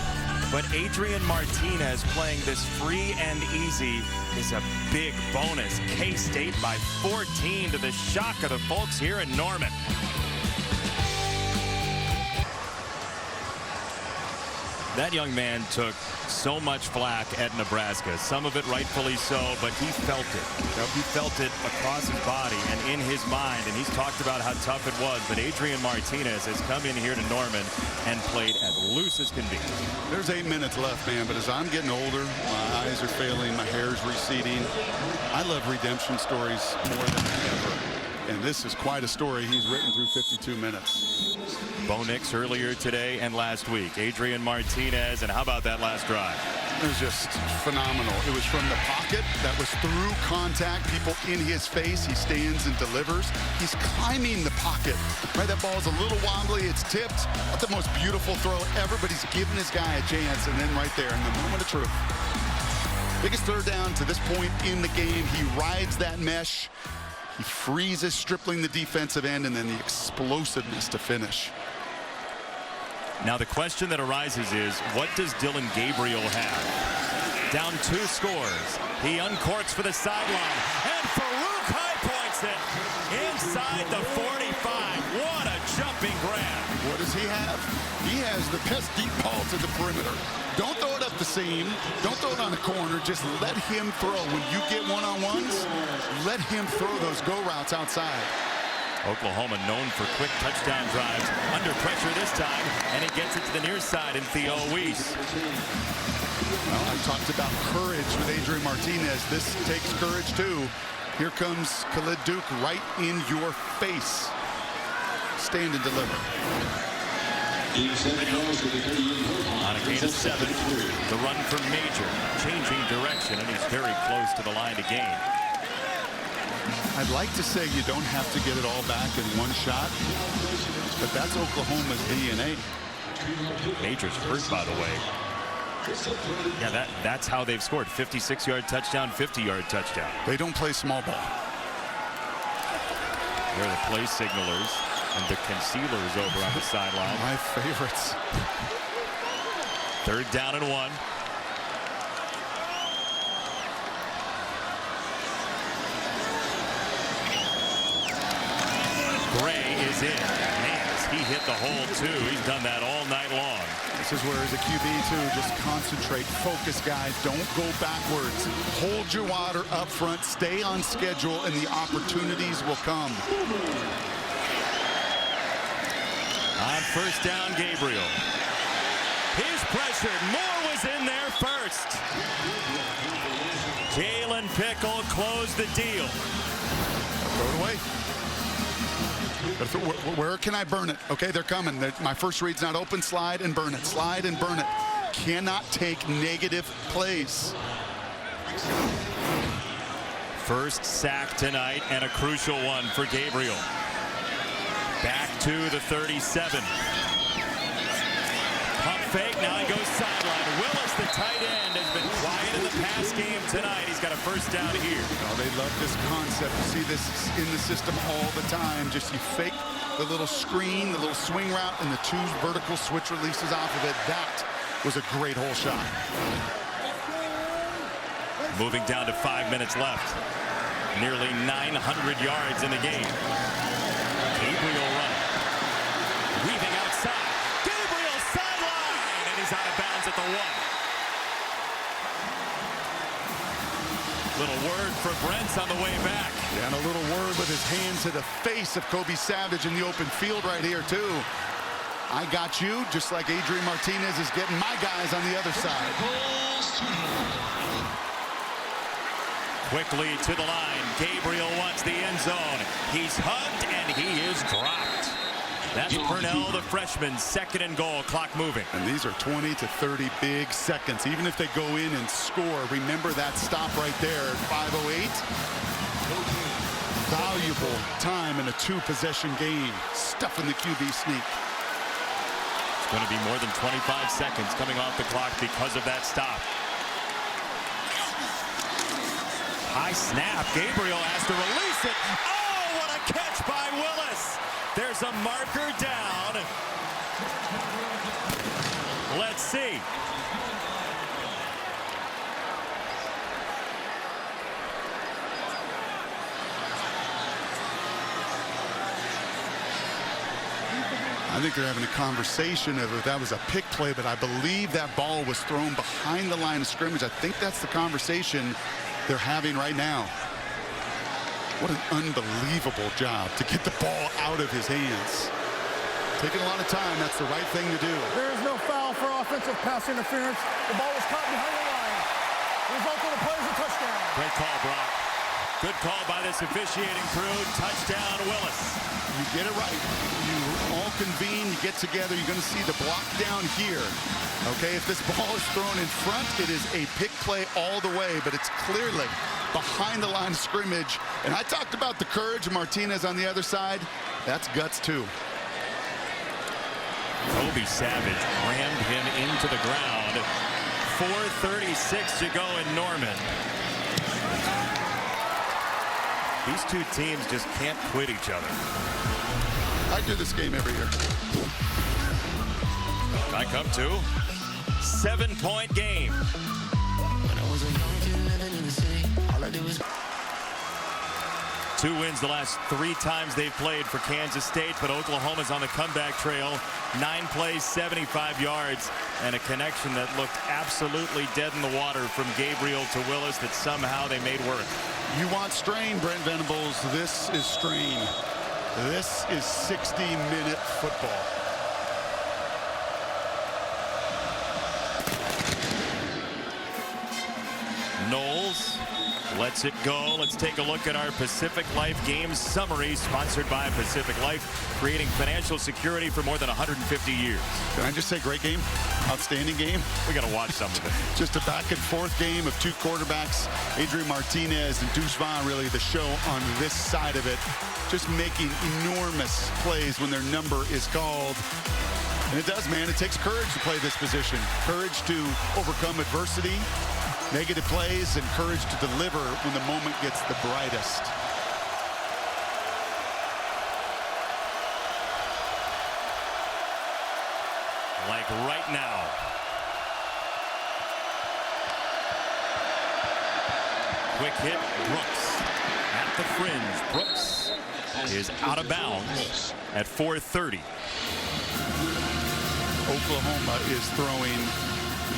A: But Adrian Martinez playing this free and easy is a big bonus. K-State by 14 to the shock of the folks here in Norman. That young man took so much flack at Nebraska. Some of it rightfully so, but he felt it. He felt it across his body and in his mind, and he's talked about how tough it was. But Adrian Martinez has come in here to Norman and played as loose as can be.
C: There's 8 minutes left, man, but as I'm getting older, my eyes are failing, my hair's receding. I love redemption stories more than ever. And this is quite a story he's written through 52 minutes.
A: Bo Nix earlier today and last week. Adrian Martinez, and how about that last drive?
C: It was just phenomenal. It was from the pocket. That was through contact. People in his face. He stands and delivers. He's climbing the pocket. Right, that ball is a little wobbly. It's tipped. Not the most beautiful throw ever, but he's giving his guy a chance. And then right there in the moment of truth. Biggest 3rd down to this point in the game. He rides that mesh. He freezes Stripling the defensive end, and then the explosiveness to finish.
A: Now the question that arises is, what does Dylan Gabriel have? Down 2 scores. He uncorks for the sideline, and Farouk high points it inside the 45. What a jumping grab.
C: What does he have? He has the best deep ball to the perimeter. Don't throw it up the seam. Don't throw it on the corner. Just let him throw. When you get one-on-ones, let him throw those go routes outside.
A: Oklahoma known for quick touchdown drives. Under pressure this time, and he gets it to the near side in Theo Weiss.
C: Well, I talked about courage with Adrian Martinez. This takes courage, too. Here comes Khalid Duke right in your face. Stand and deliver.
A: On a gain of 7, the run from Major, changing direction, and he's very close to the line to gain.
C: I'd like to say you don't have to get it all back in one shot, but that's Oklahoma's DNA.
A: Major's hurt, by the way. Yeah, that's how they've scored. 56-yard touchdown, 50-yard touchdown.
C: They don't play small ball.
A: They're the play signalers and the concealers over on the sideline.
C: My favorites.
A: 3rd down and 1. Gray is in. Man, he hit the hole, too. He's done that all night long.
C: This is where, as a QB, too, just concentrate, focus, guys. Don't go backwards. Hold your water up front. Stay on schedule, and the opportunities will come.
A: On first down, Gabriel. He's pressured. Moore was in there first. Jalen Pickle closed the deal.
C: Throw it away. Where can I burn it? Okay, they're coming. My first read's not open. Slide and burn it. Slide and burn it. Cannot take negative plays.
A: First sack tonight and a crucial one for Gabriel. Back to the 37. Pump fake. Now he goes sideline. Willis, the tight end, has been quiet in the pass game tonight. He's got a first down here.
C: Oh, they love this concept. You see this in the system all the time. Just you fake the little screen, the little swing route, and the 2 vertical switch releases off of it. That was a great hole shot.
A: Moving down to 5 minutes left. Nearly 900 yards in the game. Gabriel running. Weaving outside. Gabriel sideline! And he's out of bounds at the 1. Little word for Brent's on the way back.
C: Yeah, and a little word with his hand to the face of Kobe Savage in the open field right here, too. I got you, just like Adrian Martinez is getting my guys on the other side.
A: Quickly to the line. Gabriel wants the end zone. He's hugged, and he is dropped. That's Purnell, the freshman, 2nd and goal, clock moving.
C: And these are 20 to 30 big seconds. Even if they go in and score, remember that stop right there at 5:08. Valuable time in a 2-possession game. Stuffing the QB sneak.
A: It's going to be more than 25 seconds coming off the clock because of that stop. High snap. Gabriel has to release it. Oh, what a catch by Willis. There's a marker down. Let's see.
C: I think they're having a conversation of if that was a pick play, but I believe that ball was thrown behind the line of scrimmage. I think that's the conversation they're having right now. What an unbelievable job to get the ball out of his hands. Taking a lot of time. That's the right thing to do.
D: There is no foul for offensive pass interference. The ball was caught behind the line. The result of the play is a touchdown.
A: Great call, Brock. Good call by this officiating crew. Touchdown, Willis.
C: You get it right. You all convene, you get together. You're going to see the block down here. Okay, if this ball is thrown in front, it is a pick play all the way, but it's clearly behind the line of scrimmage. And I talked about the courage of Martinez on the other side. That's guts, too.
A: Kobe Savage rammed him into the ground. 4:36 to go in Norman. These two teams just can't quit each other.
C: I do this game every year.
A: I come to 7-point game.
H: When I was a young kid living in the city, all I did was
A: 2 wins the last 3 times they've played for Kansas State, but Oklahoma's on the comeback trail. 9 plays, 75 yards, and a connection that looked absolutely dead in the water from Gabriel to Willis that somehow they made work.
C: You want strain, Brent Venables. This is strain. This is 60-minute football.
A: Knowles lets it go. Let's take a look at our Pacific Life Games Summary, sponsored by Pacific Life, creating financial security for more than 150 years.
C: Can I just say great game? Outstanding game?
A: We got to watch some of it.
C: Just a back and forth game of 2 quarterbacks. Adrian Martinez and Deuce Vaughn, really the show on this side of it. Just making enormous plays when their number is called. And it does, man. It takes courage to play this position. Courage to overcome adversity, negative plays, and courage to deliver when the moment gets the brightest.
A: Like right now. Quick hit, Brooks. At the fringe, Brooks is out of bounds at 4:30.
C: Oklahoma is throwing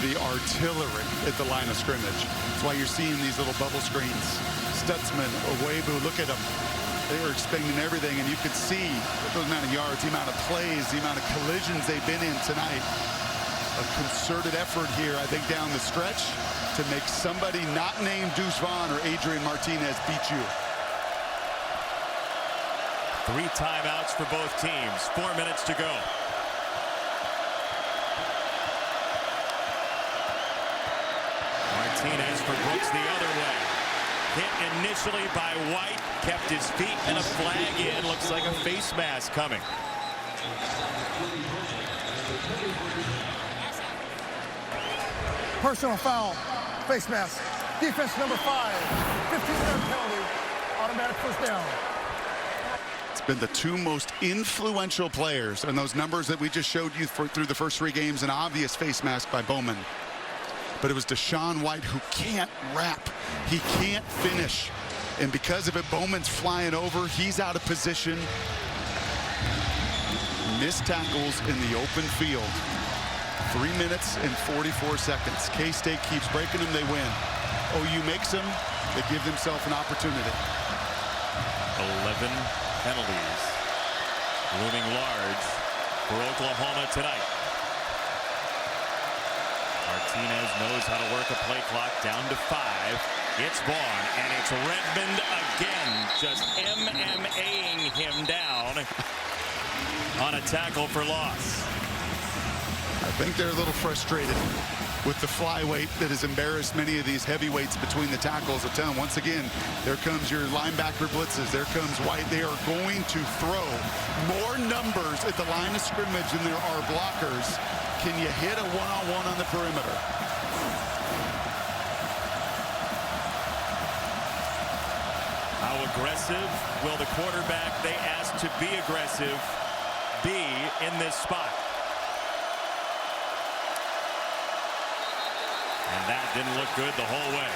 C: the artillery at the line of scrimmage. That's why you're seeing these little bubble screens. Stutzman, Owebu, look at them. They were expending everything, and you could see the amount of yards, the amount of plays, the amount of collisions they've been in tonight. A concerted effort here, I think, down the stretch to make somebody not named Deuce Vaughn or Adrian Martinez beat you.
A: 3 timeouts for both teams. 4 minutes to go. Martinez for Brooks the other way. Hit initially by White, kept his feet, and a flag in. Looks like a face mask coming.
D: Personal foul, face mask. Defense number 5, 15-yard penalty, automatic first down.
C: It's been the 2 most influential players, and those numbers that we just showed you through the first 3 games, an obvious face mask by Bowman. But it was Deshaun White who can't wrap. He can't finish. And because of it, Bowman's flying over. He's out of position. Missed tackles in the open field. 3 minutes and 44 seconds. K-State keeps breaking them, they win. OU makes them, they give themselves an opportunity.
A: 11 penalties looming large for Oklahoma tonight. Martinez knows how to work a play clock down to 5. It's Vaughn, and it's Redmond again, just MMAing him down on a tackle for loss.
C: I think they're a little frustrated with the flyweight that has embarrassed many of these heavyweights between the tackles. I tell them, once again, there comes your linebacker blitzes. There comes White. They are going to throw more numbers at the line of scrimmage than there are blockers. Can you hit a one-on-one on the perimeter?
A: How aggressive will the quarterback they asked to be aggressive be in this spot? And that didn't look good the whole way.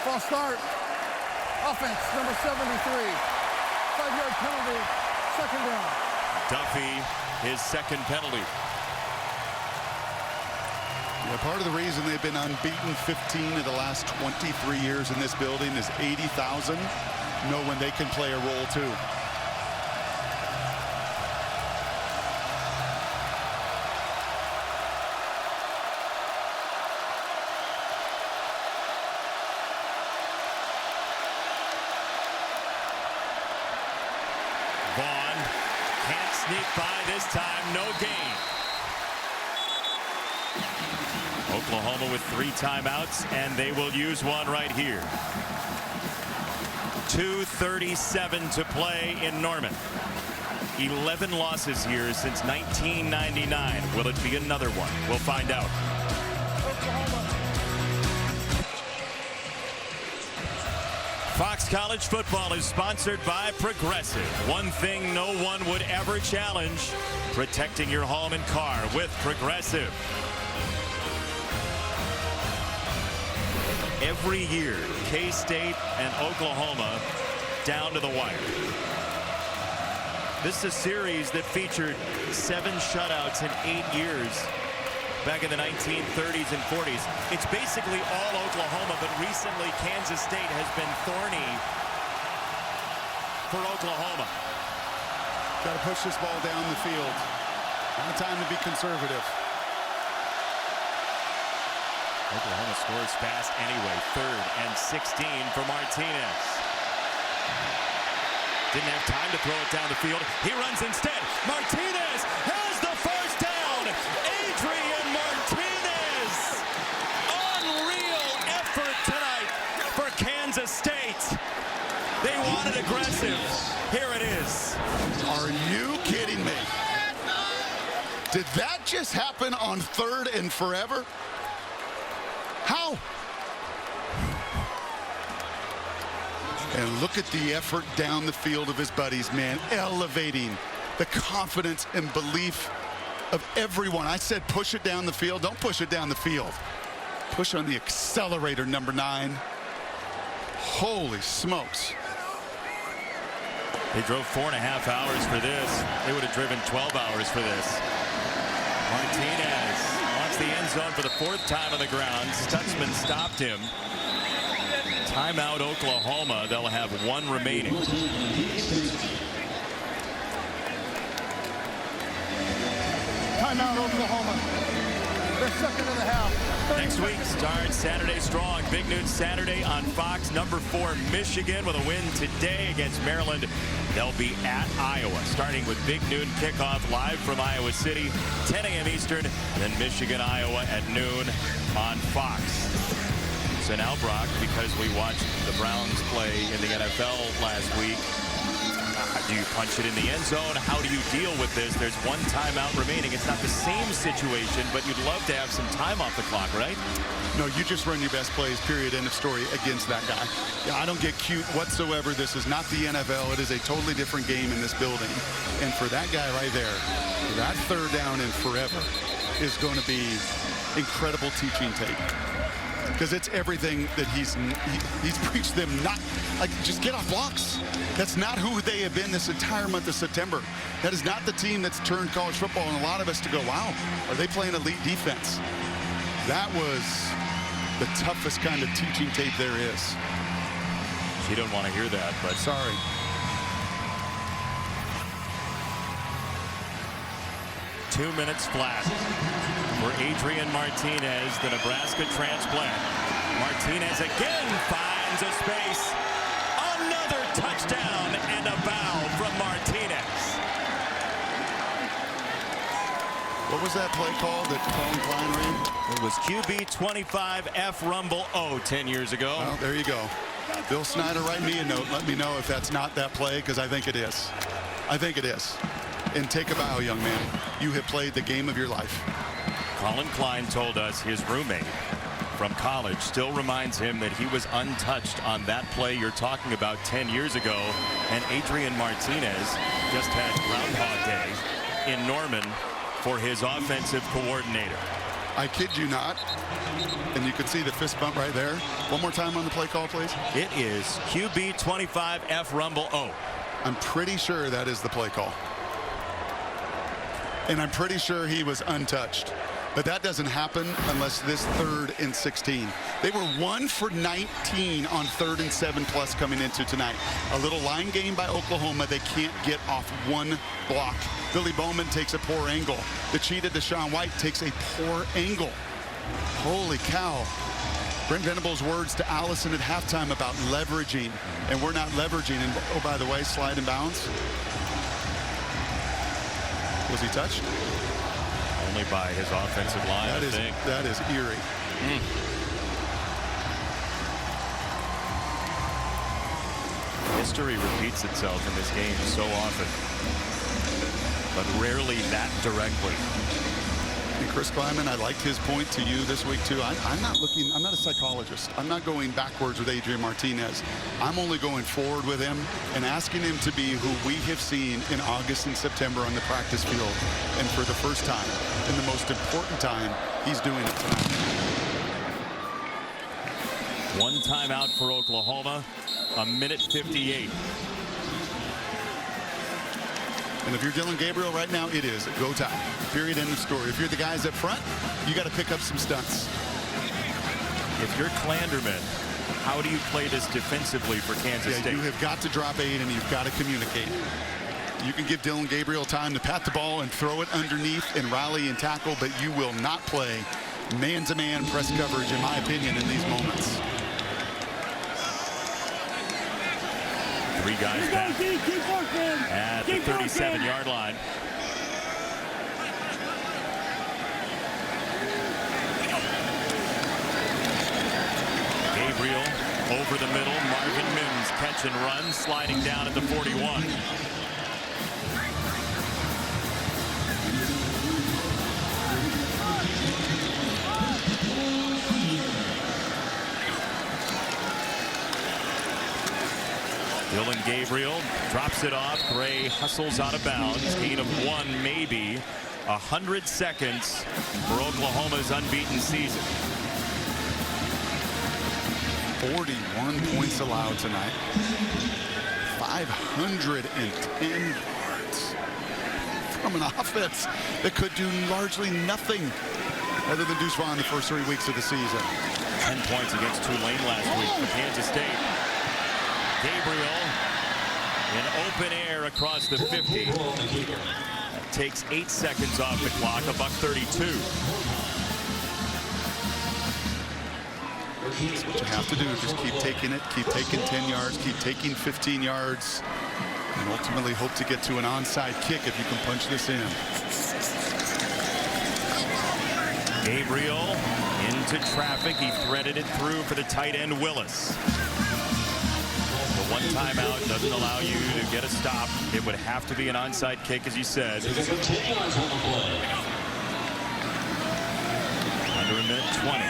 D: False start. Offense, number 73. 5-yard penalty, second down.
A: Duffy, his second penalty.
C: Yeah, part of the reason they've been unbeaten 15 of the last 23 years in this building is 80,000 know when they can play a role too.
A: Vaughn can't sneak by this time, no gain. Oklahoma with 3 timeouts, and they will use one right here. 2:37 to play in Norman. 11 losses here since 1999. Will it be another one? We'll find out. Fox College Football is sponsored by Progressive. One thing no one would ever challenge: protecting your home and car with Progressive. Every year, K-State and Oklahoma down to the wire. This is a series that featured 7 shutouts in 8 years back in the 1930s and 40s. It's basically all Oklahoma, but recently Kansas State has been thorny for Oklahoma.
C: Got to push this ball down the field. Not time to be conservative.
A: Oklahoma scores fast anyway. 3rd and 16 for Martinez. Didn't have time to throw it down the field. He runs instead. Martinez has the first down. Adrian Martinez. Unreal effort tonight for Kansas State. They wanted aggressive. Here it is.
C: Are you kidding me? Did that just happen on 3rd and forever? How? And look at the effort down the field of his buddies, man, elevating the confidence and belief of everyone. I said push it down the field. Don't push it down the field. Push on the accelerator, number 9. Holy smokes.
A: They drove 4.5 hours for this. They would have driven 12 hours for this. Martinez wants the end zone for the 4th time on the ground. Stutzman stopped him. Timeout Oklahoma. They'll have 1 remaining.
D: Timeout Oklahoma. They're second in the half.
A: Next week starts Saturday strong. Big noon Saturday on Fox. Number 4 Michigan with a win today against Maryland. They'll be at Iowa, starting with big noon kickoff live from Iowa City, 10 a.m. Eastern, then Michigan, Iowa at noon on Fox. So now, Brock, because we watched the Browns play in the NFL last week, do you punch it in the end zone? How do you deal with this? There's 1 timeout remaining. It's not the same situation, but you'd love to have some time off the clock, right?
C: No, you just run your best plays, period, end of story, against that guy. Yeah, I don't get cute whatsoever. This is not the NFL. It is a totally different game in this building. And for that guy right there, that 3rd down and forever is going to be incredible teaching tape. Because it's everything that he's preached them not, like, just get off blocks. That's not who they have been this entire month of September. That is not the team that's turned college football and a lot of us to go, wow, are they playing elite defense? That was the toughest kind of teaching tape there is.
A: She don't want to hear that, but
C: sorry.
A: Two minutes flat for Adrian Martinez, the Nebraska transplant. Martinez again finds a space. Another touchdown and a bow from Martinez.
C: What was that play called that Colin Klein ran?
A: It was QB 25 F Rumble O 10 years ago.
C: Well, there you go. Bill Snyder, write me a note. Let me know if that's not that play, because I think it is. I think it is. And take a bow, young man. You have played the game of your life.
A: Colin Klein told us his roommate from college still reminds him that he was untouched on that play you're talking about 10 years ago. And Adrian Martinez just had Groundhog Day in Norman for his offensive coordinator.
C: I kid you not. And you could see the fist bump right there. One more time on the play call, please.
A: It is QB 25 F Rumble O.
C: I'm pretty sure that is the play call. And I'm pretty sure he was untouched. But that doesn't happen unless this 3rd and 16. They were 1 for 19 on 3rd and 7+ coming into tonight. A little line game by Oklahoma. They can't get off 1 block. Billy Bowman takes a poor angle. The cheetah Deshaun White takes a poor angle. Holy cow. Brent Venables' words to Allison at halftime about leveraging, and we're not leveraging. And oh, by the way, slide and bounce. Was he touched?
A: Only by his offensive line, I think.
C: That is eerie.
A: History repeats itself in this game so often, but rarely that directly.
C: And Chris Kleiman, I liked his point to you this week too. I'm not a psychologist. I'm not going backwards with Adrian Martinez. I'm only going forward with him and asking him to be who we have seen in August and September on the practice field. And for the first time, and the most important time, he's doing it tonight.
A: 1 timeout for Oklahoma, 1:58.
C: And if you're Dylan Gabriel right now, it is go time. Period, end of story. If you're the guys up front, you got to pick up some stunts.
A: If you're Klanderman, how do you play this defensively for Kansas State?
C: You have got to drop 8 and you've got to communicate. You can give Dylan Gabriel time to pat the ball and throw it underneath and rally and tackle, but you will not play man-to-man press coverage, in my opinion, in these moments.
A: 3 guys back at the 37-yard line. Gabriel over the middle. Marvin Mims catch and run, sliding down at the 41. Dylan Gabriel drops it off. Gray hustles out of bounds. Gain of 1, maybe. 100 seconds for Oklahoma's unbeaten season.
C: 41 points allowed tonight. 510 yards from an offense that could do largely nothing other than Deuce Vaughn the first 3 weeks of the season.
A: 10 points against Tulane last week for Kansas State. Gabriel in open air across the 50. That takes 8 seconds off the clock, $1:32.
C: That's what you have to do. Just keep taking it, keep taking 10 yards, keep taking 15 yards, and ultimately hope to get to an onside kick if you can punch this in.
A: Gabriel into traffic. He threaded it through for the tight end Willis. The one timeout doesn't allow you to get a stop. It would have to be an onside kick, as you said. Under a minute 20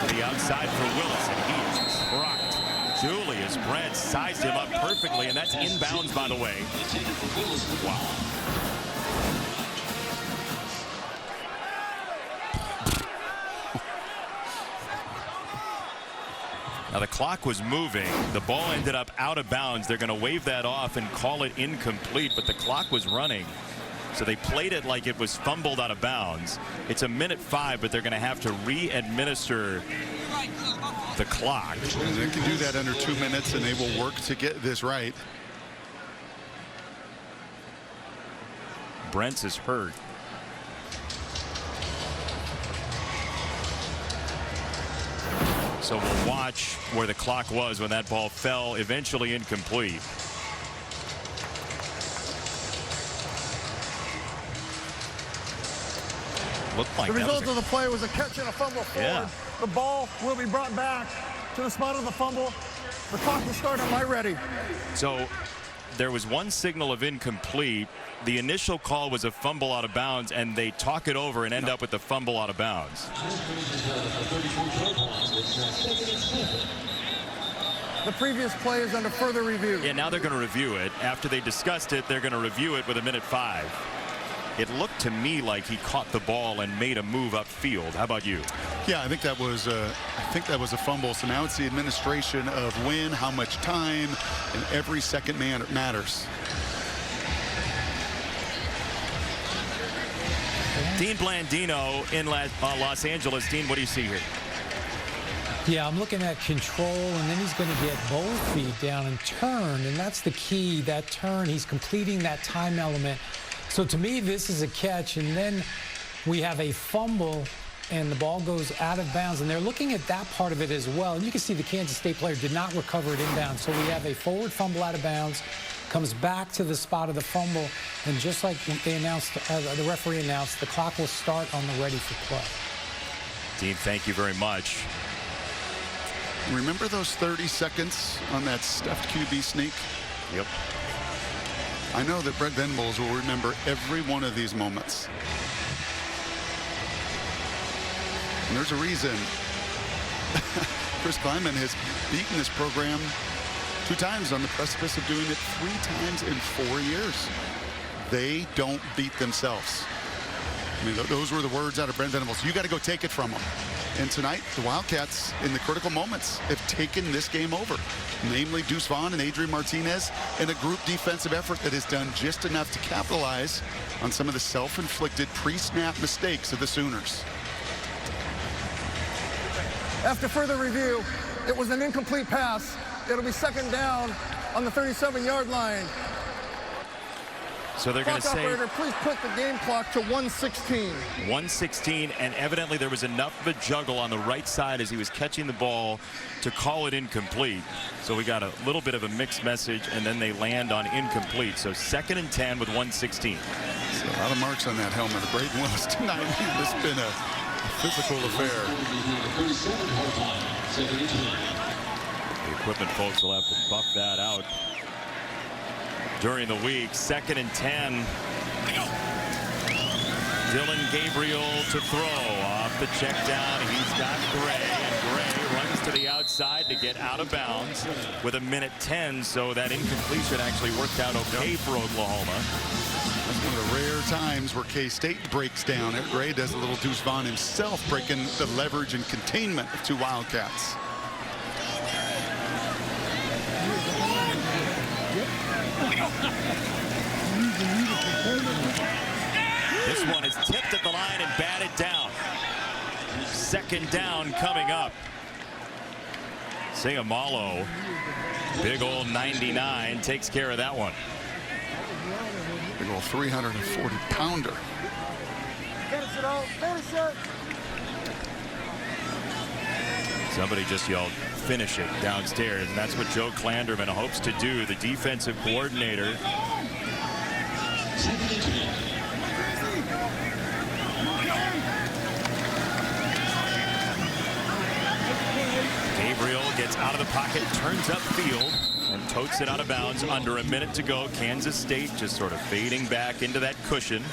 A: to the outside for Willis, and he is rocked. Julius Brent sized him up perfectly, and that's inbounds, by the way. Wow. Now the clock was moving. The ball ended up out of bounds. They're going to wave that off and call it incomplete, but the clock was running. So they played it like it was fumbled out of bounds. It's a minute 5, but they're going to have to re-administer the clock.
C: And they can do that under 2 minutes, and they will work to get this right.
A: Brents is hurt. So we'll watch where the clock was when that ball fell, eventually incomplete. Looked like
D: the result of the play was a catch and a fumble forward.
A: Yeah.
D: The ball will be brought back to the spot of the fumble. The clock will start on my ready.
A: So there was one signal of incomplete. The initial call was a fumble out of bounds, and they talk it over and end up with the fumble out of bounds.
D: The previous play is under further review.
A: Yeah, now they're going to review it. After they discussed it, they're going to review it with a minute 5. It looked to me like he caught the ball and made a move upfield. How about you?
C: Yeah, I think that was a fumble. So now it's the administration of when, how much time, and every second matters.
A: Dean Blandino in Los Angeles. Dean, what do you see here?
E: Yeah, I'm looking at control, and then he's going to get both feet down and turn, and that's the key, that turn. He's completing that time element. So to me, this is a catch, and then we have a fumble, and the ball goes out of bounds, and they're looking at that part of it as well. And you can see the Kansas State player did not recover it inbounds. So we have a forward fumble out of bounds, comes back to the spot of the fumble, and just like they announced, the referee announced, the clock will start on the ready for play.
A: Dean, thank you very much.
C: Remember those 30 seconds on that stuffed QB sneak?
A: Yep.
C: I know that Brent Venables will remember every one of these moments. And there's a reason Chris Klieman has beaten this program 2 times on the precipice of doing it 3 times in 4 years. They don't beat themselves. I mean, those were the words out of Brent Venables. You got to go take it from them. And tonight, the Wildcats, in the critical moments, have taken this game over. Namely, Deuce Vaughn and Adrian Martinez in a group defensive effort that has done just enough to capitalize on some of the self-inflicted pre-snap mistakes of the Sooners.
D: After further review, it was an incomplete pass. It'll be second down on the 37-yard line.
A: So they're going to say,
D: operator, please put the game clock to 1:16.
A: 1:16, and evidently there was enough of a juggle on the right side as he was catching the ball to call it incomplete. So we got a little bit of a mixed message, and then they land on incomplete. So 2nd and 10 with 1:16.
C: So a lot of marks on that helmet of Braden Willis tonight. This has been a physical affair.
A: The equipment folks will have to buff that out during the week. 2nd and 10. Dylan Gabriel to throw off the check down. He's got Gray, and Gray runs to the outside to get out of bounds with a minute 10. So that incompletion actually worked out okay for Oklahoma.
C: That's one of the rare times where K-State breaks down. Eric Gray does a little Deuce Vaughn himself, breaking the leverage and containment of 2 Wildcats.
A: 2nd down coming up. Sayamalo, big old 99, takes care of that one.
C: Big old 340-pounder.
A: Somebody just yelled, "Finish it," downstairs, and that's what Joe Klanderman hopes to do, the defensive coordinator. Gabriel gets out of the pocket, turns upfield, and totes it out of bounds. Under a minute to go. Kansas State just sort of fading back into that cushion.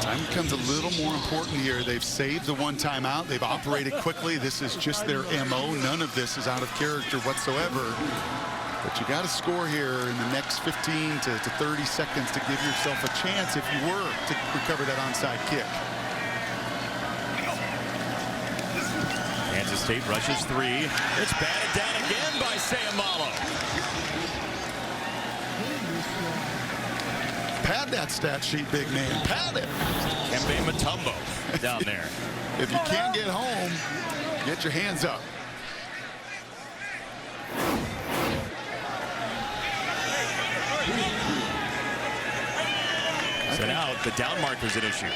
C: Time becomes a little more important here. They've saved the one timeout. They've operated quickly. This is just their MO. None of this is out of character whatsoever. But you got to score here in the next 15 to 30 seconds to give yourself a chance if you were to recover that onside kick.
A: Kansas State rushes 3. It's batted down again by Sayamalo.
C: Pad that stat sheet, big man. Pad it.
A: Kembe Mutombo down there.
C: If you can't get home, get your hands up.
A: So now the down marker's an issue.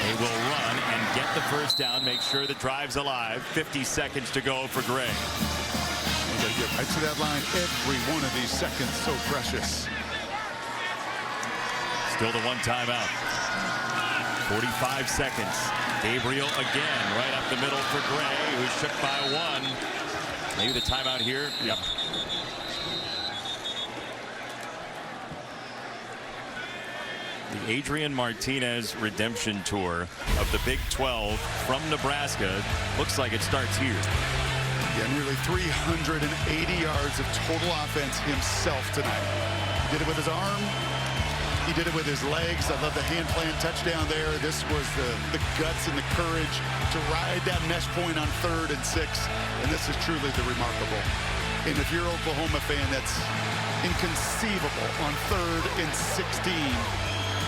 A: They will run and get the first down, make sure the drive's alive. 50 seconds to go for Gray.
C: You got to get right to that line. Every one of these seconds so precious.
A: Still the one timeout. 45 seconds. Gabriel again right up the middle for Gray, who's shook by 1. Maybe the timeout here. Yep. The Adrian Martinez redemption tour of the Big 12 from Nebraska looks like it starts here.
C: Yeah, nearly 380 yards of total offense himself tonight. He did it with his arm. He did it with his legs. I love the hand plant touchdown there. This was the guts and the courage to ride that mesh point on 3rd and 6. And this is truly the remarkable. And if you're an Oklahoma fan, that's inconceivable on 3rd and 16.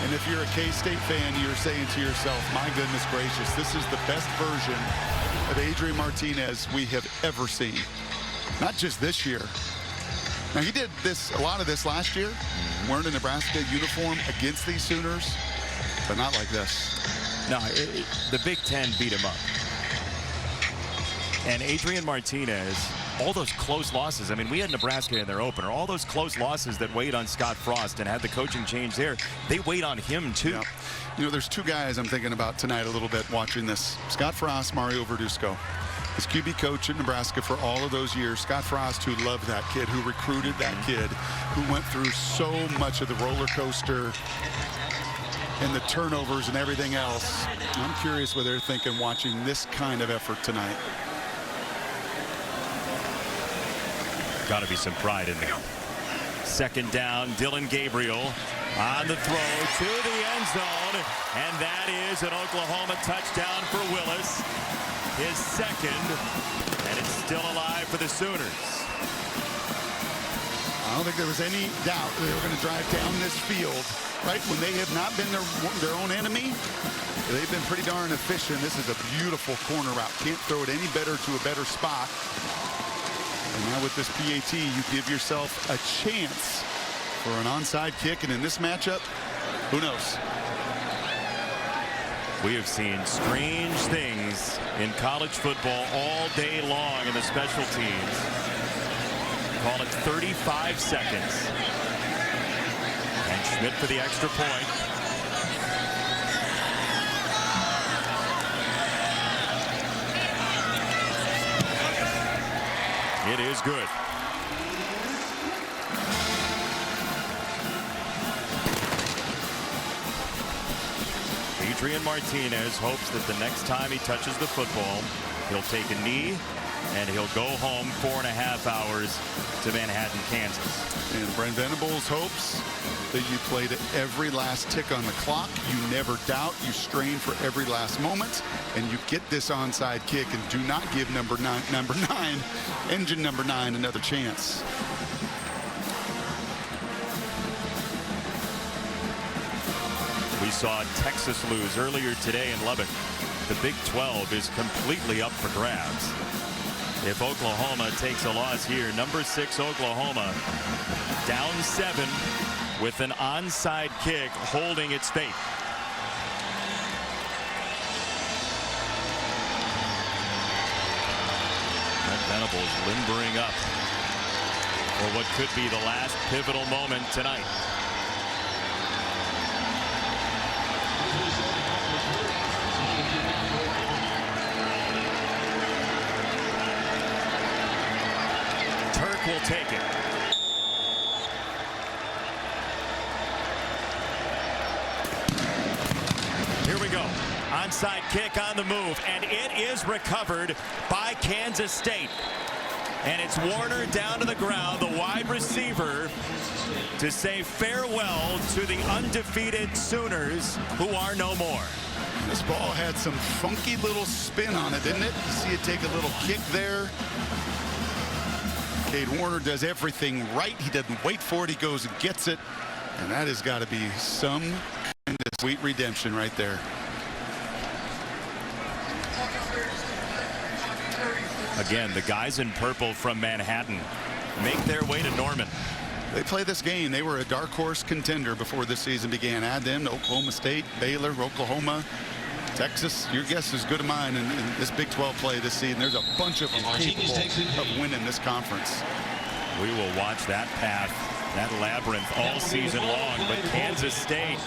C: And if you're a K-State fan, you're saying to yourself, my goodness gracious, this is the best version of Adrian Martinez we have ever seen. Not just this year. Now, he did a lot of this last year, wearing a Nebraska uniform against these Sooners, but not like this.
A: No, the Big Ten beat him up. And Adrian Martinez, all those close losses. I mean, we had Nebraska in their opener. All those close losses that weighed on Scott Frost and had the coaching change there, they weighed on him too.
C: Yeah. You know, there's 2 guys I'm thinking about tonight a little bit watching this. Scott Frost, Mario Verduzco. His QB coach at Nebraska for all of those years. Scott Frost, who loved that kid, who recruited that kid, who went through so much of the roller coaster and the turnovers and everything else. I'm curious what they're thinking watching this kind of effort tonight.
A: Got to be some pride in there. 2nd down, Dylan Gabriel on the throw to the end zone, and that is an Oklahoma touchdown for Willis. His 2nd, and it's still alive for the Sooners.
C: I don't think there was any doubt they were going to drive down this field, right? When they have not been their own enemy, they've been pretty darn efficient. This is a beautiful corner route. Can't throw it any better to a better spot. And now with this PAT, you give yourself a chance for an onside kick. And in this matchup, who knows?
A: We have seen strange things in college football all day long in the special teams. Call it 35 seconds. And Schmidt for the extra point. It is good. Adrian Martinez hopes that the next time he touches the football, he'll take a knee and he'll go home 4.5 hours to Manhattan, Kansas.
C: And Brent Venables hopes that you play to every last tick on the clock. You never doubt. You strain for every last moment. And you get this onside kick and do not give engine number 9, another chance.
A: We We saw Texas lose earlier today in Lubbock. The Big 12 is completely up for grabs. If Oklahoma takes a loss here, number 6 Oklahoma down 7 with an onside kick holding its fate. Brent Venables limbering up for what could be the last pivotal moment tonight. Turk will take it. Here we go. Onside kick on the move, and it is recovered by Kansas State. And it's Warner down to the ground, the wide receiver, to say farewell to the undefeated Sooners, who are no more.
C: This ball had some funky little spin on it, didn't it? You see it take a little kick there. Cade Warner does everything right. He doesn't wait for it. He goes and gets it. And that has got to be some kind of sweet redemption right there.
A: Again, the guys in purple from Manhattan make their way to Norman.
C: They play this game. They were a dark horse contender before this season began. Add them to Oklahoma State, Baylor, Oklahoma, Texas. Your guess is good as mine in this Big 12 play this season. There's a bunch of them capable of winning this conference.
A: We will watch that path, that labyrinth all season long. But Kansas State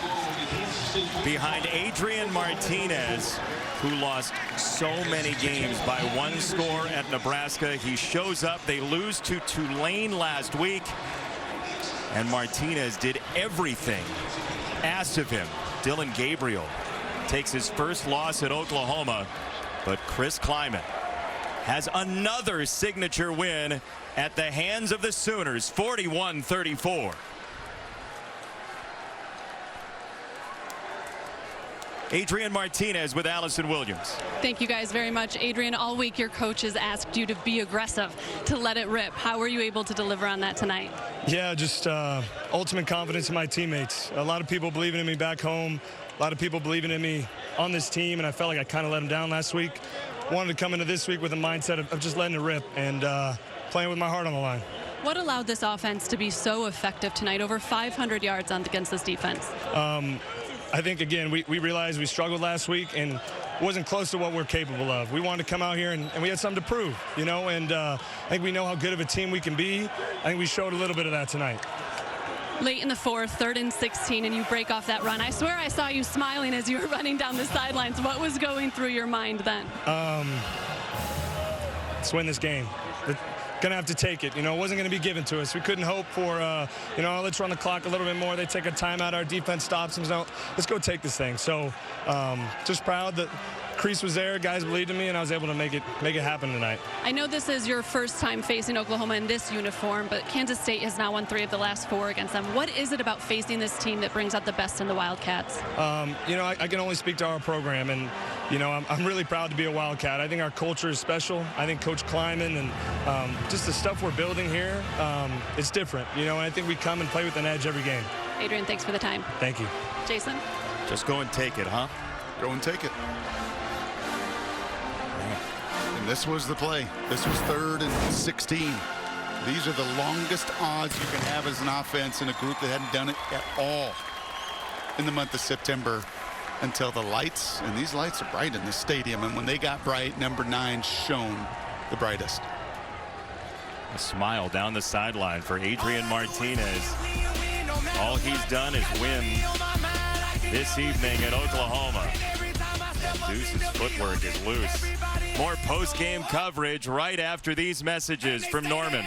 A: behind Adrian Martinez, who lost so many games by 1 score at Nebraska. He shows up. They lose to Tulane last week. And Martinez did everything asked of him. Dylan Gabriel takes his first loss at Oklahoma. But Chris Kleiman has another signature win at the hands of the Sooners, 41-34. Adrian Martinez with Allison Williams.
B: Thank you guys very much. Adrian, all week your coaches asked you to be aggressive, to let it rip. How were you able to deliver on that tonight?
I: Yeah, just ultimate confidence in my teammates. A lot of people believing in me back home. A lot of people believing in me on this team, and I felt like I kind of let them down last week. Wanted to come into this week with a mindset of just letting it rip and playing with my heart on the line.
B: What allowed this offense to be so effective tonight? Over 500 yards against this defense.
I: I think, again, we realized we struggled last week and wasn't close to what we're capable of. We wanted to come out here and we had something to prove, you know, and I think we know how good of a team we can be. I think we showed a little bit of that tonight.
B: Late in the fourth, 3rd and 16, and you break off that run. I swear I saw you smiling as you were running down the sidelines. What was going through your mind then?
I: Let's win this game. Gonna have to take it. You know, it wasn't gonna be given to us. We couldn't hope for, you know, let's run the clock a little bit more. They take a timeout. Our defense stops them. So let's go take this thing. So just proud that Crease was there. Guys believed in me, and I was able to make it happen tonight.
B: I know this is your first time facing Oklahoma in this uniform, but Kansas State has now won 3 of the last 4 against them. What is it about facing this team that brings out the best in the Wildcats?
I: You know, I can only speak to our program, and you know, I'm really proud to be a Wildcat. I think our culture is special. I think Coach Kleiman and just the stuff we're building here, it's different. You know, and I think we come and play with an edge every game.
B: Adrian, thanks for the time.
I: Thank you.
B: Jason?
A: Just go and take it, huh?
C: Go and take it. And this was the play. This was 3rd and 16. These are the longest odds you can have as an offense in a group that hadn't done it at all in the month of September until the lights, and these lights are bright in this stadium, and when they got bright, number 9 shone the brightest.
A: A smile down the sideline for Adrian Martinez. All he's done is win this evening at Oklahoma. And Deuce's footwork is loose. More post-game coverage right after these messages from Norman.